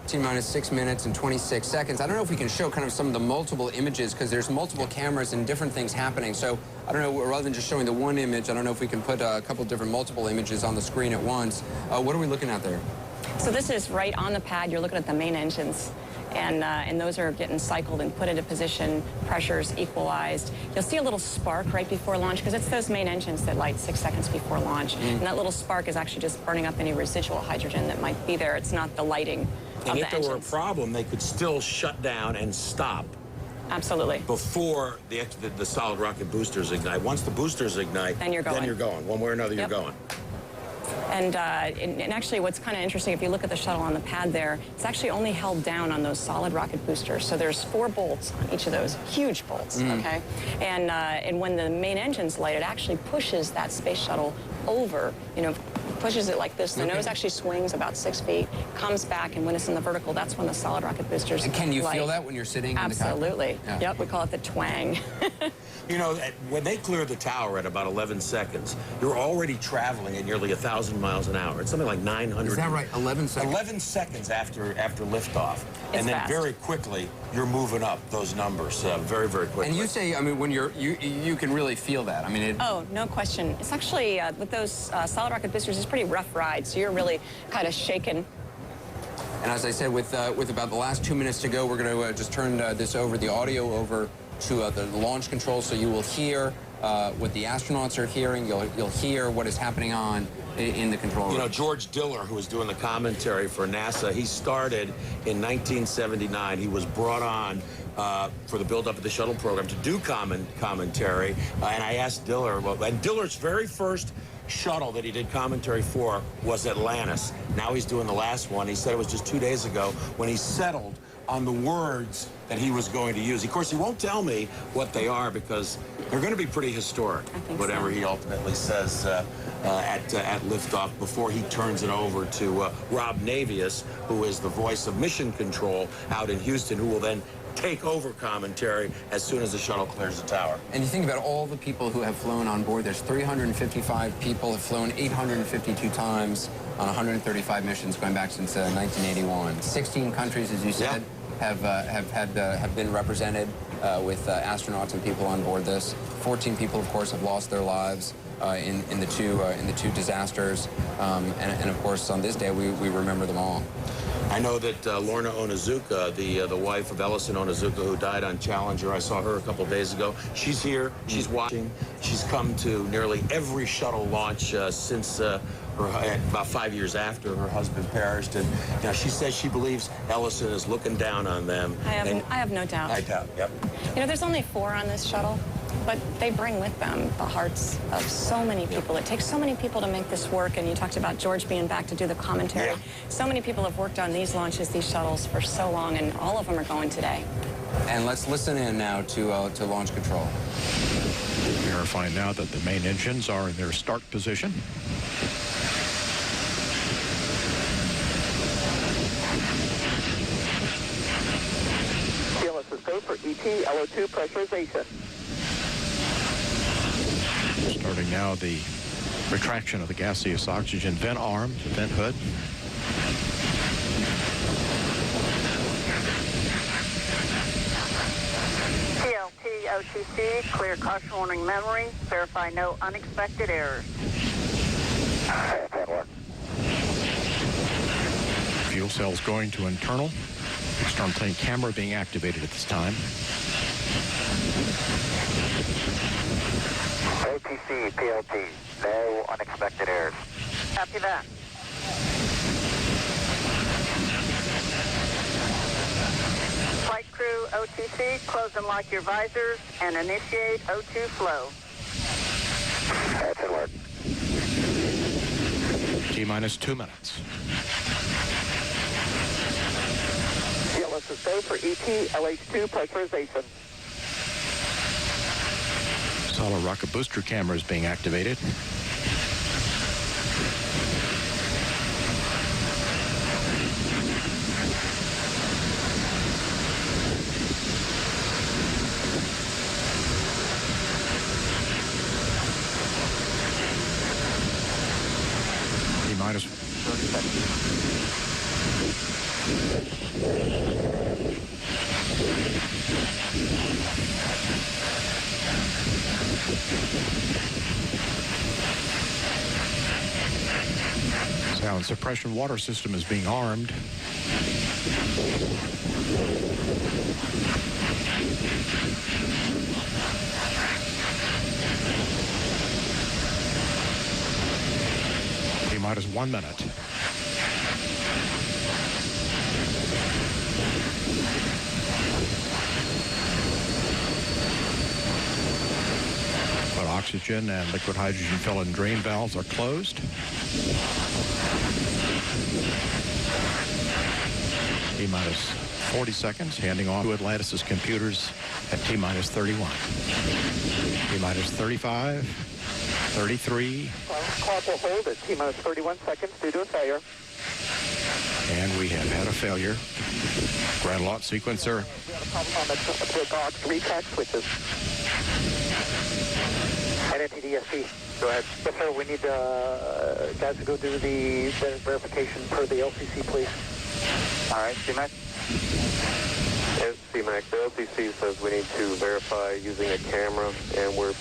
T-minus 6 minutes and 26 seconds. I don't know if we can show kind of some of the multiple images because there's multiple cameras and different things happening. So I don't know, rather than just showing the one image, I don't know if we can put a couple different multiple images on the screen at once. What are we looking at there? So this is right on the pad. You're looking at the main engines. And those are getting cycled and put into position, pressures equalized. You'll see a little spark right before launch because it's those main engines that light 6 seconds before launch. And that little spark is actually just burning up any residual hydrogen that might be there. It's not the lighting of the engines. And if there were a problem, they could still shut down and stop. Absolutely. Before the solid rocket boosters ignite. Once the boosters ignite, then you're going. One way or another, you're going. And actually what's kind of interesting, if you look at the shuttle on the pad there, it's actually only held down on those solid rocket boosters. So there's 4 bolts on each of those, huge bolts, okay? And when the main engine's light, it actually pushes that space shuttle over, you know, pushes it like this. The nose actually swings about 6 feet, comes back, and when it's in the vertical, that's when the solid rocket boosters And can you light. feel that when you're sitting in the cockpit? Absolutely. Yep, we call it the twang. You know, when they clear the tower at about 11 seconds, you're already traveling at nearly 1,000 miles an hour. It's something like 900. Is that right? 11 seconds? 11 seconds after liftoff. And then fast. very quickly, you're moving up those numbers very, very quickly. And you say, I mean, when you can really feel that. I mean, Oh, no question. It's actually, with those solid rocket boosters, it's a pretty rough ride, so you're really kind of shaken. And as I said, with about the last 2 minutes to go, we're going to just turn the audio over to the launch control, so you will hear what the astronauts are hearing. You'll hear what is happening on in the control room. You know, George Diller, who was doing the commentary for NASA, he started in 1979. He was brought on for the build-up of the shuttle program to do commentary. And I asked Diller, and Diller's very first shuttle that he did commentary for was Atlantis. Now he's doing the last one. He said it was just 2 days ago when he settled on the words that he was going to use. Of course, he won't tell me what they are because they're going to be pretty historic, whatever he ultimately says at liftoff before he turns it over to Rob Navius, who is the voice of mission control out in Houston, who will then take over commentary as soon as the shuttle clears the tower. And you think about all the people who have flown on board. There's 355 people have flown 852 times on 135 missions going back since 1981. 16 countries, as you said, have been represented with astronauts and people on board this. 14 people, of course, have lost their lives in the two disasters, and of course on this day we remember them all. I know that Lorna Onizuka, the wife of Ellison Onizuka, who died on Challenger, I saw her a couple days ago. She's here. She's watching. She's come to nearly every shuttle launch since about 5 years after her husband perished. And you know, she says she believes Ellison is looking down on them. I have no doubt. I doubt. Yep. You know, there's only 4 on this shuttle, but they bring with them the hearts of so many people. It takes so many people to make this work, and you talked about George being back to do the commentary. Yeah. So many people have worked on these launches, these shuttles, for so long, and all of them are going today. And let's listen in now to launch control. Verifying now that the main engines are in their start position. CLS is go for ET LO2 pressurization. Starting now the retraction of the gaseous oxygen vent arm, the vent hood. TLT OTC, clear caution warning memory, verify no unexpected errors. Fuel cells going to internal. External plane camera being activated at this time. OTC, PLT, no unexpected errors. Copy that. Flight crew OTC, close and lock your visors and initiate O2 flow. That's in work. T-minus 2 minutes. CLS is go for ET LH2 pressurization. Solid rocket booster camera is being activated. T-minus 30 seconds. Sound suppression water system is being armed. T-minus 1 minute. But oxygen and liquid hydrogen fill and drain valves are closed. T-minus 40 seconds, handing off to Atlantis' computers at T-minus 31. T-minus 35, 33. Clock will hold at T-minus 31 seconds due to a failure. And we have had a failure. Grand launch sequencer. We had a problem on the box retract switches. NNTDSP. Go ahead. Yes, sir. We need guys to go do the verification per the LCC, please. All right, CMAC. Yes, CMAC. The LCC says we need to verify using a camera, and we're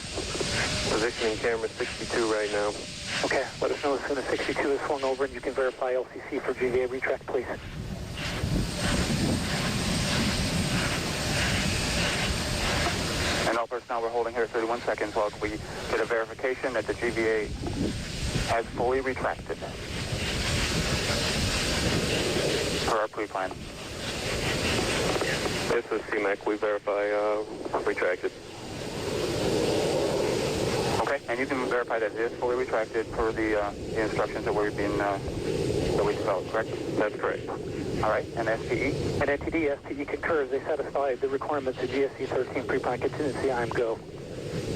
positioning camera 62 right now. Okay, let us know as soon as 62 is swung over and you can verify LCC for GVA retract, please. And all personnel, we're holding here 31 seconds while we get a verification that the GVA has fully retracted. Per our pre-plan. This is CMAC. We verify retracted. Okay, and you can verify that it is fully retracted per the instructions that we've been that we developed, correct? That's correct. All right, and STE? And NTD, STE concurs. They satisfy the requirements of GSC 13 pre-plan contingency. I'm go.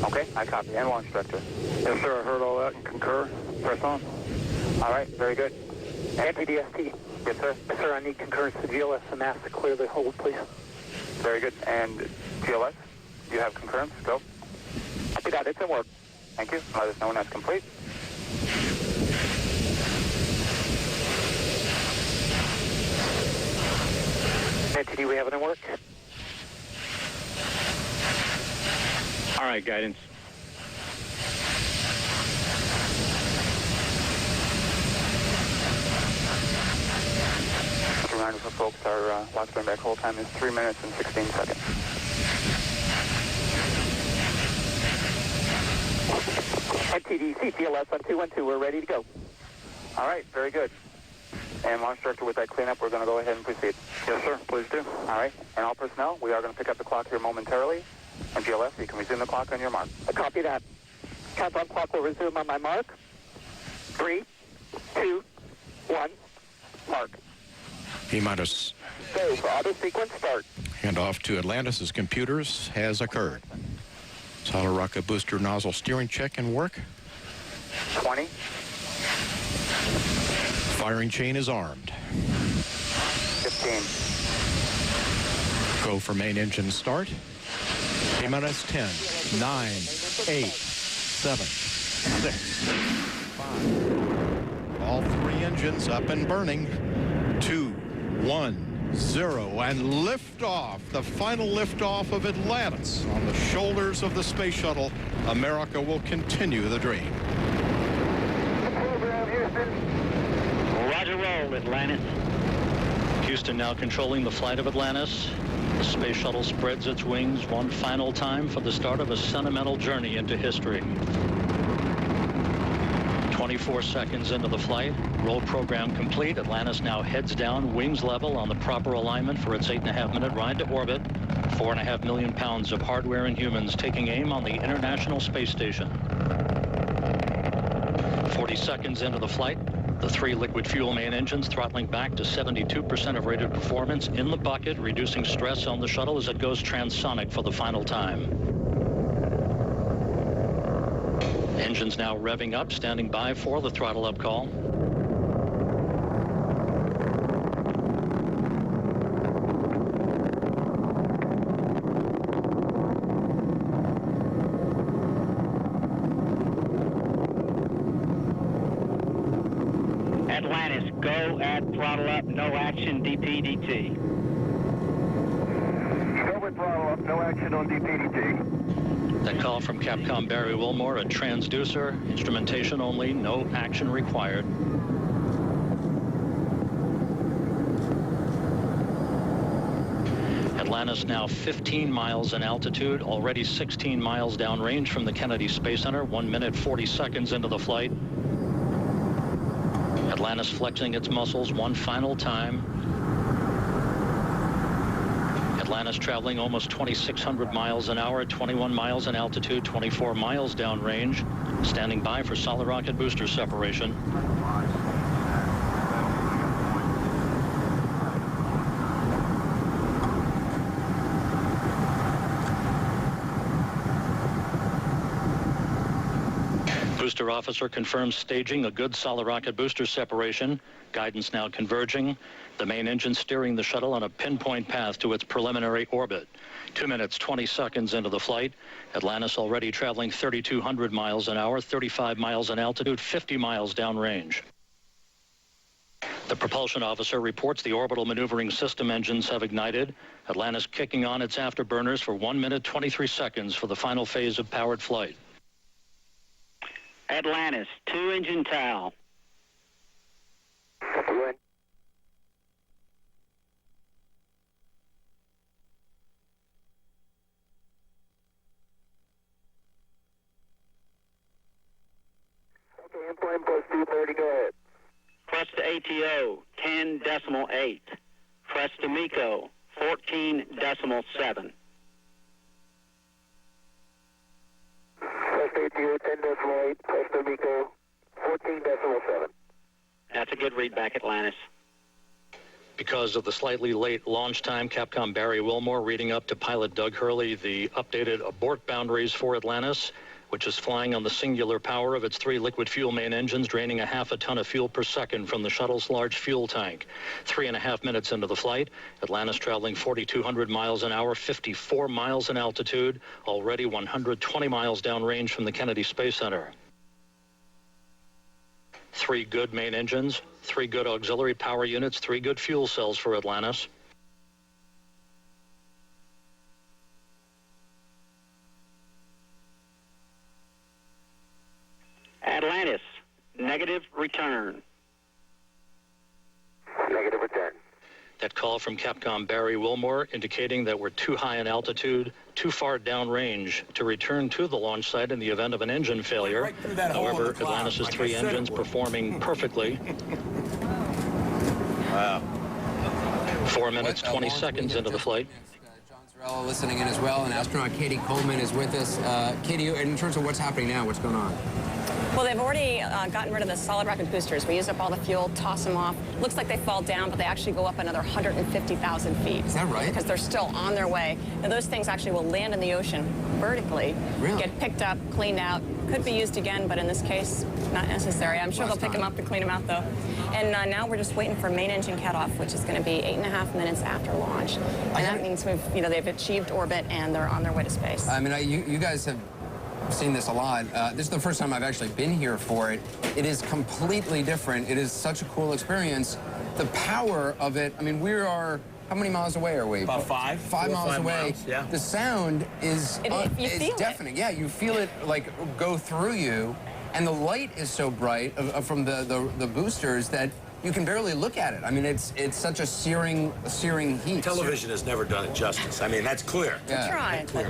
Okay, I copy. And launch director? Yes, sir. I heard all that and concur. Press on. All right, very good. NTD, STE. Yes, sir. Yes, sir. I need concurrence to GLS and ask to clear the hold, please. Very good. And GLS, you have concurrence? Go. Copy that. It's in work. Thank you. Let us know when that's complete. NTD, we have it in work. All right, guidance. Just a reminder for folks, our lock turn back hold time is 3 minutes and 16 seconds. NTD, CTLS on 212. We're ready to go. All right, very good. And launch director, with that cleanup, we're going to go ahead and proceed. Yes, sir. Please do. All right. And all personnel, we are going to pick up the clock here momentarily. And GLS, you can resume the clock on your mark. Copy that. Countdown clock will resume on my mark. 3, 2, 1, mark. T-minus. Go for auto sequence start. Handoff to Atlantis' computers has occurred. Solid rocket booster nozzle steering check and work. 20. Firing chain is armed. 15. Go for main engine start. T-minus 10, 9, 8, 7, 6, 5. All three engines up and burning. 2, 1, 0, and liftoff. The final liftoff of Atlantis on the shoulders of the space shuttle. America will continue the dream. Program, Houston. Roger, roll, Atlantis. Houston now controlling the flight of Atlantis. The space shuttle spreads its wings one final time for the start of a sentimental journey into history. 24 seconds into the flight, roll program complete. Atlantis now heads down, wings level on the proper alignment for its 8.5-minute ride to orbit. 4.5 million pounds of hardware and humans taking aim on the International Space Station. 40 seconds into the flight, the 3 liquid fuel main engines throttling back to 72% of rated performance in the bucket, reducing stress on the shuttle as it goes transonic for the final time. Engines now revving up, standing by for the throttle up call. Atlantis, go at throttle up, no action, DPDT. Go with throttle up, no action on DPDT. That call from Capcom Barry Wilmore, a transducer, instrumentation only, no action required. Atlantis now 15 miles in altitude, already 16 miles downrange from the Kennedy Space Center, 1 minute 40 seconds into the flight. Atlantis flexing its muscles one final time. Atlantis traveling almost 2,600 miles an hour, 21 miles in altitude, 24 miles downrange, standing by for solid rocket booster separation. Booster officer confirms staging a good solid rocket booster separation. Guidance now converging. The main engine steering the shuttle on a pinpoint path to its preliminary orbit. 2 minutes, 20 seconds into the flight. Atlantis already traveling 3,200 miles an hour, 35 miles in altitude, 50 miles downrange. The propulsion officer reports the orbital maneuvering system engines have ignited. Atlantis kicking on its afterburners for 1 minute, 23 seconds for the final phase of powered flight. Atlantis, 2 engine towel. Good. Okay, in-flight post ATO, 10.8. Frestamiko, 14.7. West ATO, 10.8. Frestamiko, 14.7. That's a good read back, Atlantis. Because of the slightly late launch time, Capcom Barry Wilmore reading up to pilot Doug Hurley the updated abort boundaries for Atlantis, which is flying on the singular power of its 3 liquid fuel main engines, draining a half a ton of fuel per second from the shuttle's large fuel tank. 3.5 minutes into the flight, Atlantis traveling 4,200 miles an hour, 54 miles in altitude, already 120 miles downrange from the Kennedy Space Center. 3 good main engines, 3 good auxiliary power units, 3 good fuel cells for Atlantis. Atlantis, negative return. Negative return. That call from Capcom Barry Wilmore indicating that we're too high in altitude, too far downrange to return to the launch site in the event of an engine failure. However, Atlantis' 3 engines performing perfectly. Wow. 4 minutes, 20 seconds into the flight. John Zarella listening in as well, and astronaut Katie Coleman is with us. Katie, in terms of what's happening now, what's going on? Well, they've already gotten rid of the solid rocket boosters. We use up all the fuel, toss them off. Looks like they fall down, but they actually go up another 150,000 feet. Is that right? Because they're still on their way. Now, those things actually will land in the ocean vertically, really? Get picked up, cleaned out. Could be used again, but in this case, not necessary. I'm sure they'll pick them up and clean them out, though. And now we're just waiting for main engine cutoff, which is going to be 8.5 minutes after launch. And that means they've achieved orbit and they're on their way to space. I mean, you guys have seen this a lot. This is the first time I've actually been here for it. It is completely different. It is such a cool experience. The power of it, I mean, we are, how many miles away are we? About 5. 5 miles away. Miles, yeah. The sound is deafening. Yeah, you feel it like go through you, and the light is so bright from the boosters that you can barely look at it. I mean, it's such a searing heat. Television has never done it justice. I mean, that's clear. Yeah. Try, but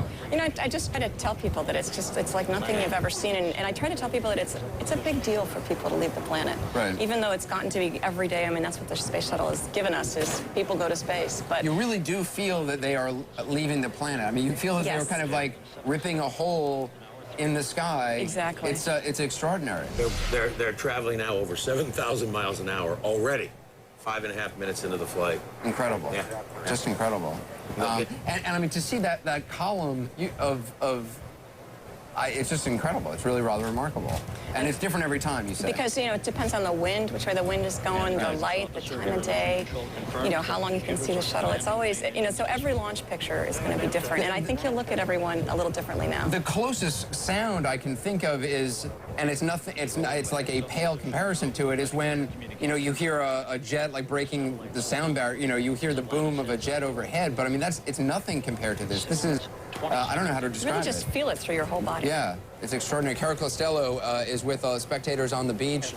I just try to tell people that it's like nothing you've ever seen, and I try to tell people that it's a big deal for people to leave the planet. Right. Even though it's gotten to be every day. I mean, that's what the space shuttle has given us is people go to space. But you really do feel that they are leaving the planet. I mean, you feel that they're kind of like ripping a hole in the sky. Exactly. It's extraordinary. They're traveling now over 7,000 miles an hour already. 5.5 minutes into the flight. Incredible. Yeah. Just incredible. And I mean, to see that column it's just incredible. It's really rather remarkable. And it's different every time, you say. Because, it depends on the wind, which way the wind is going, the light, the time of day, how long you can see the shuttle. It's always, so every launch picture is going to be different. And I think you'll look at everyone a little differently now. The closest sound I can think of is, and it's nothing, it's like a pale comparison to it, is when, you hear a jet like breaking the sound barrier, you hear the boom of a jet overhead, but I mean, it's nothing compared to this. This is, I don't know how to describe it. You really just feel it through your whole body. Yeah, it's extraordinary. Carol Costello is with spectators on the beach.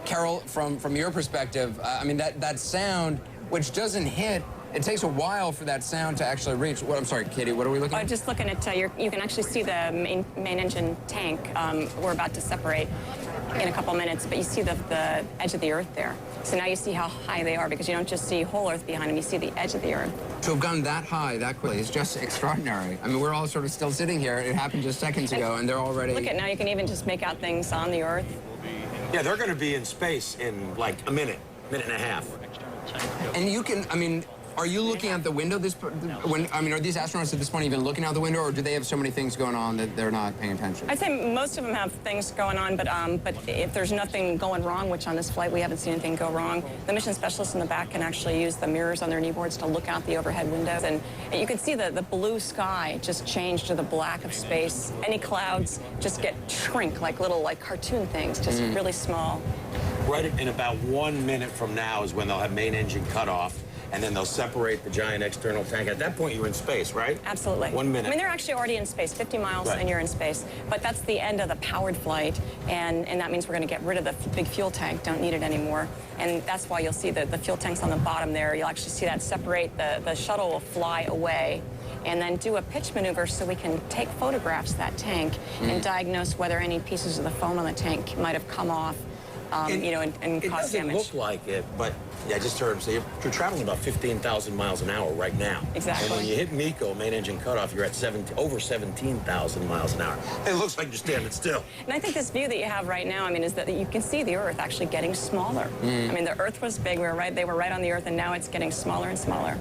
Carol, from your perspective, I mean, that sound, which doesn't hit, it takes a while for that sound to actually reach. I'm sorry, Katie, what are we looking at? Just looking at, you can actually see the main engine tank. We're about to separate in a couple minutes, but you see the edge of the Earth there. So now you see how high they are, because you don't just see whole Earth behind them, you see the edge of the Earth. To have gone that high that quickly is just extraordinary. I mean, we're all sort of still sitting here. It happened just seconds ago, and they're already... Look at now, you can even just make out things on the Earth. Yeah, they're going to be in space in like a minute and a half. And you can, I mean, are you looking out the window are these astronauts at this point even looking out the window, or do they have so many things going on that they're not paying attention? I'd say most of them have things going on, but if there's nothing going wrong, which on this flight we haven't seen anything go wrong, the mission specialists in the back can actually use the mirrors on their kneeboards to look out the overhead windows, and you can see the blue sky just change to the black of space. Any clouds just shrink like little cartoon things, just really small. Right in about 1 minute from now is when they'll have main engine cut off, and then they'll separate the giant external tank. At that point, you're in space, right? Absolutely. 1 minute. I mean, they're actually already in space, 50 miles, and you're in space. But that's the end of the powered flight, and that means we're going to get rid of the big fuel tank, don't need it anymore. And that's why you'll see the fuel tanks on the bottom there. You'll actually see that separate. The shuttle will fly away and then do a pitch maneuver so we can take photographs of that tank and diagnose whether any pieces of the foam on the tank might have come off you know, and cause damage. It doesn't look like it, but yeah, I just heard him say you're traveling about 15,000 miles an hour right now. Exactly. And when you hit MECO, main engine cutoff, you're at over 17,000 miles an hour. It looks like you're standing still. And I think this view that you have right now, I mean, is that you can see the Earth actually getting smaller. I mean, the Earth was big. They were right on the Earth, and now it's getting smaller and smaller.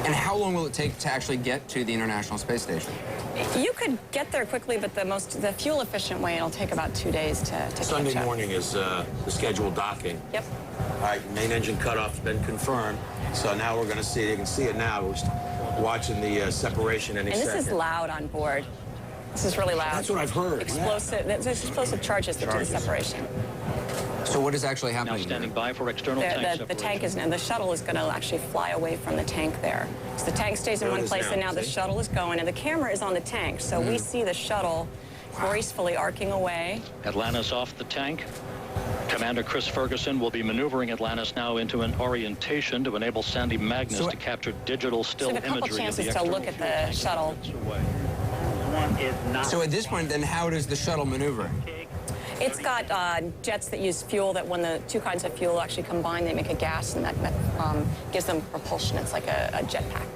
And how long will it take to actually get to the International Space Station? You could get there quickly, but the fuel-efficient way, it'll take about 2 days to catch up. Sunday morning is the scheduled docking. Yep. All right, main engine cutoff's been confirmed. So now we're going to see, you can see it now. We're watching the separation any second. And this is loud on board. This is really loud. That's what I've heard. Explosive. There's explosive charges that do the separation. So what is actually happening? Now standing by for external tank separation. The tank is, and the shuttle is going to actually fly away from the tank there. So the tank stays in one place, and now the shuttle is going, and the camera is on the tank. So we see the shuttle gracefully arcing away. Atlantis off the tank. Commander Chris Ferguson will be maneuvering Atlantis now into an orientation to enable Sandy Magnus to capture digital still so a couple imagery of the chances to look at the shuttle. So at this point, then, how does the shuttle maneuver? It's got jets that use fuel that when the two kinds of fuel actually combine, they make a gas, and that gives them propulsion. It's like a jetpack.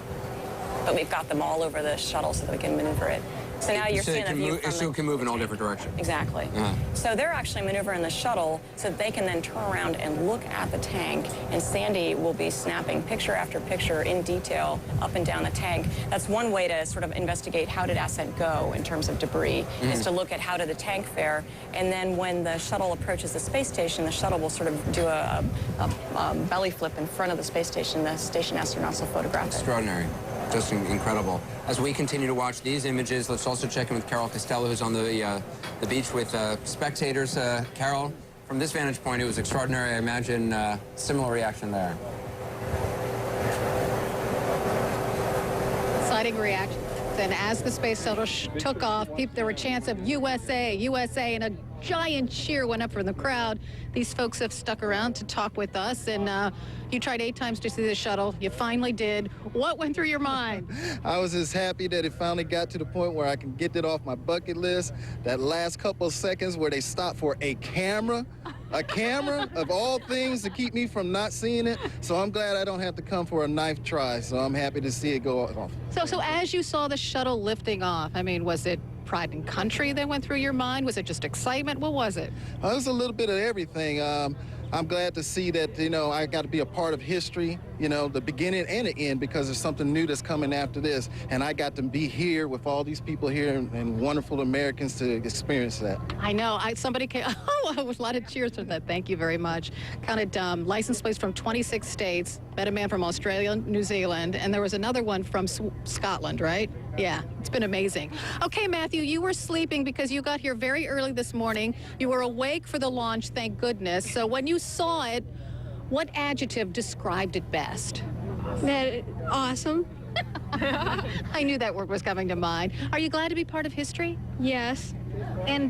But we've got them all over the shuttle so that we can maneuver it. So now you're seeing a view from it can move in all different directions. Exactly. So they're actually maneuvering the shuttle so that they can then turn around and look at the tank, and Sandy will be snapping picture after picture in detail up and down the tank. That's one way to sort of investigate how did ascent go in terms of debris, is to look at how did the tank fare, and then when the shuttle approaches the space station, the shuttle will sort of do a belly flip in front of the space station. The station astronauts will photograph it. Extraordinary. Just incredible. As we continue to watch these images, let's also check in with Carol Costello, who's on the beach with spectators. Carol, from this vantage point, it was extraordinary. I imagine similar reaction there. Exciting reaction. And as the space shuttle took off, there were chants of USA, USA, and a giant cheer went up from the crowd. These folks have stuck around to talk with us, and you tried 8 times to see the shuttle. You finally did. What went through your mind? I was just happy that it finally got to the point where I can get it off my bucket list. That last couple of seconds where they stopped for a camera of all things to keep me from not seeing it. So I'm glad I don't have to come for a 9th try. So I'm happy to see it go off. So as you saw the shuttle lifting off, I mean, was it pride in country that went through your mind? Was it just excitement? What was it? It was a little bit of everything. I'm glad to see that, you know, I got to be a part of history, you know, the beginning and the end, because there's something new that's coming after this. And I got to be here with all these people here and wonderful Americans to experience that. I know. Somebody came, a lot of cheers for that. Thank you very much. Counted license plates from 26 states. Met a man from Australia, New Zealand, and there was another one from Scotland, right? Yeah, it's been amazing. Okay, Matthew, you were sleeping because you got here very early this morning. You were awake for the launch, thank goodness. So when you saw it, what adjective described it best? Awesome. I knew that word was coming to mind. Are you glad to be part of history? Yes. And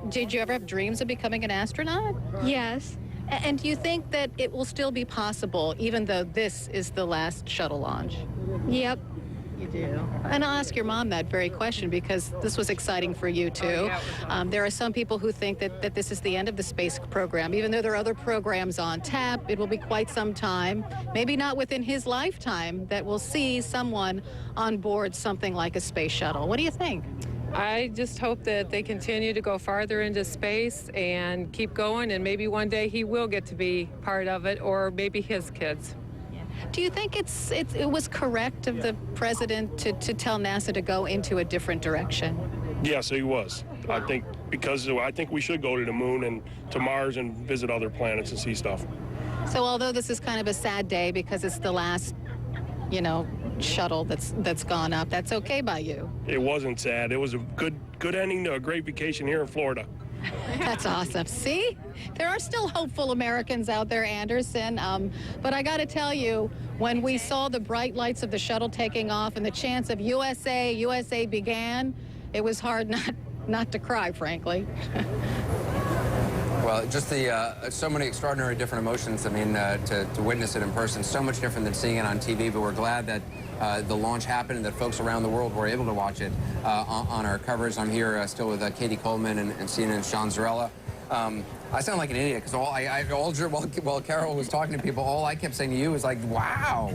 did you ever have dreams of becoming an astronaut? Yes. And do you think that it will still be possible, even though this is the last shuttle launch? Yep. You do. And I'll ask your mom that very question because this was exciting for you too. There are some people who think that this is the end of the space program. Even though there are other programs on tap, it will be quite some time, maybe not within his lifetime, that we'll see someone on board something like a space shuttle. What do you think? I just hope that they continue to go farther into space and keep going, and maybe one day he will get to be part of it, or maybe his kids. Do you think it was correct of the president to tell NASA to go into a different direction? Yes, he was. I think we should go to the moon and to Mars and visit other planets and see stuff. So although this is kind of a sad day because it's the last, you know, shuttle that's gone up, that's okay by you? It wasn't sad. It was a good ending to a great vacation here in Florida. That's awesome. See, there are still hopeful Americans out there, Anderson. But I got to tell you, when we saw the bright lights of the shuttle taking off and the chants of USA, USA began, it was hard not to cry, frankly. Well, just so many extraordinary different emotions. I mean, to witness it in person, so much different than seeing it on TV. But we're glad that the launch happened and that folks around the world were able to watch it on our covers. I'm here still with Katie Coleman and CNN Sean Zarella. I sound like an idiot because while Carol was talking to people, all I kept saying to you was like, wow.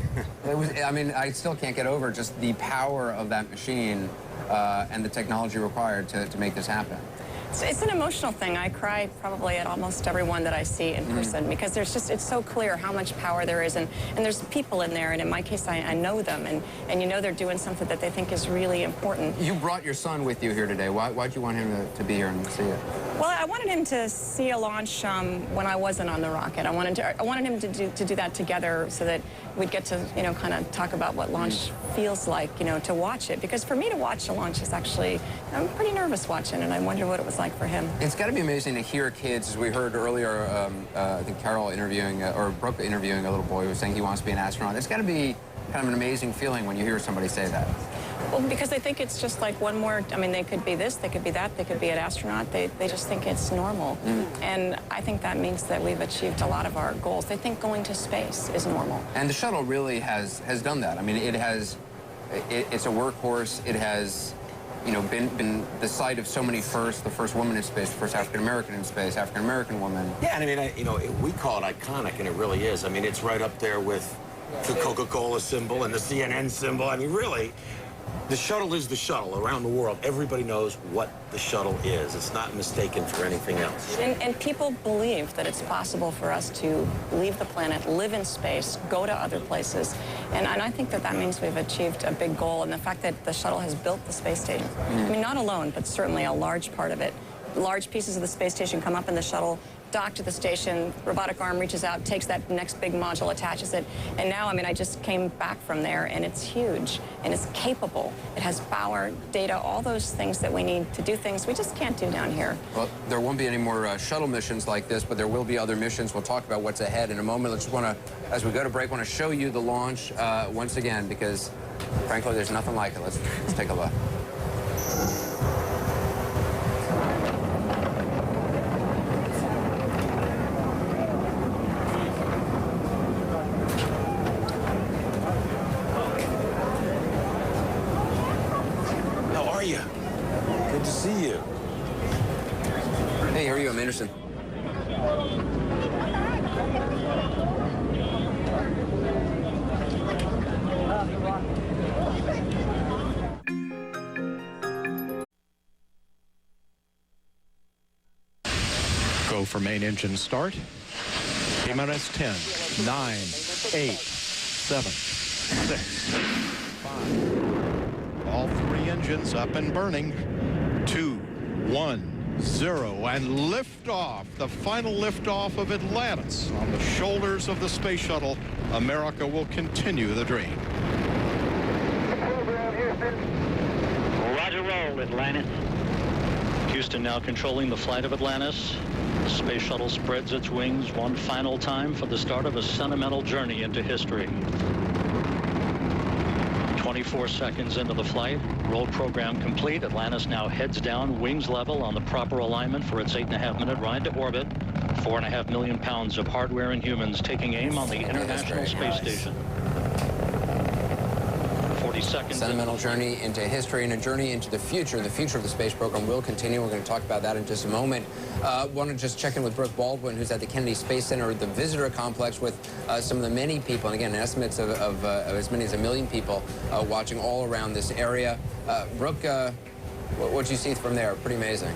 It was, I mean, I still can't get over just the power of that machine and the technology required to make this happen. It's an emotional thing. I cry probably at almost everyone that I see in person because there's just, it's so clear how much power there is, and there's people in there, and in my case, I know them, and you know they're doing something that they think is really important. You brought your son with you here today. Why'd you want him to be here and see it? Well, I wanted him to see a launch when I wasn't on the rocket. I wanted him to do that together so that we'd get to, you know, kind of talk about what launch feels like, you know, to watch it. Because for me to watch a launch is actually, I'm pretty nervous watching, and I wonder what it was like for him. It's got to be amazing to hear kids, as we heard earlier, I think Carol interviewing, or Brooke interviewing a little boy who was saying he wants to be an astronaut. It's got to be kind of an amazing feeling when you hear somebody say that. Well, because they think it's just like one more, I mean, they could be this, they could be that, they could be an astronaut. They just think it's normal. And I think that means that we've achieved a lot of our goals. They think going to space is normal. And the shuttle really has done that. I mean, it's a workhorse. It has, you know, been the site of so many firsts. The first woman in space, the first African-American in space, African-American woman. Yeah, and I mean, you know, we call it iconic, and it really is. I mean, it's right up there with the Coca-Cola symbol and the CNN symbol. I mean, really, the shuttle is the shuttle around the world. Everybody knows what the shuttle is. It's not mistaken for anything else. And people believe that it's possible for us to leave the planet, live in space, go to other places. And I think that means we've achieved a big goal. And the fact that the shuttle has built the space station, I mean, not alone, but certainly a large part of it. Large pieces of the space station come up in the shuttle, dock to the station, robotic arm reaches out, takes that next big module, attaches it, and now, I mean, I just came back from there, and it's huge, and it's capable. It has power, data, all those things that we need to do things we just can't do down here. Well, there won't be any more shuttle missions like this, but there will be other missions. We'll talk about what's ahead in a moment. Let's just want to, as we go to break, want to show you the launch once again, because, frankly, there's nothing like it. Let's take a look. Good to see you. Hey, how are you? I'm Anderson. Go for main engine start. T-minus 10, 9, 8, 7, 6, 5. All three engines up and burning. 2, 1, 0, and liftoff. The final liftoff of Atlantis on the shoulders of the space shuttle. America will continue the dream. Program, Houston. Roger, roll, Atlantis. Houston now controlling the flight of Atlantis. The space shuttle spreads its wings one final time for the start of a sentimental journey into history. 24 seconds into the flight, roll program complete. Atlantis now heads down, wings level on the proper alignment for its 8.5-minute ride to orbit. 4.5 million pounds of hardware and humans taking aim on the International Space Station. 40 seconds. Sentimental journey into history and a journey into the future. The future of the space program will continue. We're going to talk about that in just a moment. Want to just check in with Brooke Baldwin, who's at the Kennedy Space Center, the visitor complex, with some of the many people, and again, estimates of as many as 1 million people watching all around this area. Brooke, what you see from there? Pretty amazing.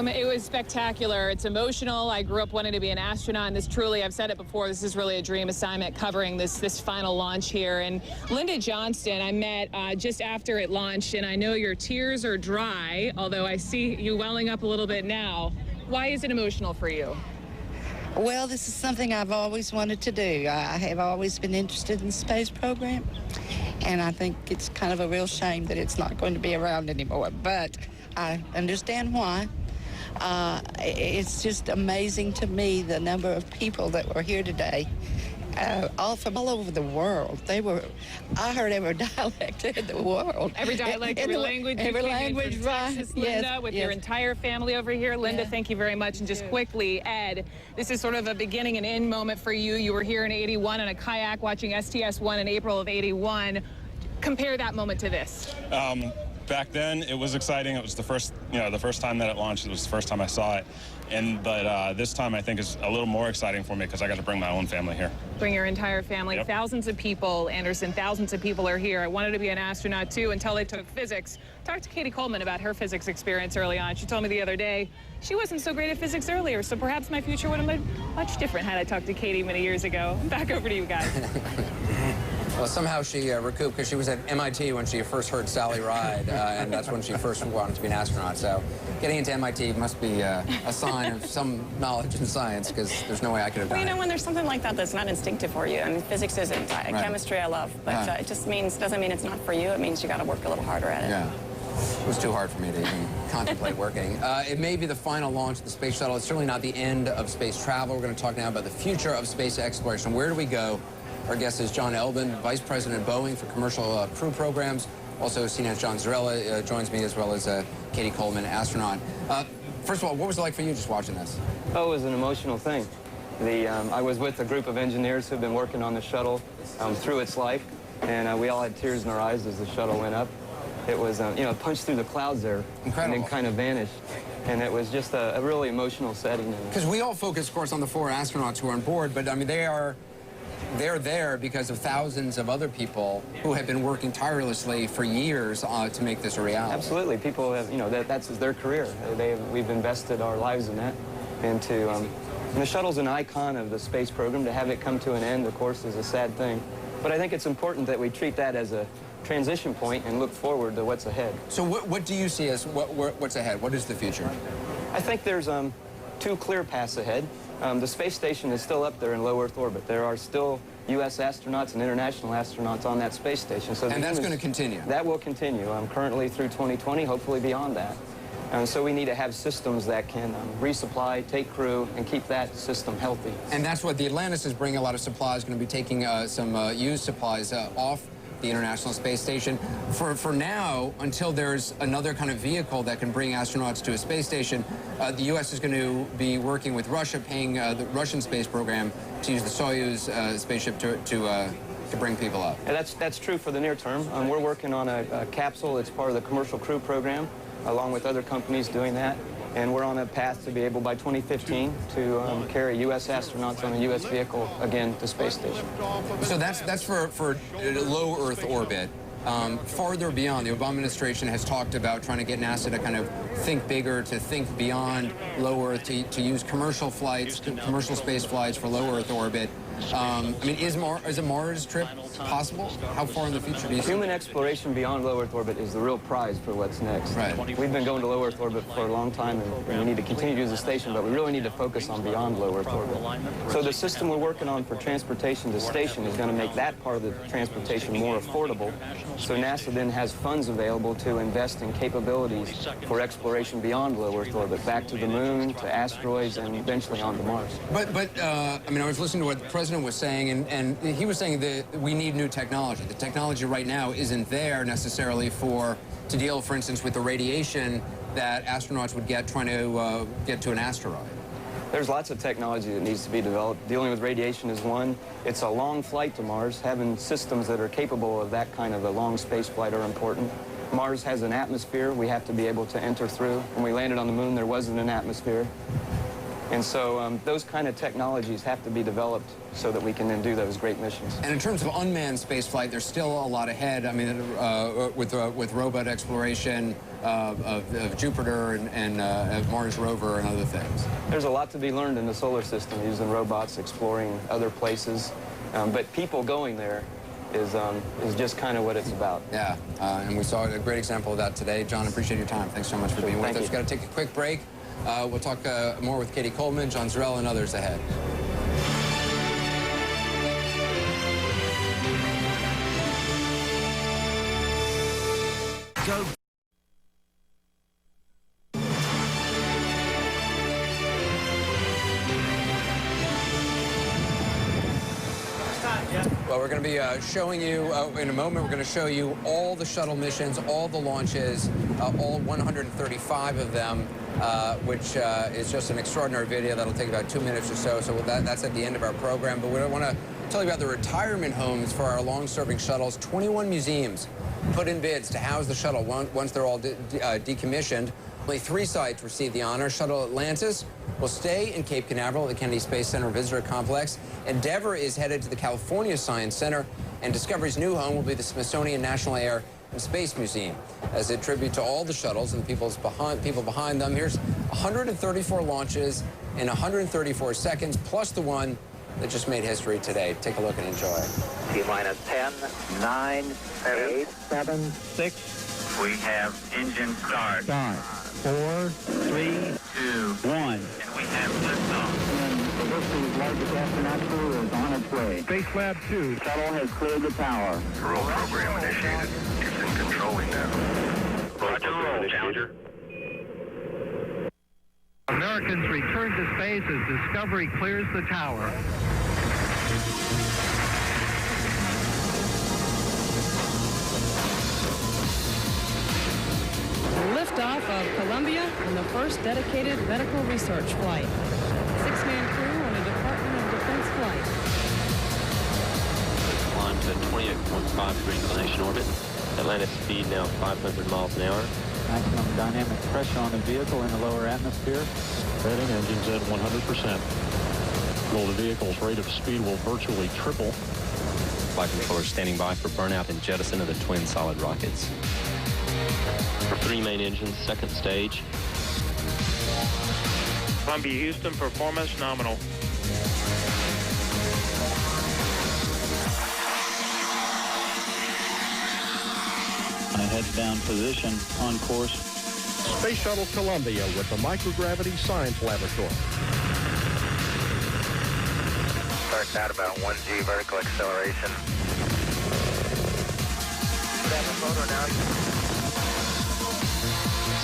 It was spectacular. It's emotional. I grew up wanting to be an astronaut, and this truly, I've said it before, this is really a dream assignment covering this final launch here. And Linda Johnston, I met just after it launched, and I know your tears are dry, although I see you welling up a little bit now. Why is it emotional for you? Well, this is something I've always wanted to do. I have always been interested in the space program, and I think it's kind of a real shame that it's not going to be around anymore, but I understand why. It's just amazing to me the number of people that were here today, all from all over the world. I heard every dialect in the world. Every dialect, every language. Every language, right. Texas, Linda, with your entire family over here. Linda, thank you very much. And just quickly, Ed, this is sort of a beginning and end moment for you. You were here in '81 in a kayak watching STS-1 in April of '81. Compare that moment to this. back then it was exciting. It was the first time that it launched. It was the first time I saw it. But this time I think is a little more exciting for me because I got to bring my own family here. Bring your entire family. Yep. Thousands of people, Anderson, thousands of people are here. I wanted to be an astronaut too until I took physics. Talked to Katie Coleman about her physics experience early on. She told me the other day she wasn't so great at physics earlier, so perhaps my future would have been much different had I talked to Katie many years ago. Back over to you guys. Well, somehow she recouped because she was at MIT when she first heard Sally Ride, and that's when she first wanted to be an astronaut. So getting into MIT must be a sign of some knowledge in science, because there's no way I could have done Well, you know, it. when there's something like that that's not instinctive for you, I mean, physics isn't. Chemistry I love, but it just doesn't mean it's not for you. It means you got to work a little harder at it. Yeah. It was too hard for me to even contemplate working. It may be the final launch of the space shuttle. It's certainly not the end of space travel. We're going to talk now about the future of space exploration. Where do we go? Our guest is John Elbin, Vice President of Boeing for Commercial Crew Programs. Also, CNN's John Zarella joins me, as well as Katie Coleman, astronaut. First of all, what was it like for you just watching this? Oh, it was an emotional thing. I was with a group of engineers who've been working on the shuttle through its life, and we all had tears in our eyes as the shuttle went up. It was, punched through the clouds there. Incredible. And then kind of vanished. And it was just a really emotional setting. Because we all focus, of course, on the 4 astronauts who are on board, but I mean, they're there because of thousands of other people who have been working tirelessly for years to make this a reality. Absolutely. People have, that's their career. We've invested our lives in that. And the shuttle's an icon of the space program. To have it come to an end, of course, is a sad thing. But I think it's important that we treat that as a transition point and look forward to what's ahead. So what do you see as what's ahead? What is the future? I think there's 2 clear paths ahead. The space station is still up there in low Earth orbit. There are still U.S. astronauts and international astronauts on that space station. So and that's going to continue? That will continue, currently through 2020, hopefully beyond that. So we need to have systems that can resupply, take crew, and keep that system healthy. And that's what the Atlantis is bringing a lot of supplies, going to be taking some used supplies off the International Space Station. For now, until there's another kind of vehicle that can bring astronauts to a space station, the U.S. is going to be working with Russia, paying the Russian space program to use the Soyuz spaceship to bring people up. And that's true for the near term. We're working on a capsule. It's part of the Commercial Crew Program, along with other companies doing that. And we're on a path to be able, by 2015, to carry U.S. astronauts on a U.S. vehicle again to space station. So that's for low Earth orbit. Farther beyond, the Obama administration has talked about trying to get NASA to kind of think bigger, to think beyond low Earth, to use commercial flights, commercial space flights for low Earth orbit. I mean, is a Mars trip possible? How far in the future do you see? Human exploration beyond low Earth orbit is the real prize for what's next. Right. We've been going to low Earth orbit for a long time, and we need to continue to use the station, but we really need to focus on beyond low Earth orbit. So the system we're working on for transportation to station is going to make that part of the transportation more affordable. So NASA then has funds available to invest in capabilities for exploration beyond low Earth orbit, back to the moon, to asteroids, and eventually on to Mars. But I mean, I was listening to what the President was saying, and he was saying that we need new technology. The technology right now isn't there necessarily to deal, for instance, with the radiation that astronauts would get trying to get to an asteroid. There's lots of technology that needs to be developed. Dealing with radiation is one. It's a long flight to Mars. Having systems that are capable of that kind of a long space flight are important. Mars has an atmosphere we have to be able to enter through. When we landed on the moon, there wasn't an atmosphere. And so those kind of technologies have to be developed so that we can then do those great missions. And in terms of unmanned spaceflight, there's still a lot ahead. I mean, with robot exploration of Jupiter and Mars rover and other things. There's a lot to be learned in the solar system using robots, exploring other places. But people going there is just kind of what it's about. Yeah, and we saw a great example of that today. John, appreciate your time. Thanks so much for being with us. We've got to take a quick break. We'll talk more with Katie Coleman, John Zarella, and others ahead. Go. Well, we're going to be showing you, in a moment, we're going to show you all the shuttle missions, all the launches, all 135 of them, which is just an extraordinary video that'll take about 2 minutes or so. So that's at the end of our program. But we don't want to Tell you about the retirement homes for our long-serving shuttles. 21 museums put in bids to house the shuttle once they're all decommissioned. Only 3 sites received the honor. Shuttle Atlantis will stay in Cape Canaveral at the Kennedy Space Center Visitor Complex. Endeavour is headed to the California Science Center, and Discovery's new home will be the Smithsonian National Air and Space Museum. As a tribute to all the shuttles and the people behind them, here's 134 launches in 134 seconds, plus the one that just made history today. Take a look and enjoy. T-minus 10, 9, 8, 7, 6. We have engine start. 4, 3, 2, 1. And we have liftoff. The Discovery's largest astronaut crew is on its way. Space Lab 2. Shuttle has cleared the tower. Roll program initiated. Houston controlling now. Roger, roll, Challenger. Americans return to space as Discovery clears the tower. Liftoff of Columbia on the first dedicated medical research flight. 6-man crew on a Department of Defense flight. Climb to 28.5 degree inclination orbit. Atlantis speed now 500 miles an hour. Maximum dynamic pressure on the vehicle in the lower atmosphere. Setting engines at 100%. Well, the vehicle's rate of speed will virtually triple. Flight controllers standing by for burnout and jettison of the twin solid rockets. 3 main engines, second stage. Columbia Houston, performance nominal. On a heads down position, on course. Space Shuttle Columbia with the Microgravity Science Laboratory. Starts out about 1G vertical acceleration.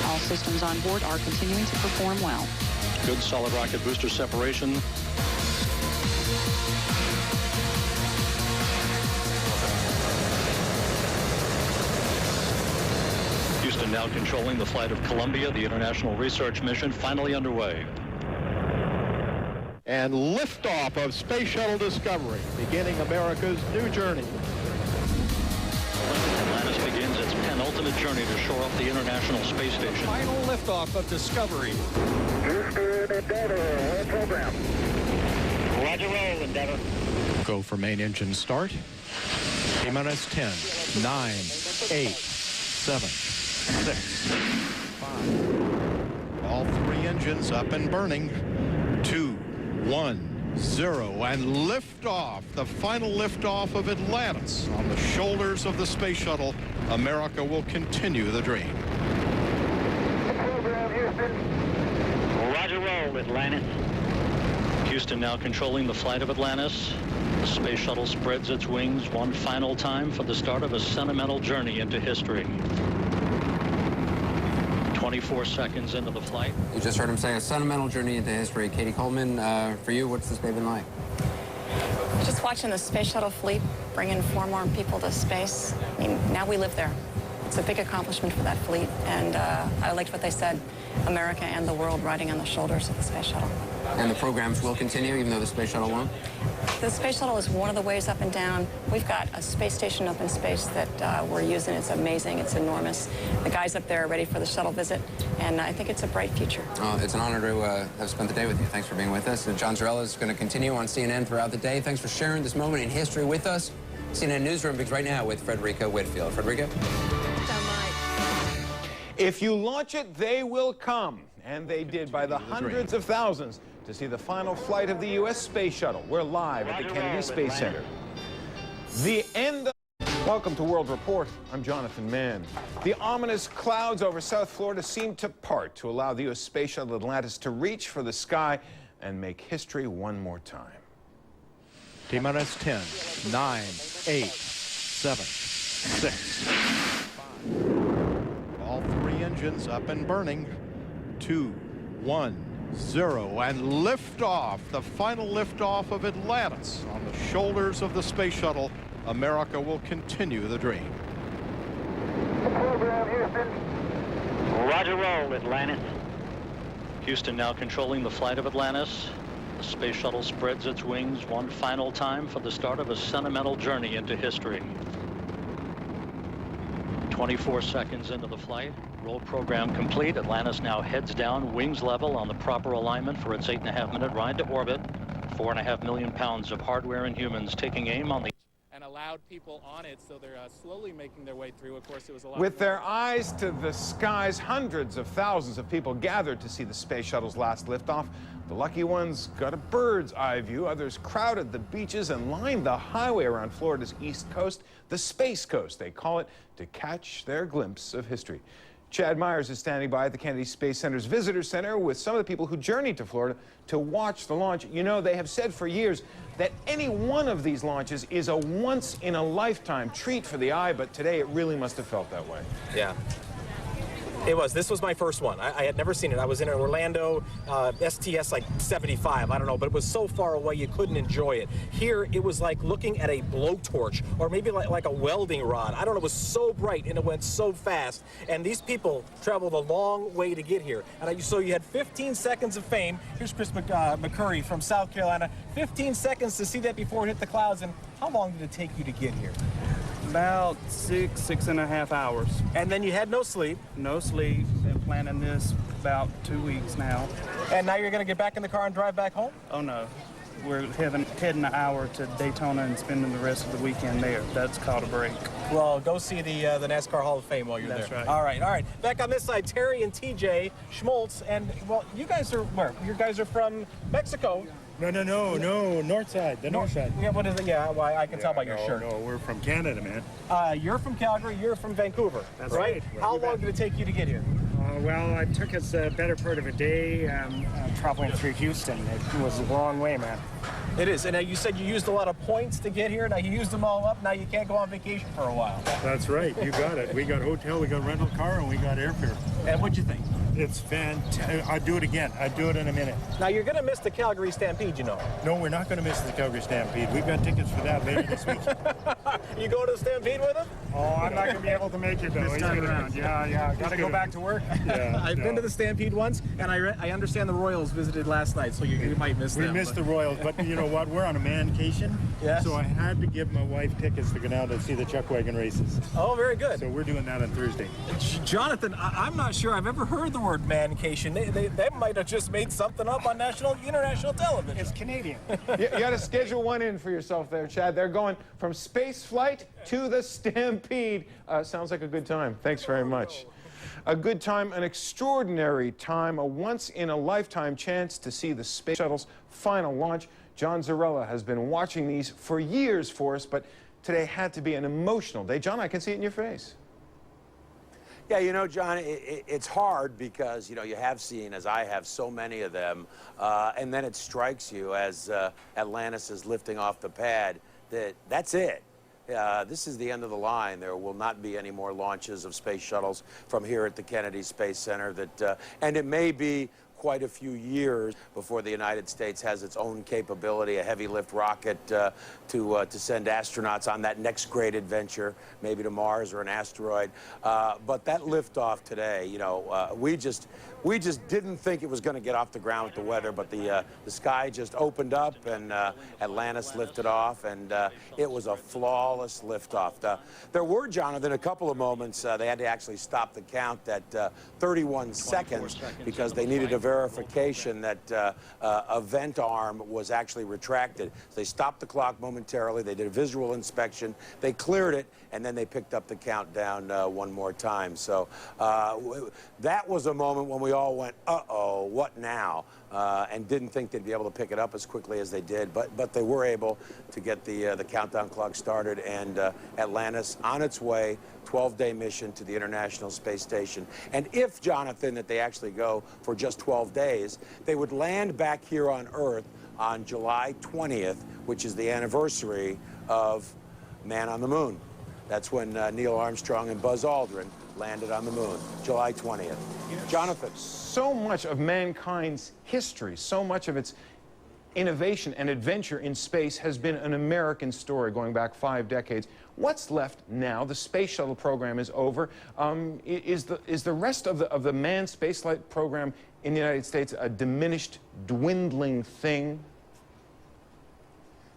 All systems on board are continuing to perform well. Good solid rocket booster separation. Houston now controlling the flight of Columbia, the international research mission finally underway. And liftoff of Space Shuttle Discovery, beginning America's new journey. Atlantis begins its penultimate journey to shore up the International Space Station. Final liftoff of Discovery. Houston, Endeavour, all program. Roger, roll, Endeavour. Go for main engine start. T-minus 10, 9, 8, 7, 6, 5. All 3 engines up and burning. 2, 1, 0, and liftoff. The final liftoff of Atlantis on the shoulders of the space shuttle. America will continue the dream. Program, Houston. Roger, roll, Atlantis. Houston now controlling the flight of Atlantis. The space shuttle spreads its wings one final time for the start of a sentimental journey into history. 24 seconds into the flight. You just heard him say a sentimental journey into history. Katie Coleman, for you, what's this day been like? Just watching the space shuttle fleet bringing 4 more people to space. I mean, now we live there. It's a big accomplishment for that fleet, and I liked what they said, America and the world riding on the shoulders of the space shuttle. And the programs will continue, even though the space shuttle won't? The space shuttle is one of the ways up and down. We've got a space station up in space that we're using. It's amazing. It's enormous. The guys up there are ready for the shuttle visit, and I think it's a bright future. It's an honor to have spent the day with you. Thanks for being with us. And John Zarella is going to continue on CNN throughout the day. Thanks for sharing this moment in history with us. CNN Newsroom begins right now with Frederica Whitfield. Frederica? If you launch it, they will come. And they did by the hundreds of thousands to see the final flight of the U.S. Space Shuttle. We're live at the Kennedy Space Center. The end of... Welcome to World Report. I'm Jonathan Mann. The ominous clouds over South Florida seem to part to allow the U.S. Space Shuttle Atlantis to reach for the sky and make history one more time. T-minus 10, 9, 8, 7, 6, 5. All 3 engines up and burning. 2, 1, 0, and liftoff. The final liftoff of Atlantis on the shoulders of the space shuttle. America will continue the dream. Program, Houston. Roger, roll, Atlantis. Houston now controlling the flight of Atlantis. The space shuttle spreads its wings one final time for the start of a sentimental journey into history. 24 seconds into the flight, roll program complete. Atlantis now heads down, wings level on the proper alignment for its 8.5-minute ride to orbit. 4.5 million pounds of hardware and humans taking aim on the... And allowed people on it, so they're slowly making their way through. Of course, it was a lot. With their eyes to the skies, hundreds of thousands of people gathered to see the space shuttle's last liftoff. The lucky ones got a bird's eye view. Others crowded the beaches and lined the highway around Florida's east coast, the Space Coast, they call it, to catch their glimpse of history. Chad Myers is standing by at the Kennedy Space Center's Visitor Center with some of the people who journeyed to Florida to watch the launch. You know, they have said for years that any one of these launches is a once-in-a-lifetime treat for the eye, but today it really must have felt that way. Yeah. It was. This was my first one. I had never seen it. I was in Orlando, STS like 75, I don't know, but it was so far away you couldn't enjoy it. Here, it was like looking at a blowtorch or maybe like a welding rod. I don't know, it was so bright and it went so fast. And these people traveled a long way to get here. And so you had 15 seconds of fame. Here's Chris McCurry from South Carolina. 15 seconds to see that before it hit the clouds. And how long did it take you to get here? About 6.5 hours. And then you had no sleep? No sleep. Been planning this about 2 weeks now. And now you're going to get back in the car and drive back home? Oh, no. We're heading an hour to Daytona and spending the rest of the weekend there. That's called a break. Well, go see the NASCAR Hall of Fame while you're there. That's right. All right. Back on this side, Terry and TJ Schmaltz. And, well, you guys are where? You guys are from Mexico. No, north side, the north side. Yeah, what is it? Yeah, well, I can tell by your shirt. No, we're from Canada, man. You're from Calgary, you're from Vancouver. That's right. How long did it take you to get here? Well, it took us a better part of a day traveling through Houston. It was a long way, man. It is. And now you said you used a lot of points to get here. Now you used them all up. Now you can't go on vacation for a while. That's right. You got it. We got hotel, we got rental car, and we got airfare. And what'd you think? It's fantastic. I'd do it again. I'd do it in a minute. Now, you're going to miss the Calgary Stampede, you know. No, we're not going to miss the Calgary Stampede. We've got tickets for that later this week. You going to the Stampede with them? Oh, I'm not going to be able to make it, though. This time around. Yeah. Got to go back to work? Yeah. I've been to the Stampede once, and I understand the Royals visited last night, so you might miss them. We missed the Royals, but you know what? We're on a mancation. Yes. So I had to give my wife tickets to go down to see the chuck wagon races. Oh, very good. So we're doing that on Thursday. Jonathan, I'm not sure I've ever heard the word mancation. They might have just made something up on international television. It's Canadian. You got to schedule one in for yourself there, Chad. They're going from space flight to the Stampede. Sounds like a good time. Thanks very much. A good time, an extraordinary time, a once-in-a-lifetime chance to see the space shuttle's final launch. John Zarella has been watching these for years for us, but today had to be an emotional day. John, I can see it in your face. Yeah, you know, John, it's hard because, you know, you have seen, as I have, so many of them, and then it strikes you as Atlantis is lifting off the pad that's it. This is the end of the line. There will not be any more launches of space shuttles from here at the Kennedy Space Center. And it may be quite a few years before the United States has its own capability, a heavy lift rocket to send astronauts on that next great adventure, maybe to Mars or an asteroid. But that liftoff today, you know, we just didn't think it was going to get off the ground with the weather, but the sky just opened up and Atlantis lifted off, and it was a flawless liftoff. There were, Jonathan, a couple of moments they had to actually stop the count at 31 seconds because they needed a verification that a vent arm was actually retracted. So they stopped the clock momentarily. They did a visual inspection. They cleared it, and then they picked up the countdown one more time. So that was a moment when we all went, uh-oh, what now? And didn't think they'd be able to pick it up as quickly as they did. But they were able to get the countdown clock started, and Atlantis on its way, 12-day mission to the International Space Station. And if, Jonathan, that they actually go for just 12 days, they would land back here on Earth on July 20th, which is the anniversary of Man on the Moon. That's when Neil Armstrong and Buzz Aldrin landed on the moon, July 20th. Jonathan. So much of mankind's history, so much of its innovation and adventure in space has been an American story going back 5 decades. What's left now? The space shuttle program is over. Is the rest of the manned spaceflight program in the United States a diminished, dwindling thing?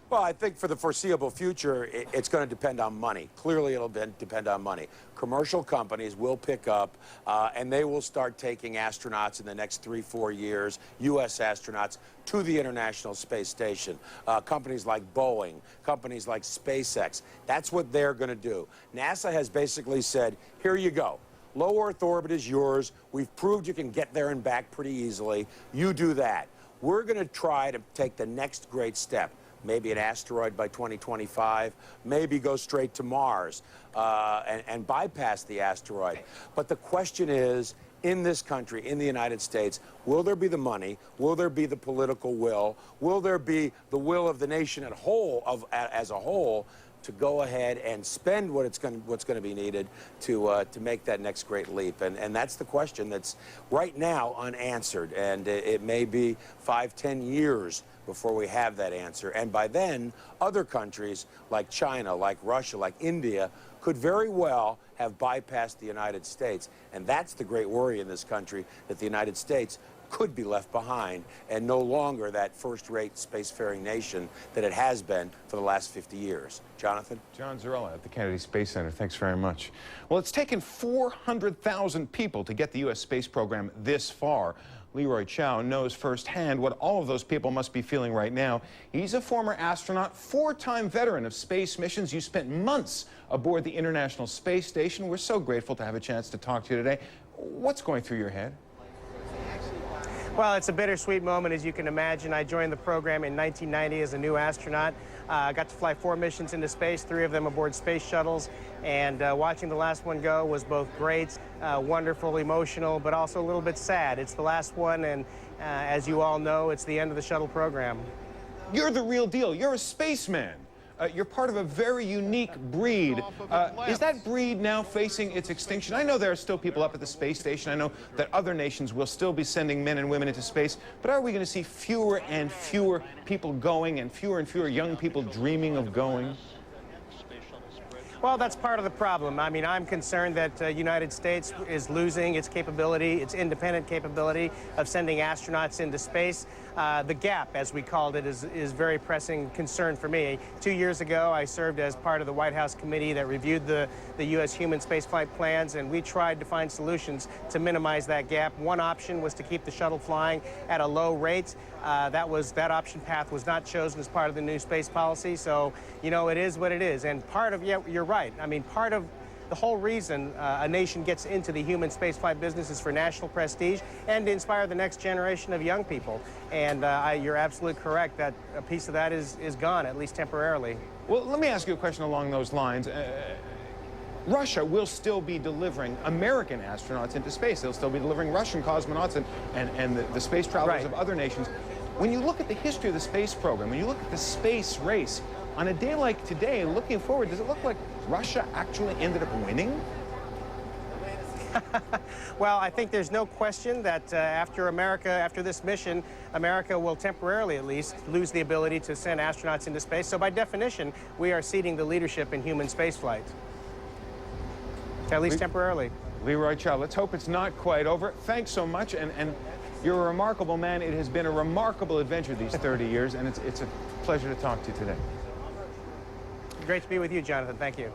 Well, I think for the foreseeable future, it's going to depend on money. Clearly, it'll depend on money. Commercial companies will pick up, and they will start taking astronauts in the next 3-4 years, U.S. astronauts, to the International Space Station. Companies like Boeing, companies like SpaceX, that's what they're going to do. NASA has basically said, here you go. Low Earth orbit is yours. We've proved you can get there and back pretty easily. You do that. We're going to try to take the next great step. Maybe an asteroid by 2025, maybe go straight to Mars and bypass the asteroid. But the question is, in this country, in the United States, will there be the money? Will there be the political will? Will there be the will of the nation as a whole to go ahead and spend what's going to be needed to make that next great leap? And that's the question that's right now unanswered. And it may be 5-10 years before we have that answer. And by then, other countries like China, like Russia, like India, could very well have bypassed the United States. And that's the great worry in this country, that the United States could be left behind and no longer that first-rate spacefaring nation that it has been for the last 50 years. Jonathan? John Zarella at the Kennedy Space Center. Thanks very much. Well, it's taken 400,000 people to get the U.S. space program this far. Leroy Chow knows firsthand what all of those people must be feeling right now. He's a former astronaut, 4-time veteran of space missions. You spent months aboard the International Space Station. We're so grateful to have a chance to talk to you today. What's going through your head? Well, it's a bittersweet moment, as you can imagine. I joined the program in 1990 as a new astronaut. I got to fly 4 missions into space, 3 of them aboard space shuttles, and watching the last one go was both great, wonderful, emotional, but also a little bit sad. It's the last one, and as you all know, it's the end of the shuttle program. You're the real deal. You're a spaceman. You're part of a very unique breed. Is that breed now facing its extinction? I know there are still people up at the space station. I know that other nations will still be sending men and women into space. But are we going to see fewer and fewer people going and fewer young people dreaming of going? Well, that's part of the problem. I mean, I'm concerned that the United States is losing its capability, its independent capability of sending astronauts into space. The gap, as we called it, is very pressing concern for me. 2 years ago, I served as part of the White House committee that reviewed the U.S. human spaceflight plans, and we tried to find solutions to minimize that gap. One option was to keep the shuttle flying at a low rate. That option path was not chosen as part of the new space policy, so, you know, it is what it is. And part of, yeah, you're right. I mean, part of the whole reason a nation gets into the human spaceflight business is for national prestige and to inspire the next generation of young people. And you're absolutely correct that a piece of that is gone, at least temporarily. Well, let me ask you a question along those lines. Russia will still be delivering American astronauts into space. They'll still be delivering Russian cosmonauts and the space travelers of other nations. When you look at the history of the space program, when you look at the space race, on a day like today, looking forward, does it look like Russia actually ended up winning? Well, I think there's no question that after this mission, America will temporarily, at least, lose the ability to send astronauts into space. So by definition, we are ceding the leadership in human spaceflight. At least temporarily. Leroy Chow, let's hope it's not quite over. Thanks so much, and you're a remarkable man. It has been a remarkable adventure these 30 years, and it's a pleasure to talk to you today. Great to be with you, Jonathan. Thank you.